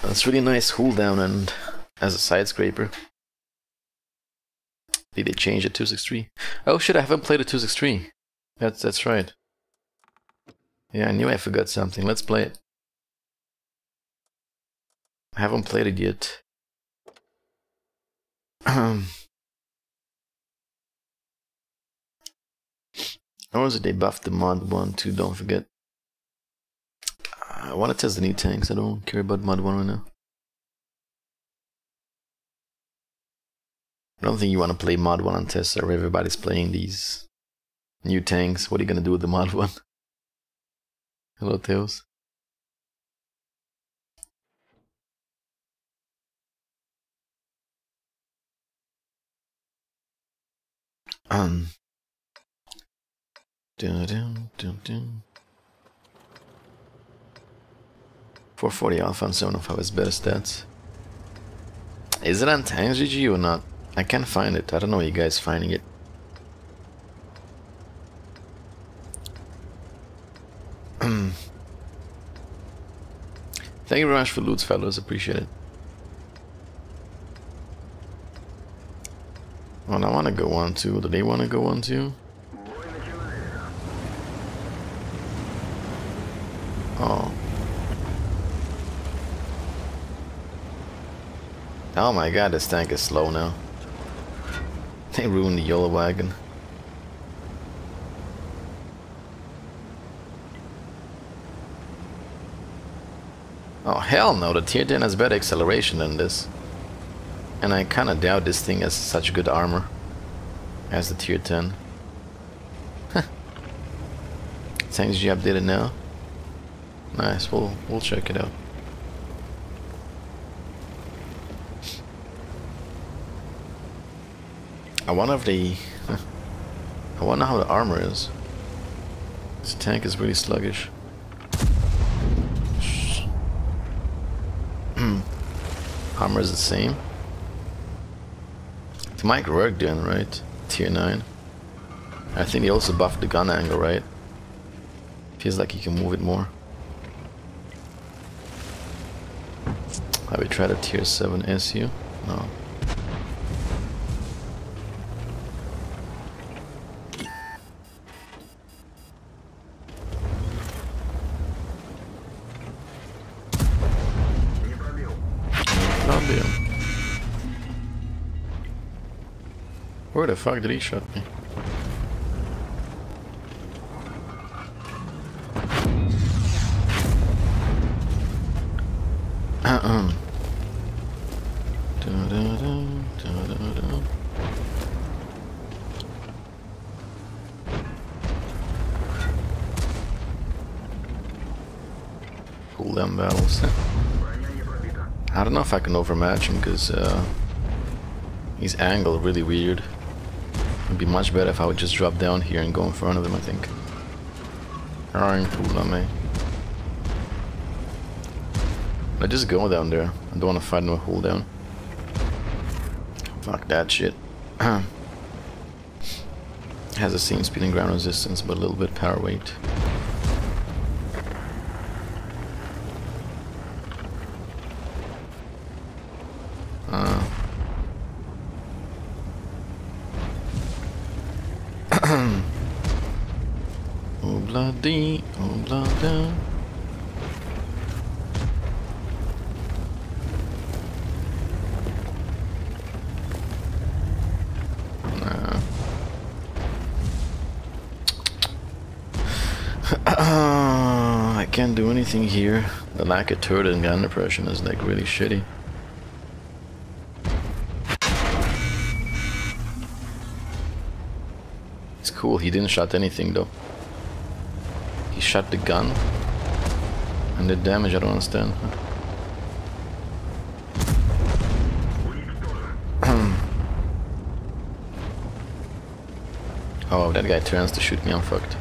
It's really nice cooldown and as a side scraper. Did they change it 263? Oh shit, I haven't played a 263. That's right. Yeah, I knew I forgot something. Let's play it. I haven't played it yet. Or was it they buffed the mod 1 too, don't forget. I want to test the new tanks, I don't care about mod 1 right now. I don't think you want to play mod 1 on test server. Everybody's playing these new tanks. What are you gonna do with the mod 1? Hello, Tails. Dun, dun, dun, dun. 440 Alpha and 705 is better stats. Is it on tanks GG or not? I can't find it. I don't know you guys finding it. Thank you very much for loots, fellas. Appreciate it. Well, I want to go on too. Do they want to go on too? Oh. Oh my god, this tank is slow now. They ruined the yellow wagon. Oh hell no, the tier 10 has better acceleration than this. And I kinda doubt this thing has such good armor as the tier 10. Tanks G updated now. Nice, we'll check it out. I wonder if the I wonder how the armor is. This tank is really sluggish. Armor is the same. It might work then, right? Tier 9. I think they also buffed the gun angle, right? Feels like you can move it more. Have we tried a tier 7 SU? No. Where the fuck did he shot me? Cool them battles. I don't know if I can overmatch him because he's angled really weird. It'd be much better if I would just drop down here and go in front of him, I think. I just go down there. I don't want to fight no hold down. Fuck that shit. Has the same speed and ground resistance, but a little bit power weight. Oh bloody, oh bloody. I can't do anything here. The lack of turret and gun depression is like really shitty. It's cool, he didn't shot anything though. He shot the gun and did damage, I don't understand. Oh, that guy turns to shoot me, I'm fucked.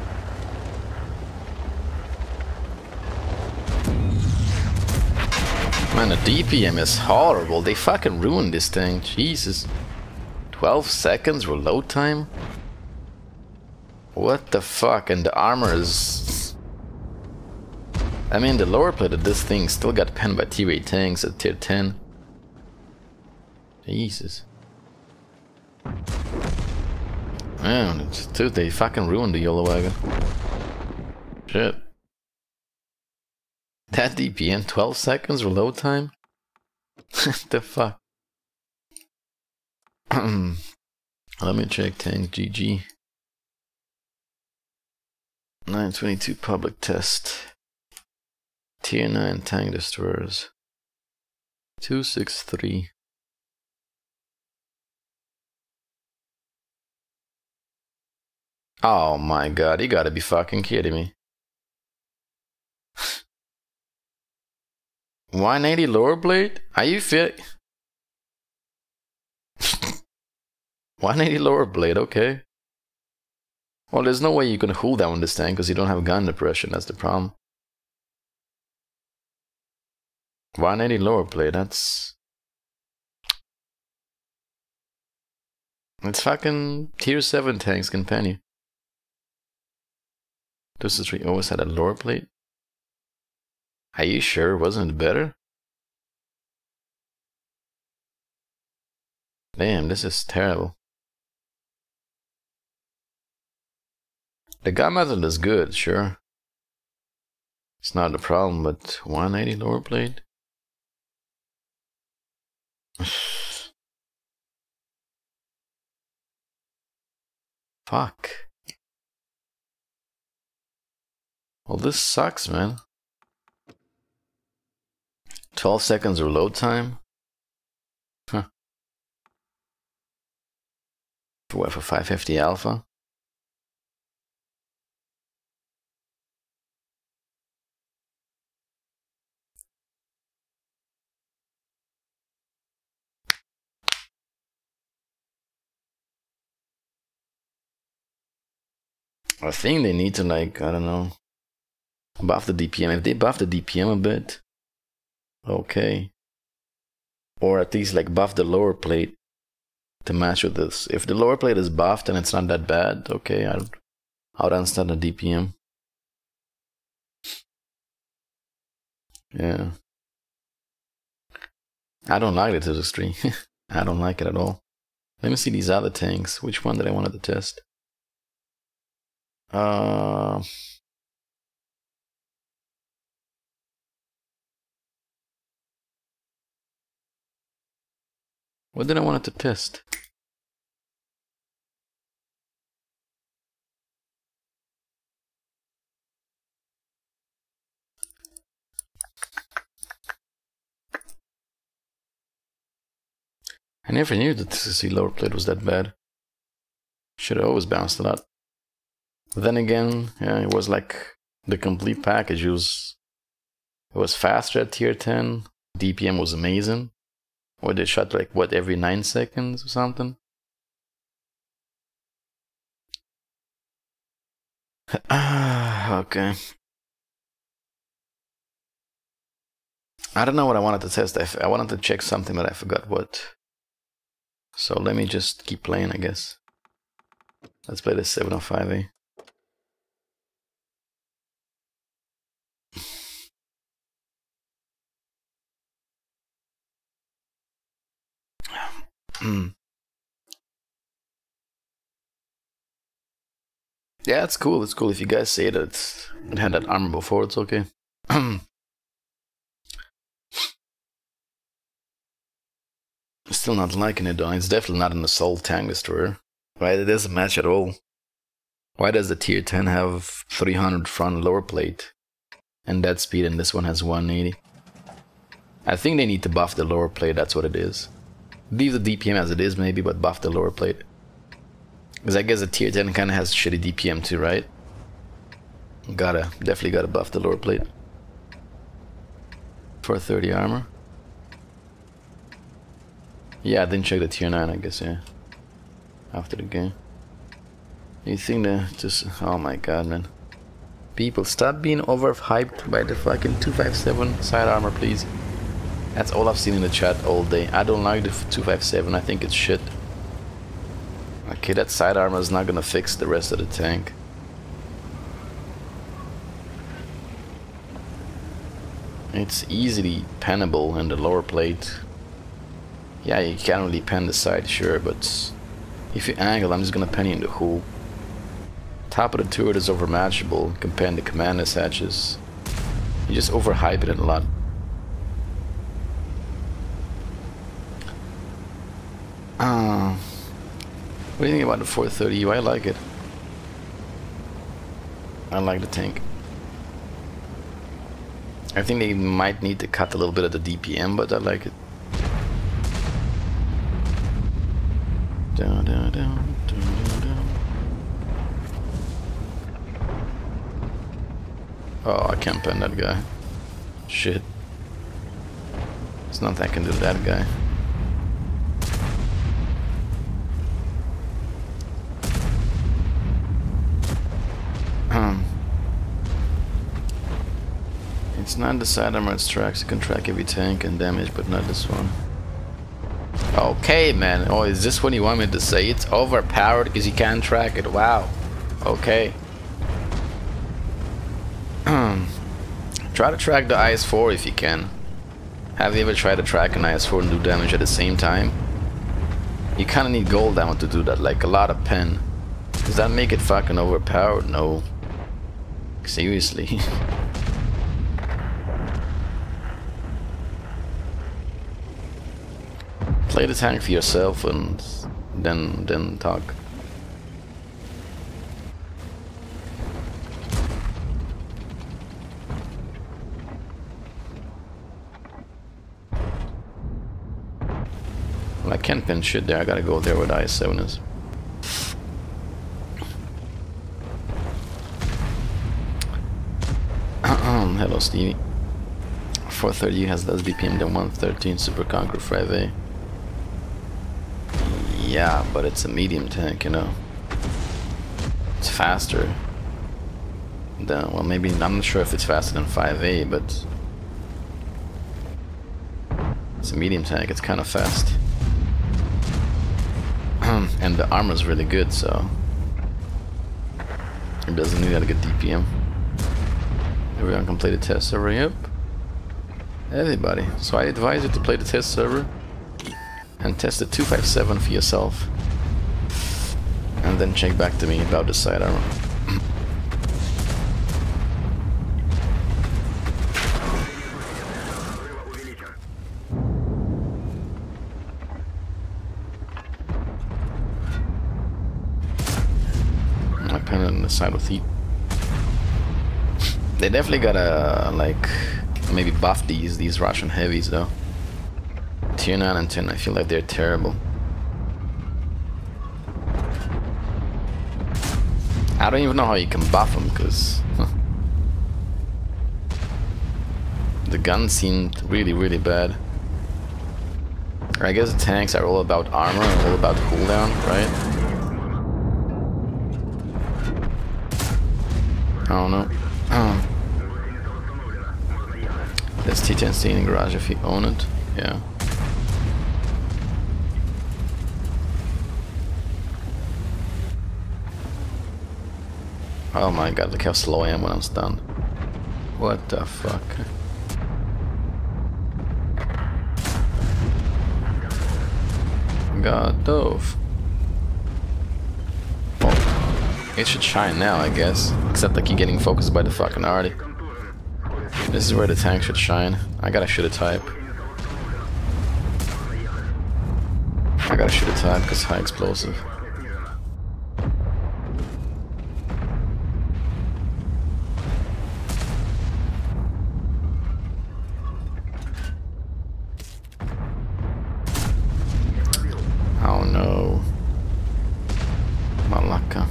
Man, the DPM is horrible. They fucking ruined this thing. Jesus. 12 seconds reload time? What the fuck? And the armor is... I mean, the lower plate of this thing still got penned by tier 8 tanks at tier 10. Jesus. Man, dude, they fucking ruined the yellow wagon. Shit. That DPM, 12 seconds reload time? The fuck? Let me check tank GG. 922 public test. Tier 9 tank destroyers. 263. Oh my god, you gotta be fucking kidding me. 180 lower blade? Are you fit? 180 lower blade, okay. Well, there's no way you can hold down this tank because you don't have gun depression, that's the problem. 180 lower plate, that's... It's fucking tier 7 tanks can pen you. This is always had a lower plate. Are you sure? Wasn't it better? Damn, this is terrible. The gun method is good, sure. It's not a problem, but 180 lower plate? Fuck. Well, this sucks, man. 12 seconds reload time? Huh. For what, for 550 alpha? I think they need to, like, I don't know, buff the DPM. If they buff the DPM a bit, okay. Or at least, like, buff the lower plate to match with this. If the lower plate is buffed and it's not that bad, okay, I'll unstart the DPM. Yeah. I don't like it to this tree. I don't like it at all. Let me see these other tanks. Which one did I want to test? What did I want to test? I never knew that the CC lower plate was that bad. Should have always bounced a lot. But then again, yeah, it was like the complete package. It was faster at tier 10. DPM was amazing. Or they shot like, what, every 9 seconds or something? Okay. I don't know what I wanted to test. I wanted to check something, but I forgot what. So let me just keep playing, I guess. Let's play this 705A. Yeah, it's cool. It's cool. If you guys say that it had that armor before, it's okay. Still not liking it though. It's definitely not an assault tank destroyer. Right? It doesn't match at all. Why does the tier 10 have 300 front lower plate and dead speed, and this one has 180? I think they need to buff the lower plate. That's what it is. Leave the DPM as it is maybe, but buff the lower plate. Because I guess the tier 10 kind of has shitty DPM too, right? Definitely gotta buff the lower plate. 430 armor. Yeah, I didn't check the tier 9, I guess, yeah. After the game. You think that just... Oh my god, man. People, stop being overhyped by the fucking 257 side armor, please. That's all I've seen in the chat all day. I don't like the 257, I think it's shit. Okay, that side armor is not gonna fix the rest of the tank. It's easily pennable in the lower plate. Yeah, you can't really pen the side, sure, but if you angle, I'm just gonna pen you in the hull. Top of the turret is overmatchable compared to commander hatches. You just overhype it a lot. What do you think about the 430U? I like it. I like the tank. I think they might need to cut a little bit of the DPM, but I like it. Down, down, down, down, down. Oh, I can't pen that guy. Shit. There's nothing I can do to that guy. It's not the side armor, it's tracks. You can track every tank and damage, but not this one. Okay, man. Oh, is this what you want me to say? It's overpowered because you can't track it. Wow. Okay. Try to track the IS-4 if you can. Have you ever tried to track an IS-4 and do damage at the same time? You kind of need gold ammo to do that, like a lot of pen. Does that make it fucking overpowered? No. Seriously. Play the tank for yourself and then talk. Well, I can't pin shit there. I gotta go there where the IS-7 is. Hello, Stevie. 430 has less DPM than 113 Super Conqueror 5A. Yeah, but it's a medium tank, you know. It's faster than, well, maybe, I'm not sure if it's faster than 5A, but it's a medium tank, it's kind of fast. And the armor's really good, so it doesn't need a good DPM. Everyone can play the test server, yep. Everybody. So I advise you to play the test server and test the 257 for yourself. And then check back to me about the side armor. My pen on the side with heat. They definitely gotta like maybe buff these Russian heavies though. Tier 9 and 10, I feel like they're terrible. I don't even know how you can buff them, because the guns seemed really bad. Or I guess the tanks are all about armor and all about cooldown, right? I don't know. There's T10C in the garage if you own it. Yeah. Oh my god, look how slow I am when I'm stunned. What the fuck? God dove. Oh, it should shine now, I guess. Except I keep getting focused by the fucking arty. This is where the tank should shine. I gotta shoot a type. I gotta shoot a type because high explosive. Oh no. Malaka.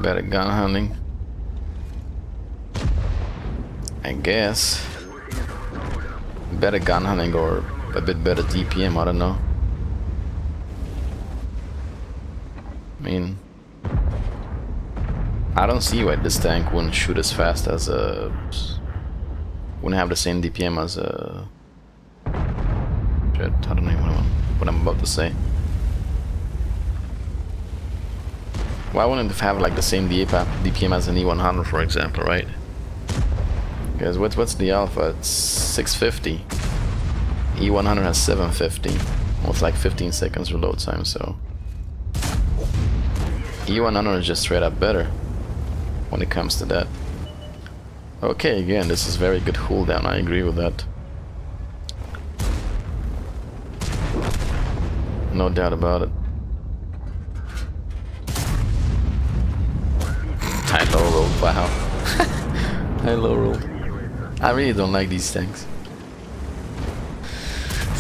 Better gun hunting, I guess. Better gun hunting or a bit better DPM, I don't know. I mean, I don't see why this tank wouldn't shoot as fast as a... wouldn't have the same DPM as a... shit, I don't know what I'm about to say. Why wouldn't it have like the same DPM as an E100, for example, right? Because what's the alpha? It's 650. E100 has 750. Well, it's like 15 seconds reload time, so E100 is just straight up better when it comes to that. Okay, again, this is very good cooldown. I agree with that. No doubt about it. I low rolled, wow. I low rolled. I really don't like these tanks.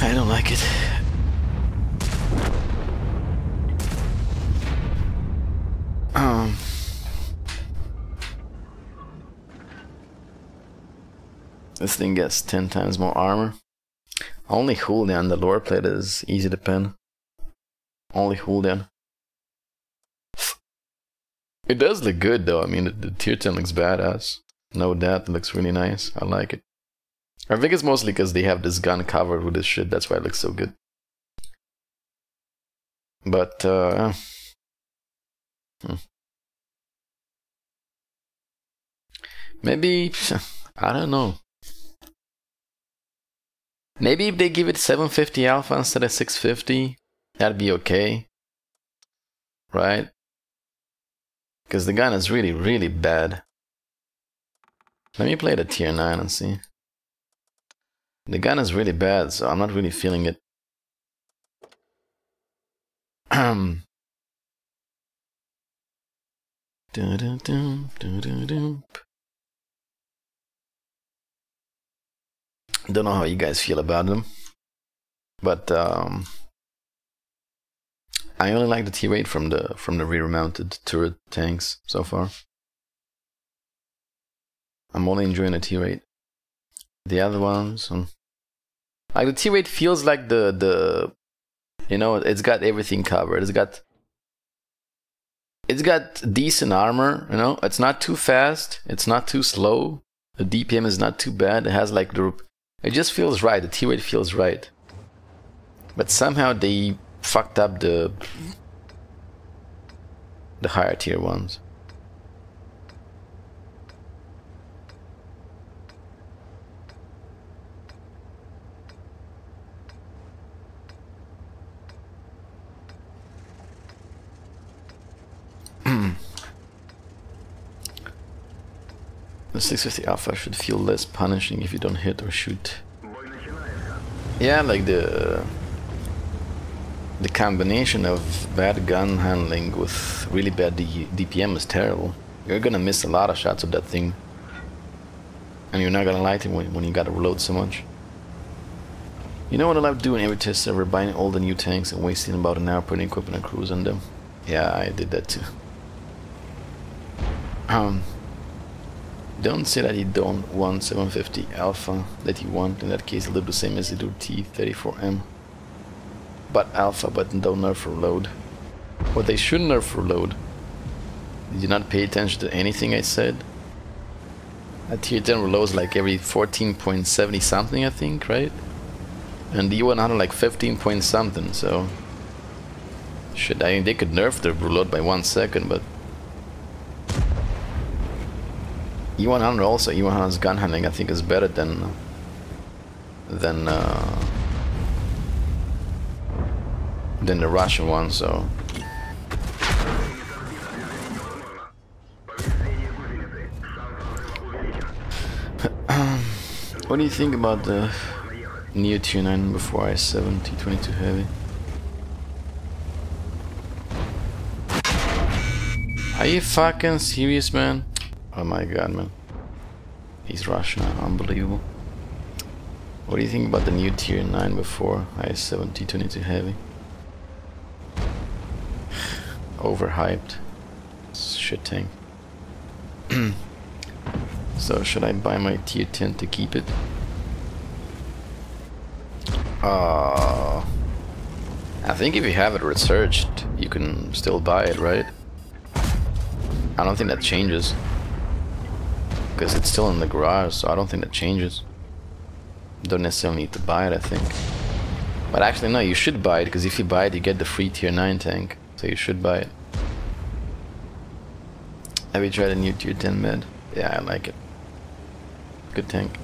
I don't like it. This thing gets 10 times more armor. Only cooldown, the lower plate is easy to pin. Only cooldown. It does look good though. I mean, the tier 10 looks badass. No doubt, it looks really nice. I like it. I think it's mostly because they have this gun covered with this shit. That's why it looks so good. But, maybe, I don't know. Maybe if they give it 750 alpha instead of 650, that'd be okay. Right? Because the gun is really, really bad. Let me play the tier 9 and see. The gun is really bad, so I'm not really feeling it. Don't know how you guys feel about them, but I only like the T-rate from the rear-mounted turret tanks so far. I'm only enjoying the T-rate. The other ones, like the T-rate feels like the you know, it's got everything covered. It's got decent armor. You know, it's not too fast. It's not too slow. The DPM is not too bad. It has like it just feels right. The T-rate feels right. But somehow they fucked up the higher tier ones. The 650 alpha should feel less punishing if you don't hit or shoot. Yeah, like the combination of bad gun handling with really bad DPM is terrible. You're gonna miss a lot of shots of that thing. And you're not gonna like it when you gotta reload so much. You know what I love doing every test server? Buying all the new tanks and wasting about an hour putting equipment and crews on them. Yeah, I did that too. Don't say that you don't want 750 alpha, that you want. In that case, it'll do the same as you do T34M. But alpha, but don't nerf reload. What they should nerf reload. Did you not pay attention to anything I said? A tier 10 reloads like every 14.70 something, I think, right? And the E100 like 15 point something, so... Shit, I mean, they could nerf the reload by 1 second, but... E100 also, E100's gun handling I think is better than the Russian one, so... What do you think about the Neo Tier 9 before i7 T22 Heavy? Are you fucking serious, man? Oh my god, man. He's Russian, unbelievable. What do you think about the new tier 9 before i7 T22 Heavy? Overhyped. Shit tank. So should I buy my tier 10 to keep it? I think if you have it researched, you can still buy it, right? I don't think that changes. Because it's still in the garage, so I don't think that changes. Don't necessarily need to buy it, I think. But actually, no, you should buy it, because if you buy it, you get the free tier 9 tank. So you should buy it. Have you tried a new tier 10 med? Yeah, I like it. Good tank.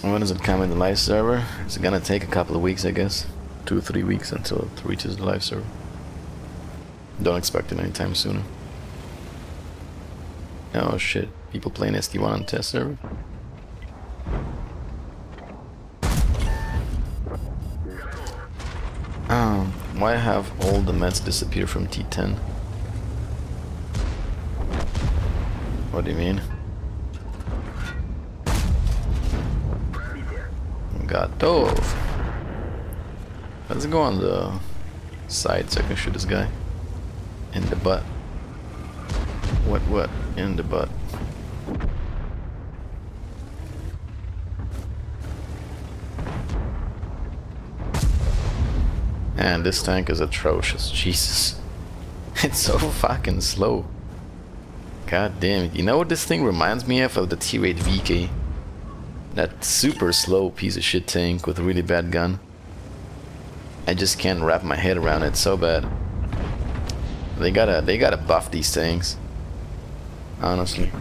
When does it come in the live server? It's gonna take a couple of weeks, I guess. 2 or 3 weeks until it reaches the live server. Don't expect it anytime sooner. Oh shit, people playing SD1 on test server? Why have all the meds disappear from T10? What do you mean? Gato! Let's go on the side so I can shoot this guy. In the butt. What? In the butt. And this tank is atrocious. Jesus. It's so fucking slow. God damn it. You know what this thing reminds me of? Of the T-Rate VK. That super slow piece of shit tank with a really bad gun. I just can't wrap my head around it so bad. They gotta buff these things. Honestly.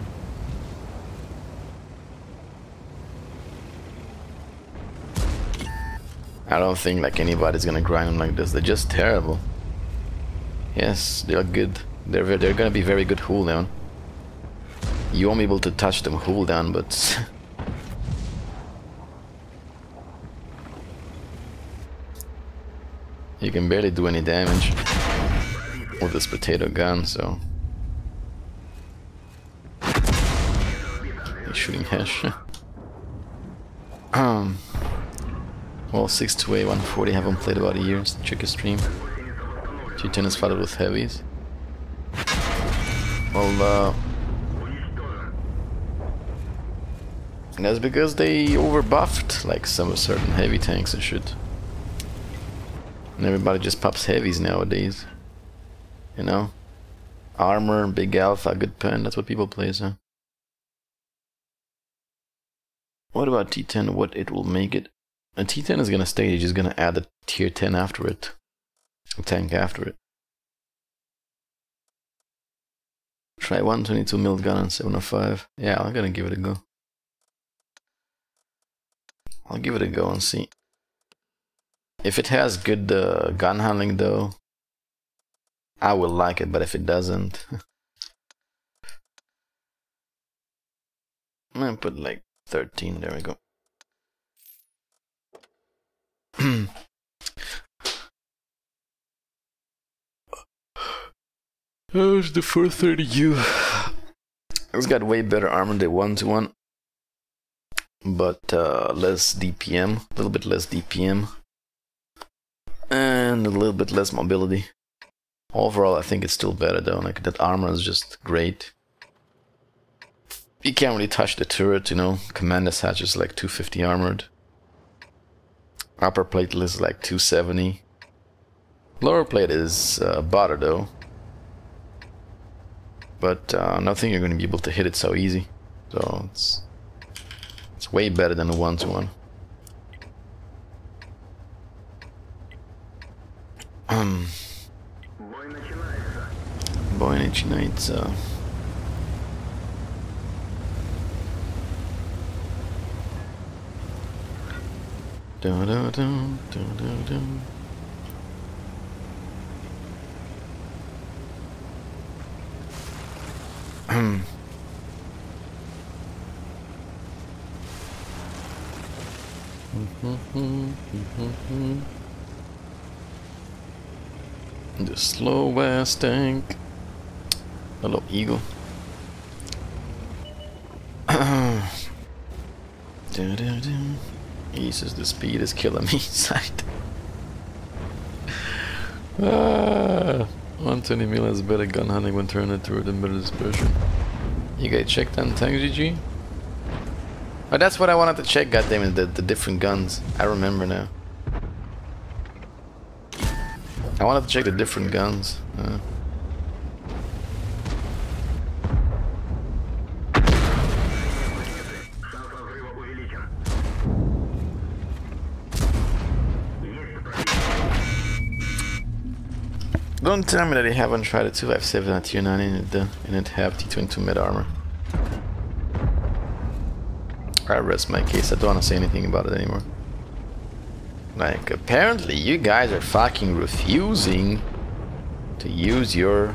I don't think like anybody's gonna grind them like this. They're just terrible. Yes, they're good. They're gonna be very good cooldown. You won't be able to touch them cooldown, but you can barely do any damage with this potato gun, so he's shooting hash. Well, 628, 140, haven't played about a year. Check your stream. G10 is flooded with heavies. Well, that's because they overbuffed like some certain heavy tanks and shit. And everybody just pops heavies nowadays. You know? Armor, big alpha, good pen, that's what people play, so. What about T10? What it will make it? A T10 is gonna stay, you're just gonna add a tier 10 after it. A tank after it. Try 122 mil gun on 705. Yeah, I'm gonna give it a go. I'll give it a go and see. If it has good gun handling though, I will like it, but if it doesn't, I'm gonna put like 13, there we go. How's the 430U? It's got way better armor than 1-to-1, but less DPM, a little bit less DPM, and a little bit less mobility. Overall, I think it's still better though. Like that armor is just great. You can't really touch the turret, you know. Commander hatch is like 250 armored. Upper plate is like 270. Lower plate is butter though. But I don't think you're going to be able to hit it so easy. So it's way better than a 1-to-1. Boy начинается. Da da da da da da. The slow ass tank. Hello, Eagle. Jesus, the speed is killing me inside. 120 mil has better gun hunting when turned through the middle dispersion. You guys checked on tank GG? Oh, that's what I wanted to check, goddammit, the different guns. I remember now. I wanted to check the different guns. Don't tell me that they haven't tried a 257 at tier 9 and it have T22 mid armor. I rest my case, I don't want to say anything about it anymore. Like, apparently you guys are fucking refusing to use your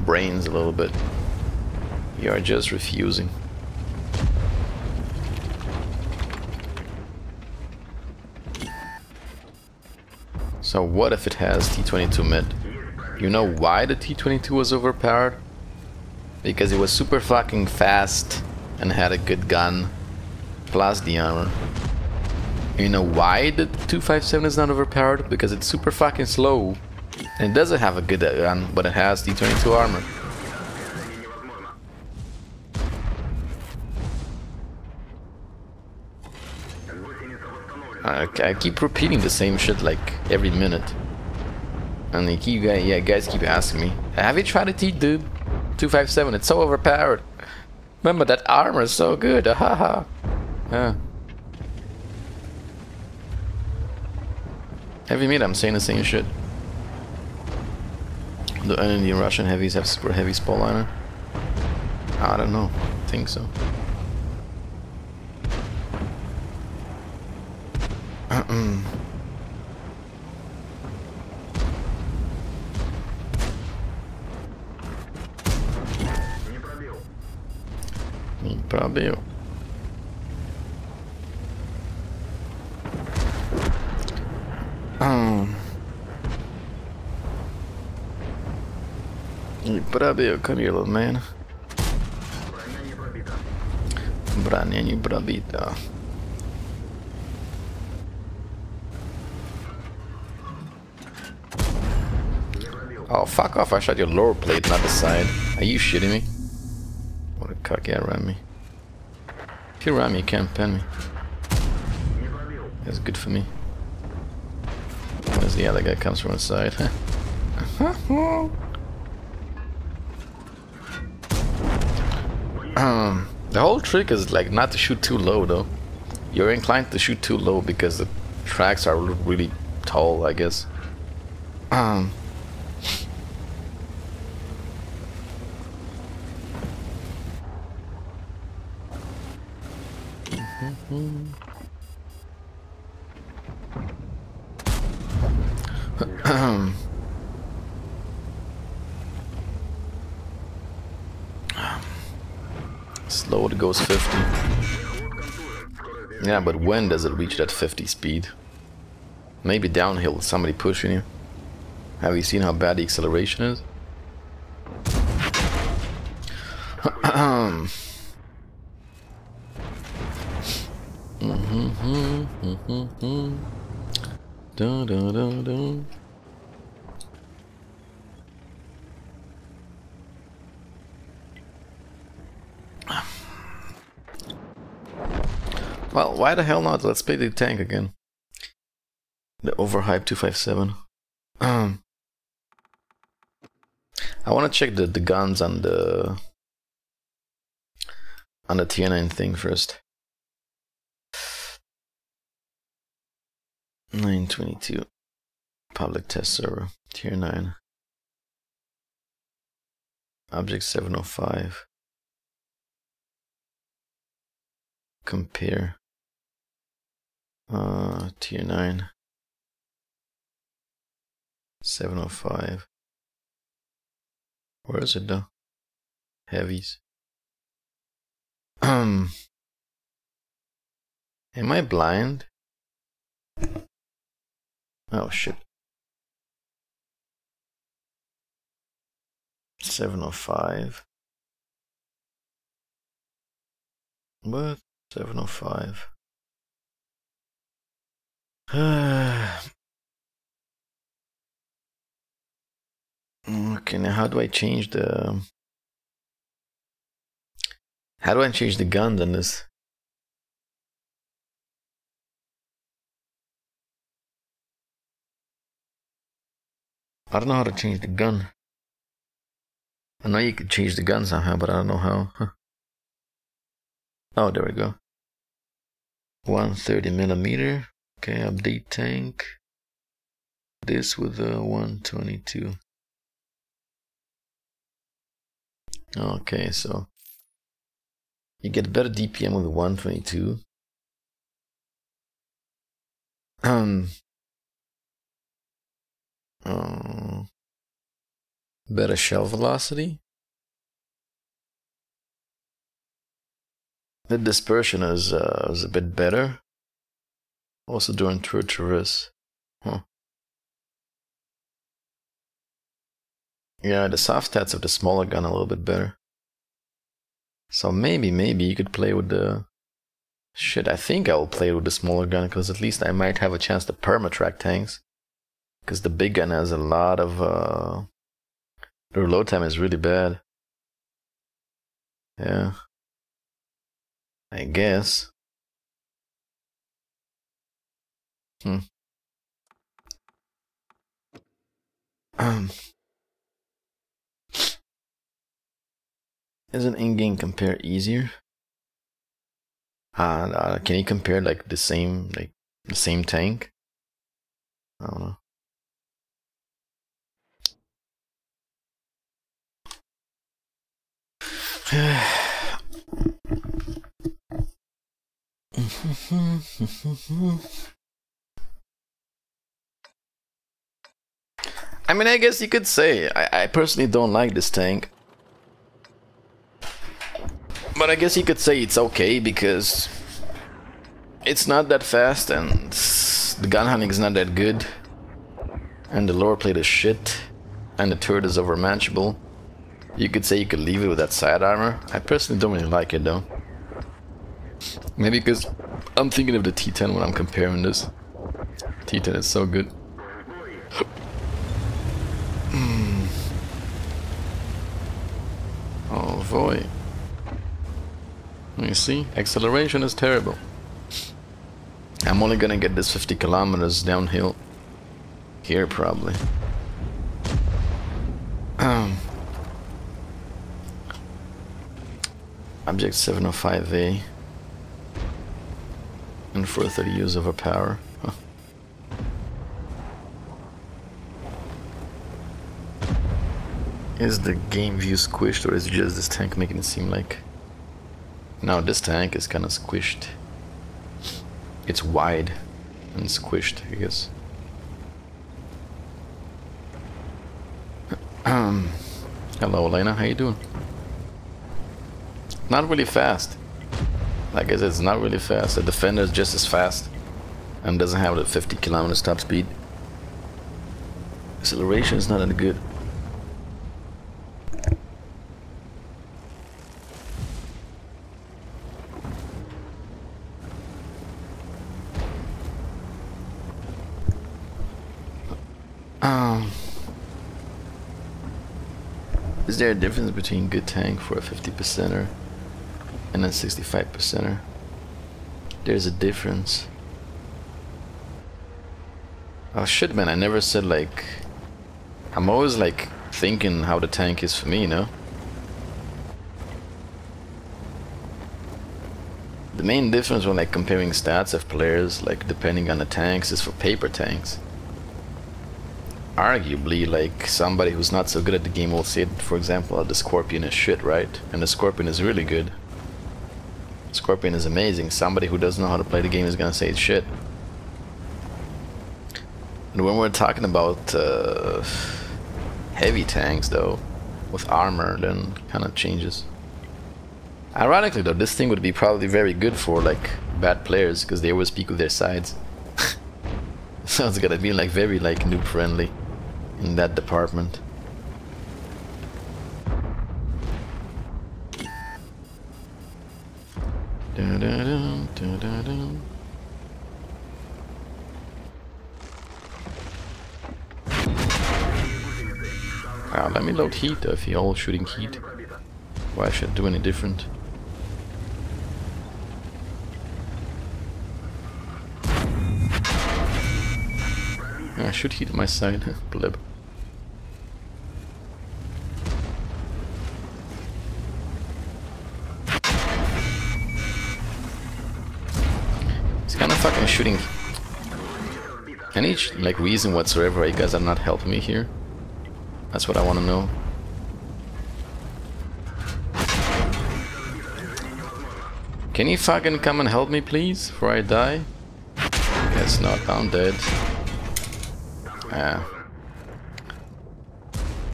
brains a little bit. You are just refusing. So what if it has T22 mid? You know why the T22 was overpowered? Because it was super fucking fast and had a good gun plus the armor. You know why the 257 is not overpowered? Because it's super fucking slow and it doesn't have a good gun, but it has T22 armor. I keep repeating the same shit like every minute. And they keep, yeah, guys keep asking me, have you tried it, dude? 257, it's so overpowered. Remember, that armor is so good, haha. Yeah. Heavy meat, I'm saying the same shit. Do any Russian heavies have super heavy spall liner? I don't know. I think so. Не пробил. Не пробил, come here, little man. Броня не пробита. Oh, fuck off, I shot your lower plate, not the side. Are you shitting me? What a cuck, yeah, ram me. If you ram me, you can't pen me. That's good for me. As the other guy comes from the side. The whole trick is like not to shoot too low though. You're inclined to shoot too low because the tracks are really tall, I guess. Slow, it goes 50. Yeah, but when does it reach that 50 speed? Maybe downhill, somebody pushing you. Have you seen how bad the acceleration is? Dun, dun, dun, dun. Well, why the hell not? Let's play the tank again. The overhyped 257. I want to check the guns on the tier 9 thing first. 922 public test server tier 9 object 705 compare tier 9 705. Where is it though? Heavies. Am I blind? Oh shit. 705. What? 705. Okay, now how do I change the... How do I change the gun on this? I don't know how to change the gun. I know you could change the gun somehow, but I don't know how. Huh. Oh, there we go. 130mm. Okay, update tank. This with a 122. Okay, so you get better DPM with the 122. Better shell velocity. The dispersion is a bit better. Also during traverse. Huh. Yeah, the soft stats of the smaller gun are a little bit better. So maybe you could play with the... Shit, I think I will play with the smaller gun, because at least I might have a chance to perma-track tanks. Because the big gun has a lot of... the reload time is really bad. Yeah. I guess. Isn't in-game compare easier? Can you compare like the same tank? I don't know. I mean, I guess you could say I personally don't like this tank, but I guess you could say it's okay because it's not that fast and the gun hunting is not that good, and the lower plate is shit, and the turret is overmatchable. You could say you could leave it with that side armor. I personally don't really like it though. Maybe because I'm thinking of the T10 when I'm comparing this. T10 is so good. Oh boy. You see, acceleration is terrible. I'm only gonna get this 50 kilometers downhill here probably. Object 705A and 430 use overpower. Huh. Is the game view squished or is it just this tank making it seem like... No, this tank is kind of squished. It's wide and squished, I guess. Hello, Elena, how you doing? Not really fast. Like I said, it's not really fast. The Defender is just as fast and doesn't have the 50 kilometers top speed. Acceleration is not that good. Is there a difference between good tank for a 50%er and a 65%er? There's a difference. Oh shit, man, I never said like... I'm always like thinking how the tank is for me, you know? The main difference when like comparing stats of players, like depending on the tanks, is for paper tanks. Arguably, like, somebody who's not so good at the game will say, for example, the Scorpion is shit, right? And the Scorpion is really good. Scorpion is amazing. Somebody who doesn't know how to play the game is gonna say it's shit. And when we're talking about heavy tanks, though, with armor, then kind of changes. Ironically, though, this thing would be probably very good for, like, bad players, because they always peek with their sides. So it's gonna be, like, very, like, noob-friendly in that department. Let me load heat though, if you're all shooting heat. Why should I do any different? I should heat my side, blib. It's kind of fucking shooting. Any like reason whatsoever you guys are not helping me here? That's what I want to know. Can you fucking come and help me please before I die? Guess not, I'm dead. Yeah.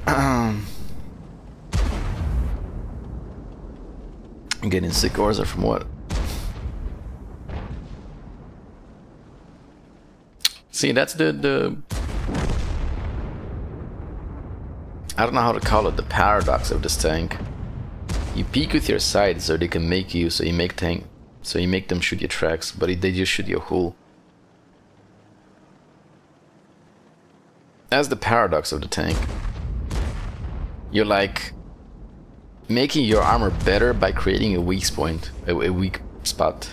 I'm getting sick orza from what? See, that's the I don't know how to call it, the paradox of this tank. You peek with your sides so they can make you, so you make them shoot your tracks, but they just shoot your hull. That's the paradox of the tank. You're like making your armor better by creating a weak point, a weak spot.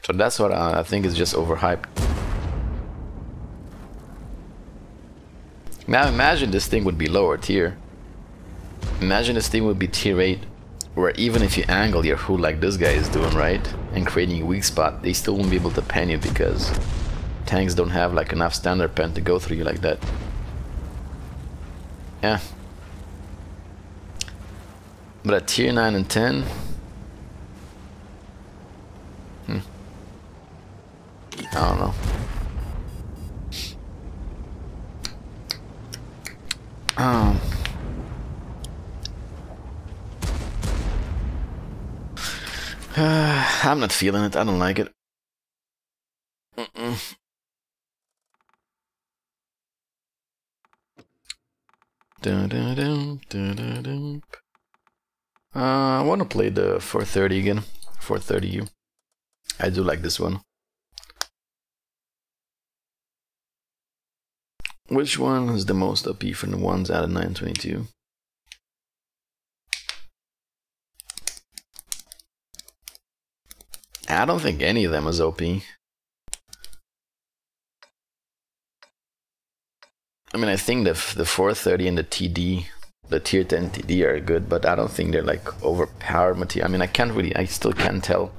So that's what I think is just overhyped. Now imagine this thing would be lower tier. Imagine this thing would be tier 8, where even if you angle your hood like this guy is doing, right, and creating a weak spot, they still won't be able to pen you because tanks don't have like enough standard pen to go through you like that. Yeah. But at tier 9 and 10, I don't know. I'm not feeling it. I don't like it. I want to play the 430 again. 430U. I do like this one. Which one is the most OP from the ones out of 922? I don't think any of them is OP. I mean, I think the 430 and the TD, the tier 10 TD are good, but I don't think they're like overpowered material. I mean, I still can't tell.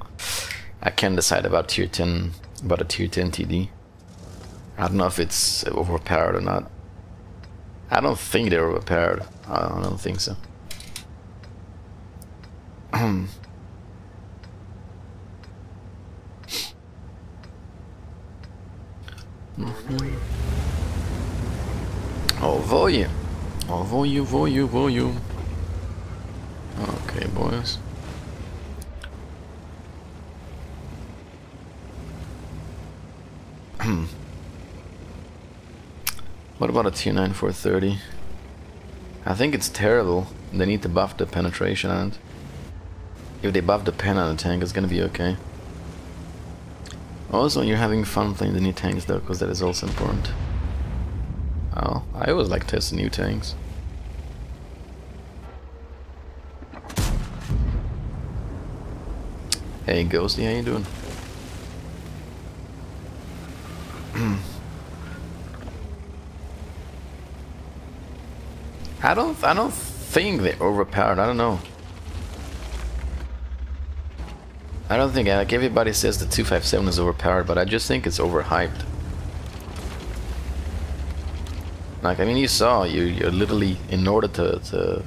I can't decide about tier 10, about a tier 10 TD. I don't know if it's overpowered or not. I don't think they're overpowered. I don't think so. Oh, voyu. Oh, voyu. Okay, boys. What about a tier 9 430? I think it's terrible. They need to buff the penetration on it. If they buff the pen on the tank, it's gonna be okay. Also, you're having fun playing the new tanks though, because that is also important. Oh, I always like testing new tanks. Hey Ghosty, how you doing? I don't think they're overpowered. I don't know. I don't think, like, everybody says the 257 is overpowered, but I just think it's overhyped. Like, I mean, you saw, you're literally, in order to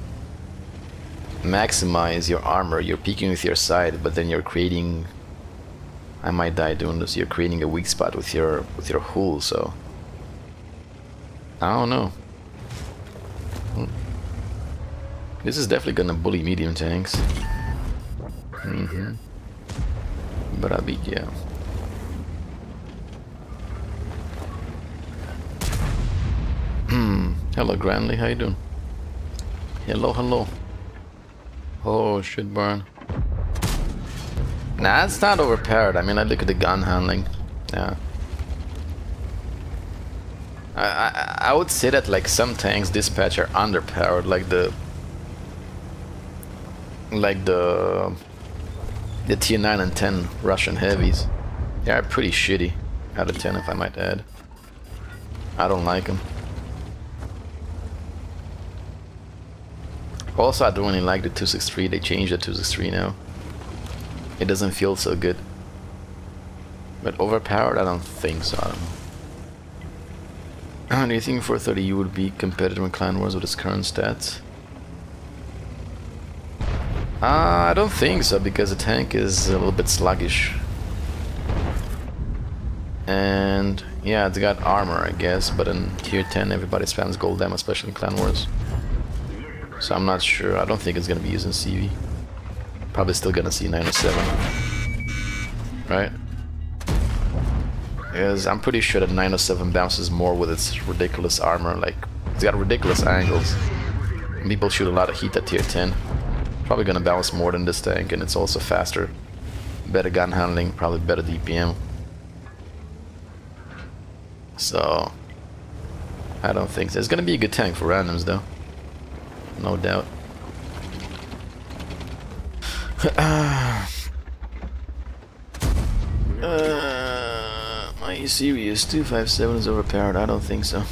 maximize your armor, you're peeking with your side, but then you're creating, I might die doing this, you're creating a weak spot with your hull, so I don't know. This is definitely gonna bully medium tanks. But I beat, yeah. Hello Granley, how you doing? Hello. Oh shit, Burn. Nah, it's not overpowered. I mean, I look at the gun handling. Yeah. I would say that like some tanks dispatch are underpowered, like the tier 9 and 10 Russian heavies. They are pretty shitty out of 10, if I might add. I don't like them. Also, I don't really like the 263. They changed the 263 now. It doesn't feel so good. But overpowered, I don't think so. I don't know. Do you think 430U would be competitive in Clan Wars with its current stats? I don't think so, because the tank is a little bit sluggish. And yeah, it's got armor, I guess, but in tier 10 everybody spams gold damage, especially in Clan Wars. So I'm not sure. I don't think it's gonna be using CV. Probably still gonna see 907. Right? Because I'm pretty sure that 907 bounces more with its ridiculous armor. Like, it's got ridiculous angles. People shoot a lot of heat at tier 10. Probably gonna bounce more than this tank, and it's also faster. Better gun handling, probably better DPM. So I don't think so. It's gonna be a good tank for randoms though. No doubt. Are you serious? 257 is overpowered? I don't think so.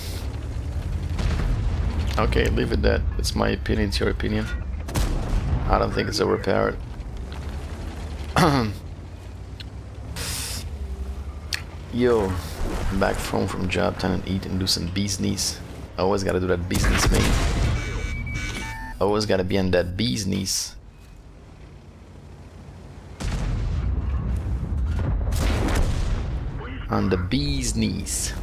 Okay, leave it that. It's my opinion, it's your opinion. I don't think it's overpowered. Yo, I'm back home from job, time to eat and do some bee's knees. Always gotta do that bee's knees, man. Always gotta be on that bee's knees. On the bee's knees.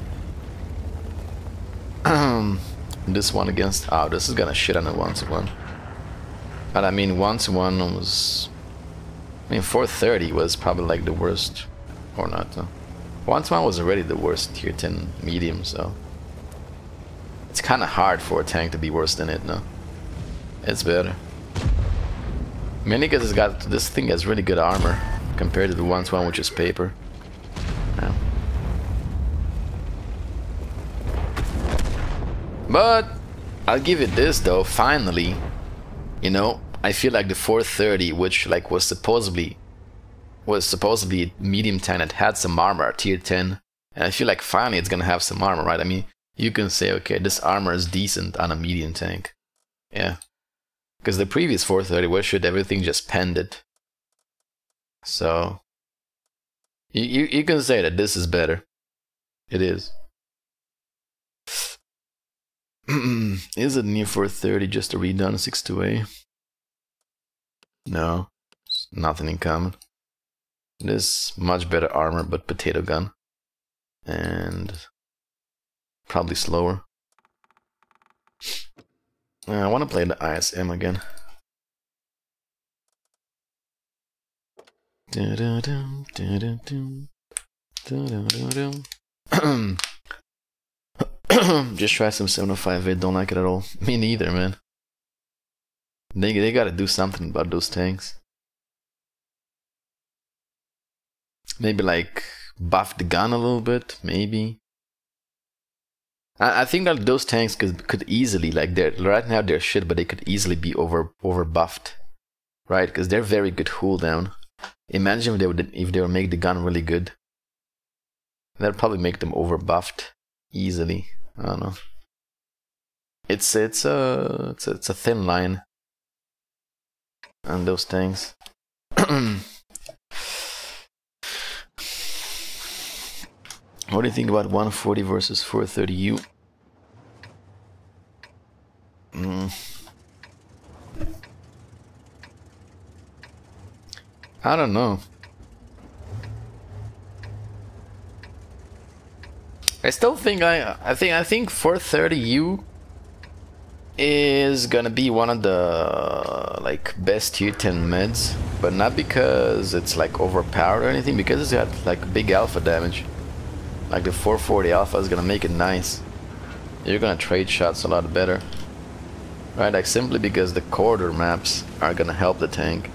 This one against... Oh, this is gonna shit on a 1-to-1. But I mean, 1-to-1 was... I mean, 430 was probably like the worst. Or not, though. 1-to-1 was already the worst tier 10 medium, so... It's kinda hard for a tank to be worse than it, no? It's better. Mainly because this thing has really good armor compared to the 1-to-1, which is paper. Yeah. But I'll give it this though, finally, you know, I feel like the 430, which like was supposedly a medium tank that had some armor, tier 10, and I feel like finally it's gonna have some armor, right? I mean, you can say, okay, this armor is decent on a medium tank. Yeah. Because the previous 430 was shit, everything just penned it. So you can say that this is better. It is. Is it near 430 just a redone 6-2A? No, nothing in common. This much better armor, but potato gun, and probably slower. I want to play the ISM again. Just try some 705. Don't like it at all. Me neither, man. They gotta do something about those tanks. Maybe like buff the gun a little bit, maybe. I think that those tanks could easily, like, right now they're shit, but they could easily be over buffed, right? Because they're very good cooldown. Imagine if they would make the gun really good. That'd probably make them over buffed easily. I don't know. It's a thin line on those tanks. What do you think about 140 versus 430U? I don't know. I still think I think 430U is gonna be one of the like best tier 10 meds, but not because it's like overpowered or anything, because it's got like big alpha damage. Like the 440 alpha is gonna make it nice. You're gonna trade shots a lot better, right? Like simply because the corridor maps are gonna help the tank.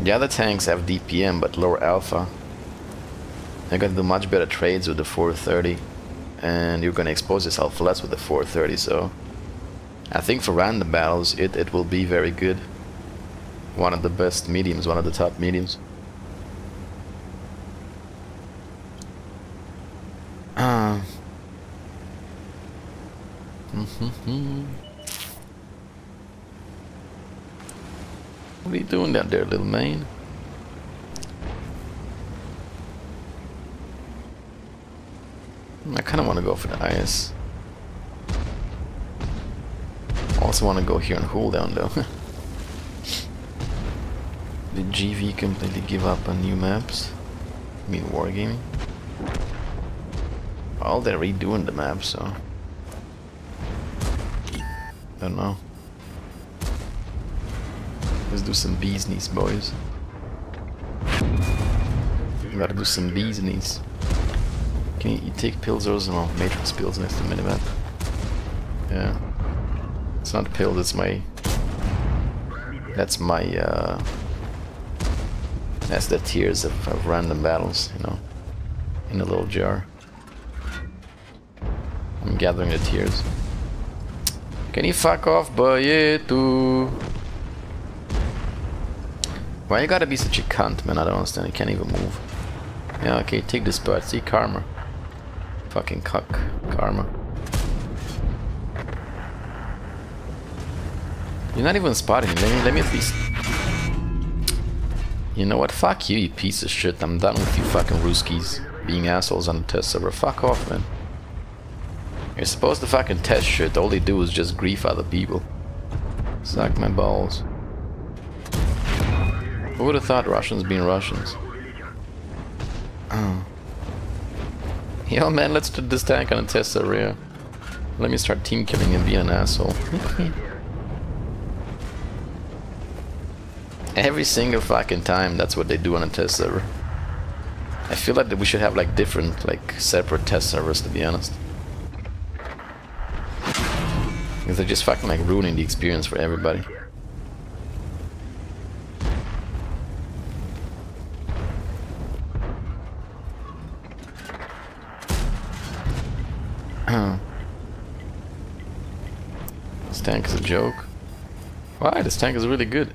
The other tanks have DPM but lower alpha. You're gonna do much better trades with the 430, and you're gonna expose yourself less with the 430. So I think for random battles it will be very good. One of the best mediums, one of the top mediums. What are you doing down there, little man? I kind of want to go for the IS. Also want to go here on cooldown though. Did GV completely give up on new maps? I mean wargaming? Well, they're redoing the map, so I don't know. Let's do some bees knees, boys. We gotta do some bees knees. Can you take pills or no? Matrix pills next to minimap. Yeah. It's not pills, it's my... That's my, that's the tiers of random battles, you know. In a little jar. I'm gathering the tiers. Can you fuck off, boy, too? Why you gotta be such a cunt, man? I don't understand. You can't even move. Yeah, okay, take this bird. See, karma. Fucking cuck. Karma. You're not even spotting me. Let me at least... You know what? Fuck you, you piece of shit. I'm done with you fucking Ruskies being assholes on the test server. Fuck off, man. You're supposed to fucking test shit. All they do is just grief other people. Suck my balls. Who would have thought Russians being Russians? Oh. Yo, man, let's do this tank on a test server. Let me start team killing and being an asshole. Every single fucking time, that's what they do on a test server. I feel like that we should have like different, like separate test servers, to be honest. Because they're just fucking like ruining the experience for everybody. This tank is a joke. Why? This tank is really good.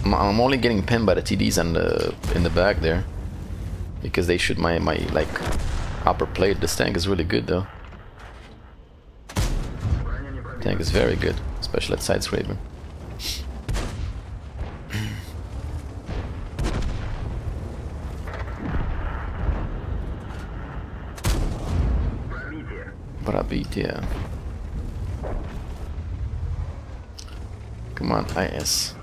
I'm only getting pinned by the TDs in the back there because they shoot my like upper plate. This tank is really good though. Tank is very good, especially at side scraping. Brabitya. Come on, IS.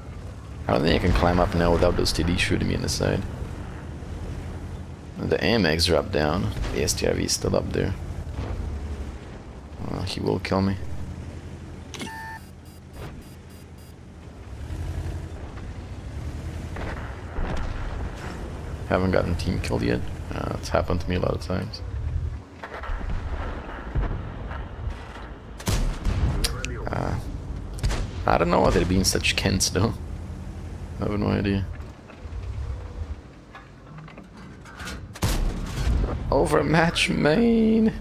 I don't think I can climb up now without those TDs shooting me in the side. The AMX dropped down. The STRV is still up there. He will kill me. Haven't gotten team killed yet. It's happened to me a lot of times. I don't know why they're being such Kents though. I have no idea. Overmatch main.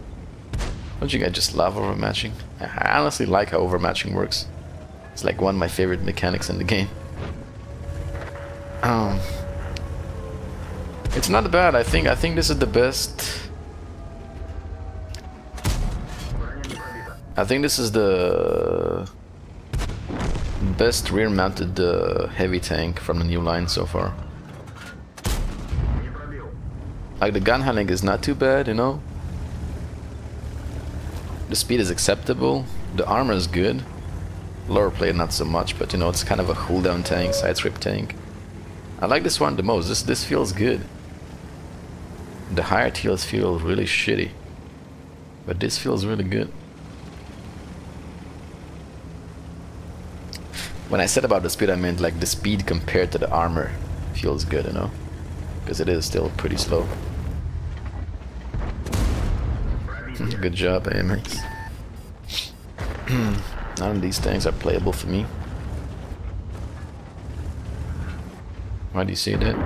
Don't you guys just love overmatching? I honestly like how overmatching works. It's like one of my favorite mechanics in the game. It's not bad. I think this is the best. I think this is the best rear-mounted heavy tank from the new line so far. Like the gun handling is not too bad, you know. The speed is acceptable. The armor is good. Lower plate not so much, but you know it's kind of a cooldown tank, side strip tank. I like this one the most. This feels good. The higher tiers feel really shitty, but this feels really good. When I said about the speed, I meant like the speed compared to the armor feels good, you know, because it is still pretty slow. Good job, AMX. None of these tanks are playable for me. Why do you say that?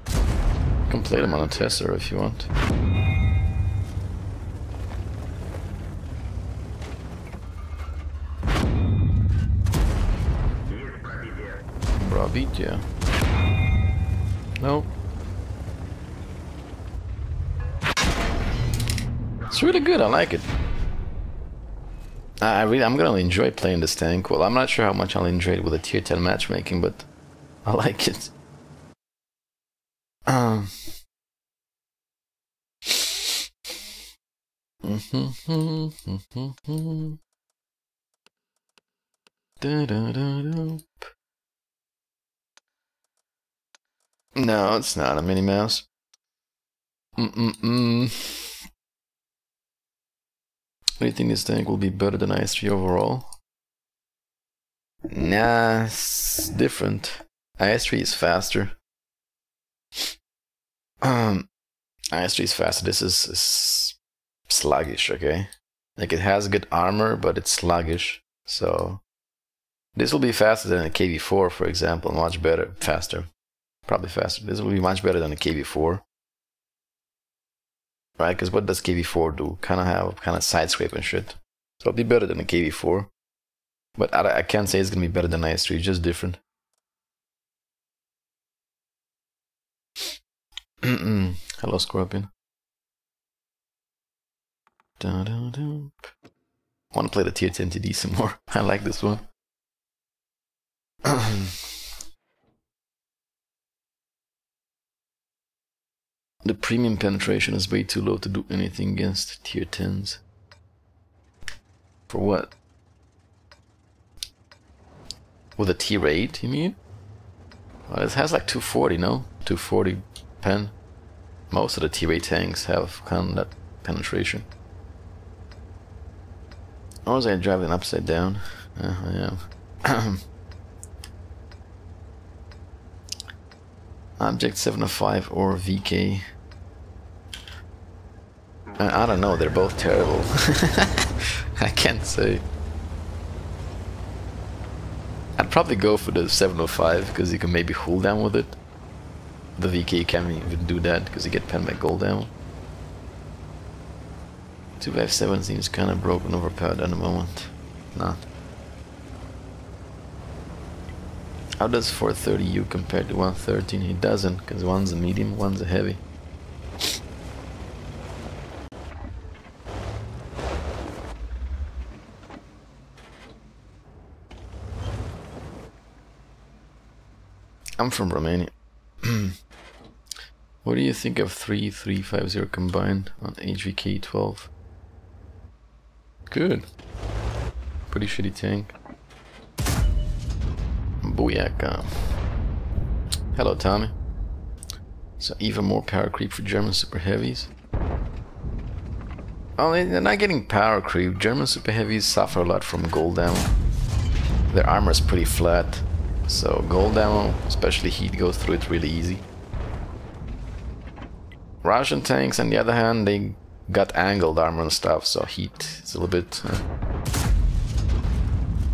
You can play them on a tester if you want. Brabitya. Nope. It's really good, I like it. I'm gonna enjoy playing this tank. Well, I'm not sure how much I'll enjoy it with a tier 10 matchmaking, but I like it. No, it's not a Minnie Mouse. Do you think this tank will be better than IS-3 overall? Nah, it's different. IS-3 is faster. IS-3 is faster. This is sluggish, okay? Like it has good armor, but it's sluggish. So this will be faster than a KV-4, for example. Much better, faster. Probably faster. This will be much better than a KV-4. Right, because what does KV-4 do? Kind of side scrape and shit. So it'll be better than a KV-4. But I can't say it's gonna be better than IS-3, just different. Hello, Scorpion. I want to play the tier 10 TD some more. I like this one. The premium penetration is way too low to do anything against tier 10s. For what? With a tier 8, you mean? Well, it has like 240, no? 240 pen. Most of the tier 8 tanks have kind of that penetration. Or was I driving upside down? I am. Object 705 or VK. I don't know, they're both terrible. I can't say. I'd probably go for the 705 because you can maybe hold down with it. The VK you can't even do that because you get pen by gold ammo. 257 seems kind of broken, overpowered at the moment. Not. How does 430U compare to 113? He doesn't, because one's a medium, one's a heavy. I'm from Romania. What do you think of 3350 combined on HVK 12? Good. Pretty shitty tank. Booyaka. Hello, Tommy. So even more power creep for German super heavies. Oh, they're not getting power creep. German super heavies suffer a lot from gold ammo. Their armor is pretty flat, so gold ammo, especially heat, goes through it really easy. Russian tanks, on the other hand, they got angled armor and stuff, so heat is a little bit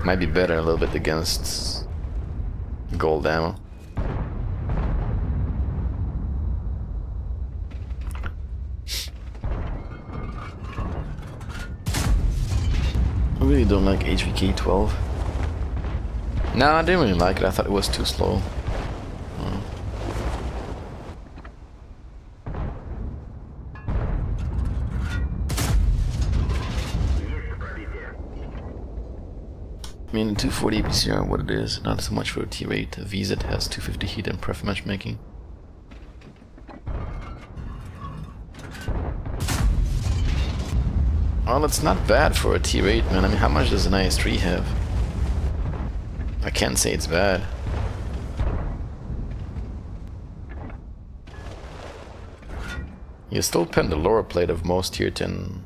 might be better a little bit against gold ammo. I really don't like HVK 12. No, I didn't really like it. I thought it was too slow. I mean, 240 PCR, what it is, not so much for a tier 8. VZ has 250 heat and pref matchmaking. Well, it's not bad for a tier 8, man. I mean, how much does an IS-3 have? I can't say it's bad. You still pen the lower plate of most tier 10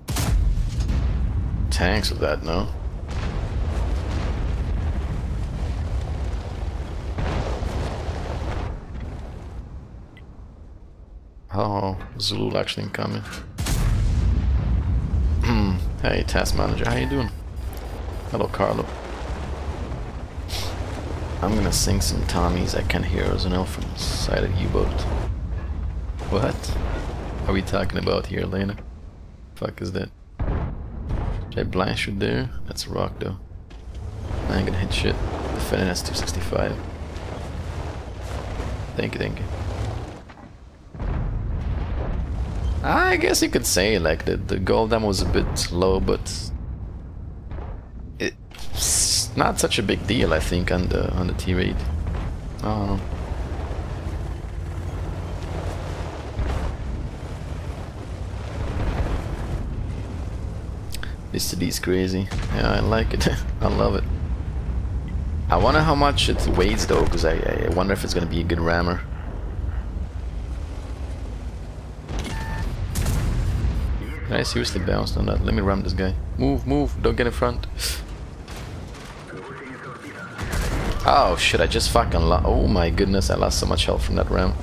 tanks with that, no? Oh, Zulu actually incoming. Hey, task manager, how you doing? Hello, Carlo. I'm gonna sing some Tommies. I can hear orzanel from inside a U-boat. What are we talking about here, Lena? Fuck is that? Did I blind shoot there? That's a rock though. I ain't gonna hit shit. Defending has 265. Thank you, thank you. I guess you could say like the gold ammo was a bit low, but it's not such a big deal, I think, on the tier 8. I don't know. This city's crazy. Yeah, I like it. I love it. I wonder how much it weighs though, because I wonder if it's gonna be a good rammer. I seriously bounced on that. Let me ram this guy. Move, move, don't get in front. Oh shit, I just fucking lost. Oh my goodness, I lost so much health from that ram.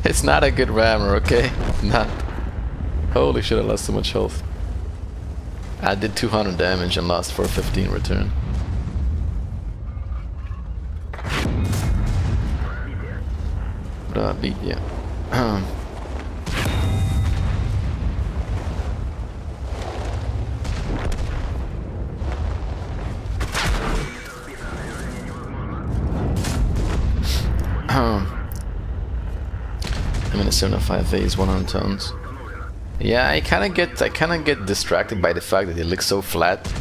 It's not a good rammer, okay? Not. Holy shit, I lost so much health. I did 200 damage and lost 415 return. Beat, yeah. I'm in a 705 phase, 100 tons. Yeah, I kind of get distracted by the fact that it looks so flat.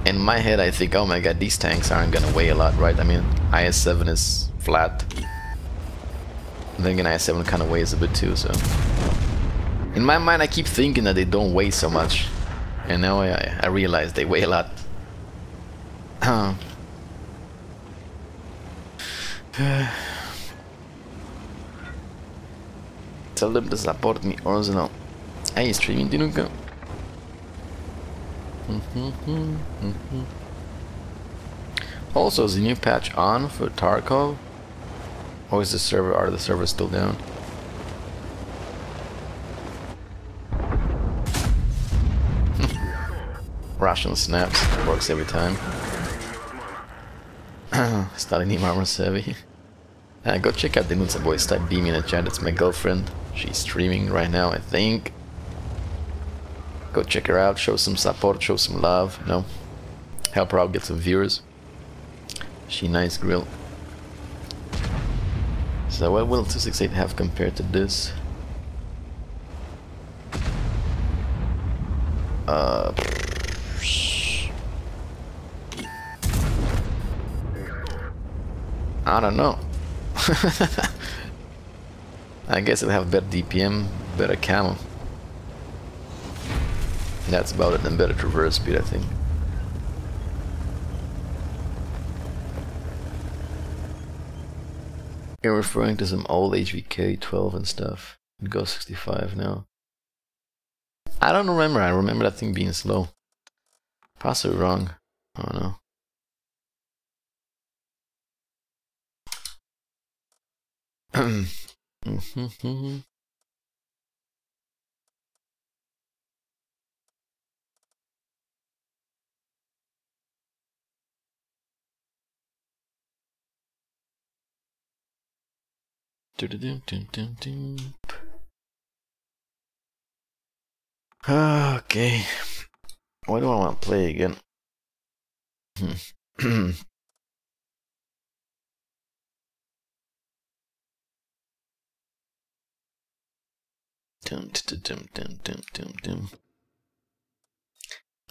In my head, I think, oh my god, these tanks aren't gonna weigh a lot, right? I mean, IS-7 is flat. Then again, IS-7 kind of weighs a bit too, so... In my mind, I keep thinking that they don't weigh so much. And now I realize they weigh a lot. Tell them to support me, orzanel. Hey, streaming Dinuka. Also, is the new patch on for Tarkov? Or is the server, are the servers still down? Russian snaps, works every time. Stalin armor savvy. Go check out the Nutsa boys, type beam in the chat, it's my girlfriend. She's streaming right now, I think. Go check her out, show some support, show some love, you know. Help her out, get some viewers. She nice grill. So what will 268 have compared to this? I don't know. I guess it'll have better DPM, better camo. That's about it, and better traverse speed, I think. You're referring to some old HVK 12 and stuff. It goes 65 now. I don't remember. I remember that thing being slow. Possibly wrong. I don't know. Okay. What do I want to play again?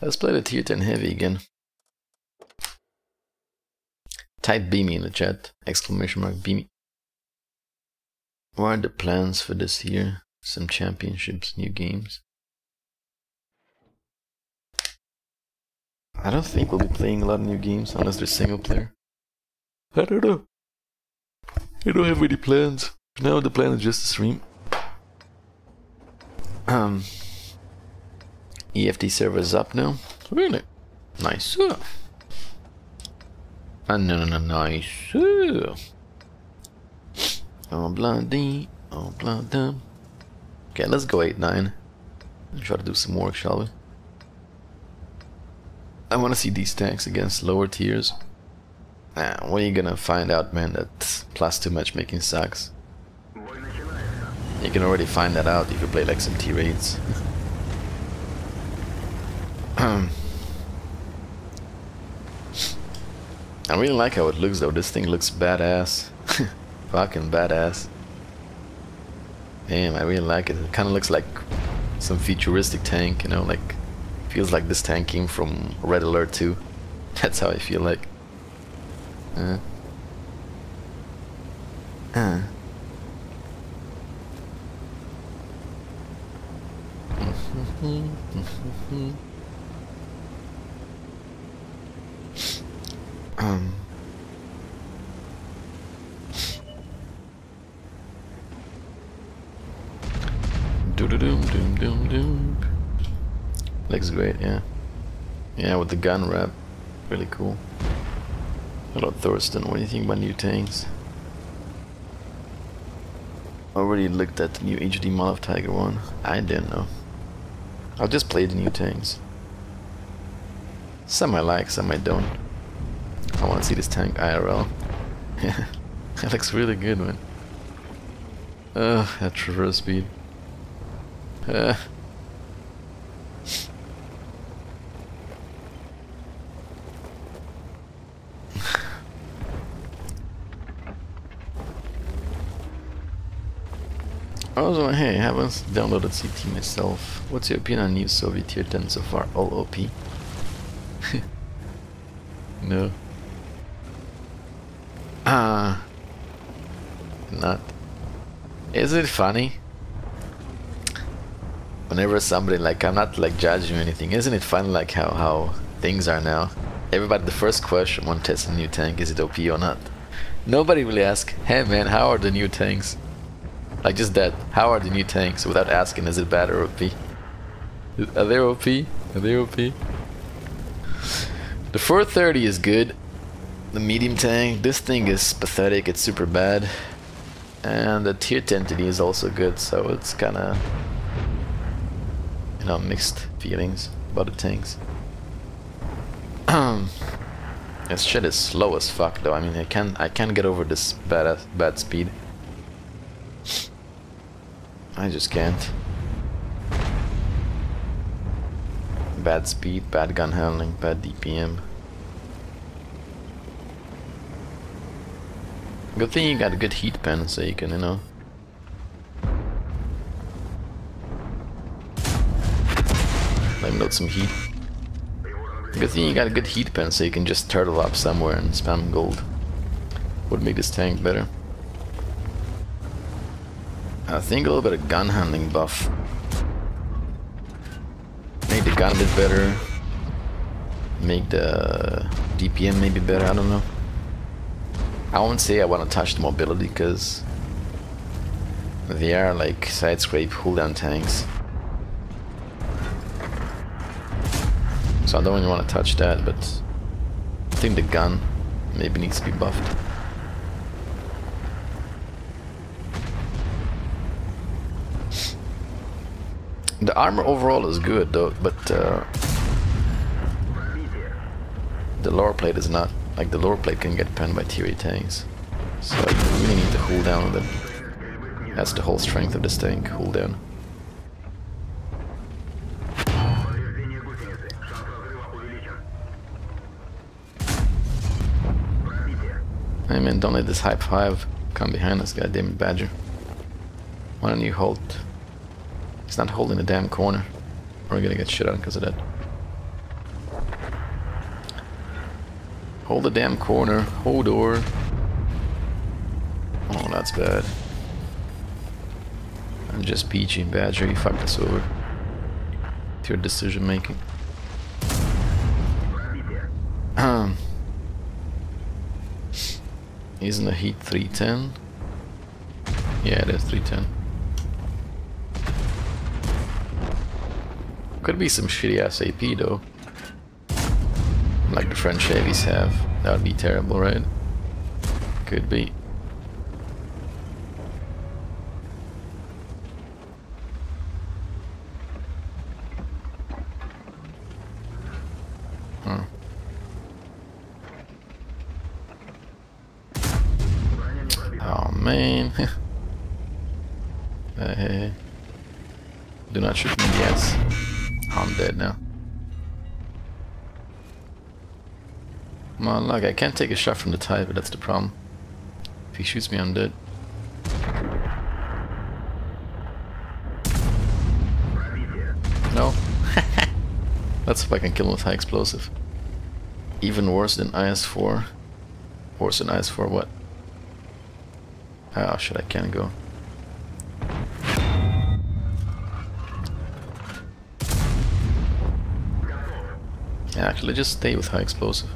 Let's play the tier 10 heavy again. Type beamy in the chat. Exclamation mark beamy. What are the plans for this year? Some championships, new games. I don't think we'll be playing a lot of new games unless they're single player. I don't know. I don't have any plans. For now the plan is just to stream. EFT server is up now. Really? Nice. Nice. Oh bloody, oh bloody. Okay, let's go 8-9 and try to do some work, shall we? I want to see these tanks against lower tiers. Nah, what are you gonna find out, man, that +2 matchmaking sucks? You can already find that out if you play like some T-raids. I really like how it looks though. This thing looks badass. Fucking badass. Damn, I really like it. It kind of looks like some futuristic tank, you know, like feels like this tank came from Red Alert 2. That's how I feel like. Looks great, yeah. Yeah, with the gun wrap. Really cool. Hello, Thorsten. What do you think about new tanks? Already looked at the new HD model of Tiger 1. I didn't know. I'll just play the new tanks. Some I like, some I don't. I want to see this tank IRL. Yeah, that looks really good, man. That traverse speed. Also, hey, I haven't downloaded CT myself. What's your opinion on new Soviet tier 10 so far? All OP? No. Not. Is it funny? Whenever somebody, like, I'm not like judging or anything, isn't it funny like how things are now? Everybody, the first question when testing a new tank, is it OP or not? Nobody really asks, hey man, how are the new tanks? Like just that, how are the new tanks, without asking, is it bad or OP? Are they OP? Are they OP? The 430 is good. The medium tank, this thing is pathetic, it's super bad. And the tier 10 TD is also good, so it's kinda, you know, mixed feelings about the tanks. This shit is slow as fuck though. I mean, I can't get over this bad speed. I just can't. Bad speed, bad gun handling, bad DPM. Good thing you got a good heat pen, so you can, you know. Let me load some heat. Good thing you got a good heat pen, so you can just turtle up somewhere and spam gold. Would make this tank better. I think a little bit of gun handling buff. Make the gun a bit better. Make the DPM maybe better, I don't know. I won't say I want to touch the mobility, because they are like side scrape cooldown tanks. So I don't really want to touch that, but I think the gun maybe needs to be buffed. The armor overall is good though, but the lower plate is not. Like the lower plate can get penned by tier 8 tanks. So you really need to cool down with it. That's the whole strength of this tank, cool down. Hey man, don't let this hype 5 come behind us, goddammit Badger. Why don't you hold? He's not holding the damn corner. We're gonna get shit on because of that. Hold the damn corner. Hold door. Oh, that's bad. I'm just peachy. Badger, you fucked us over. With your decision making. Isn't the heat 310? Yeah, it is 310. Could be some shitty ass AP though. Like the French Chevys have. That would be terrible, right? Could be. Huh. Oh man. Hey. Do not shoot me in the ass. I'm dead now. Come on, look, I can't take a shot from the tide, but that's the problem. If he shoots me, I'm dead. No. Let's see if I can kill him with high explosive. Even worse than IS-4. Worse than IS-4 what? Oh shit, I can't go. Yeah, actually just stay with high explosive.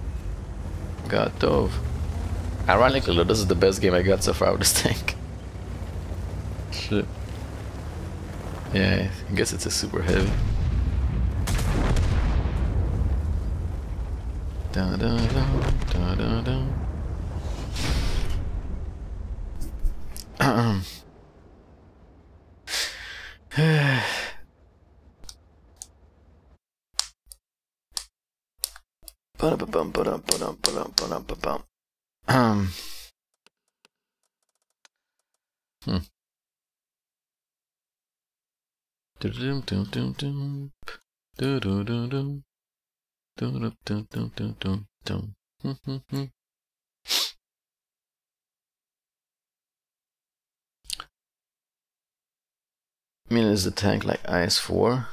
God dove. Ironically though, this is the best game I got so far with this tank. Shit. Yeah, I guess it's a super heavy. Da da da da da da. I mean, is the tank like IS-4?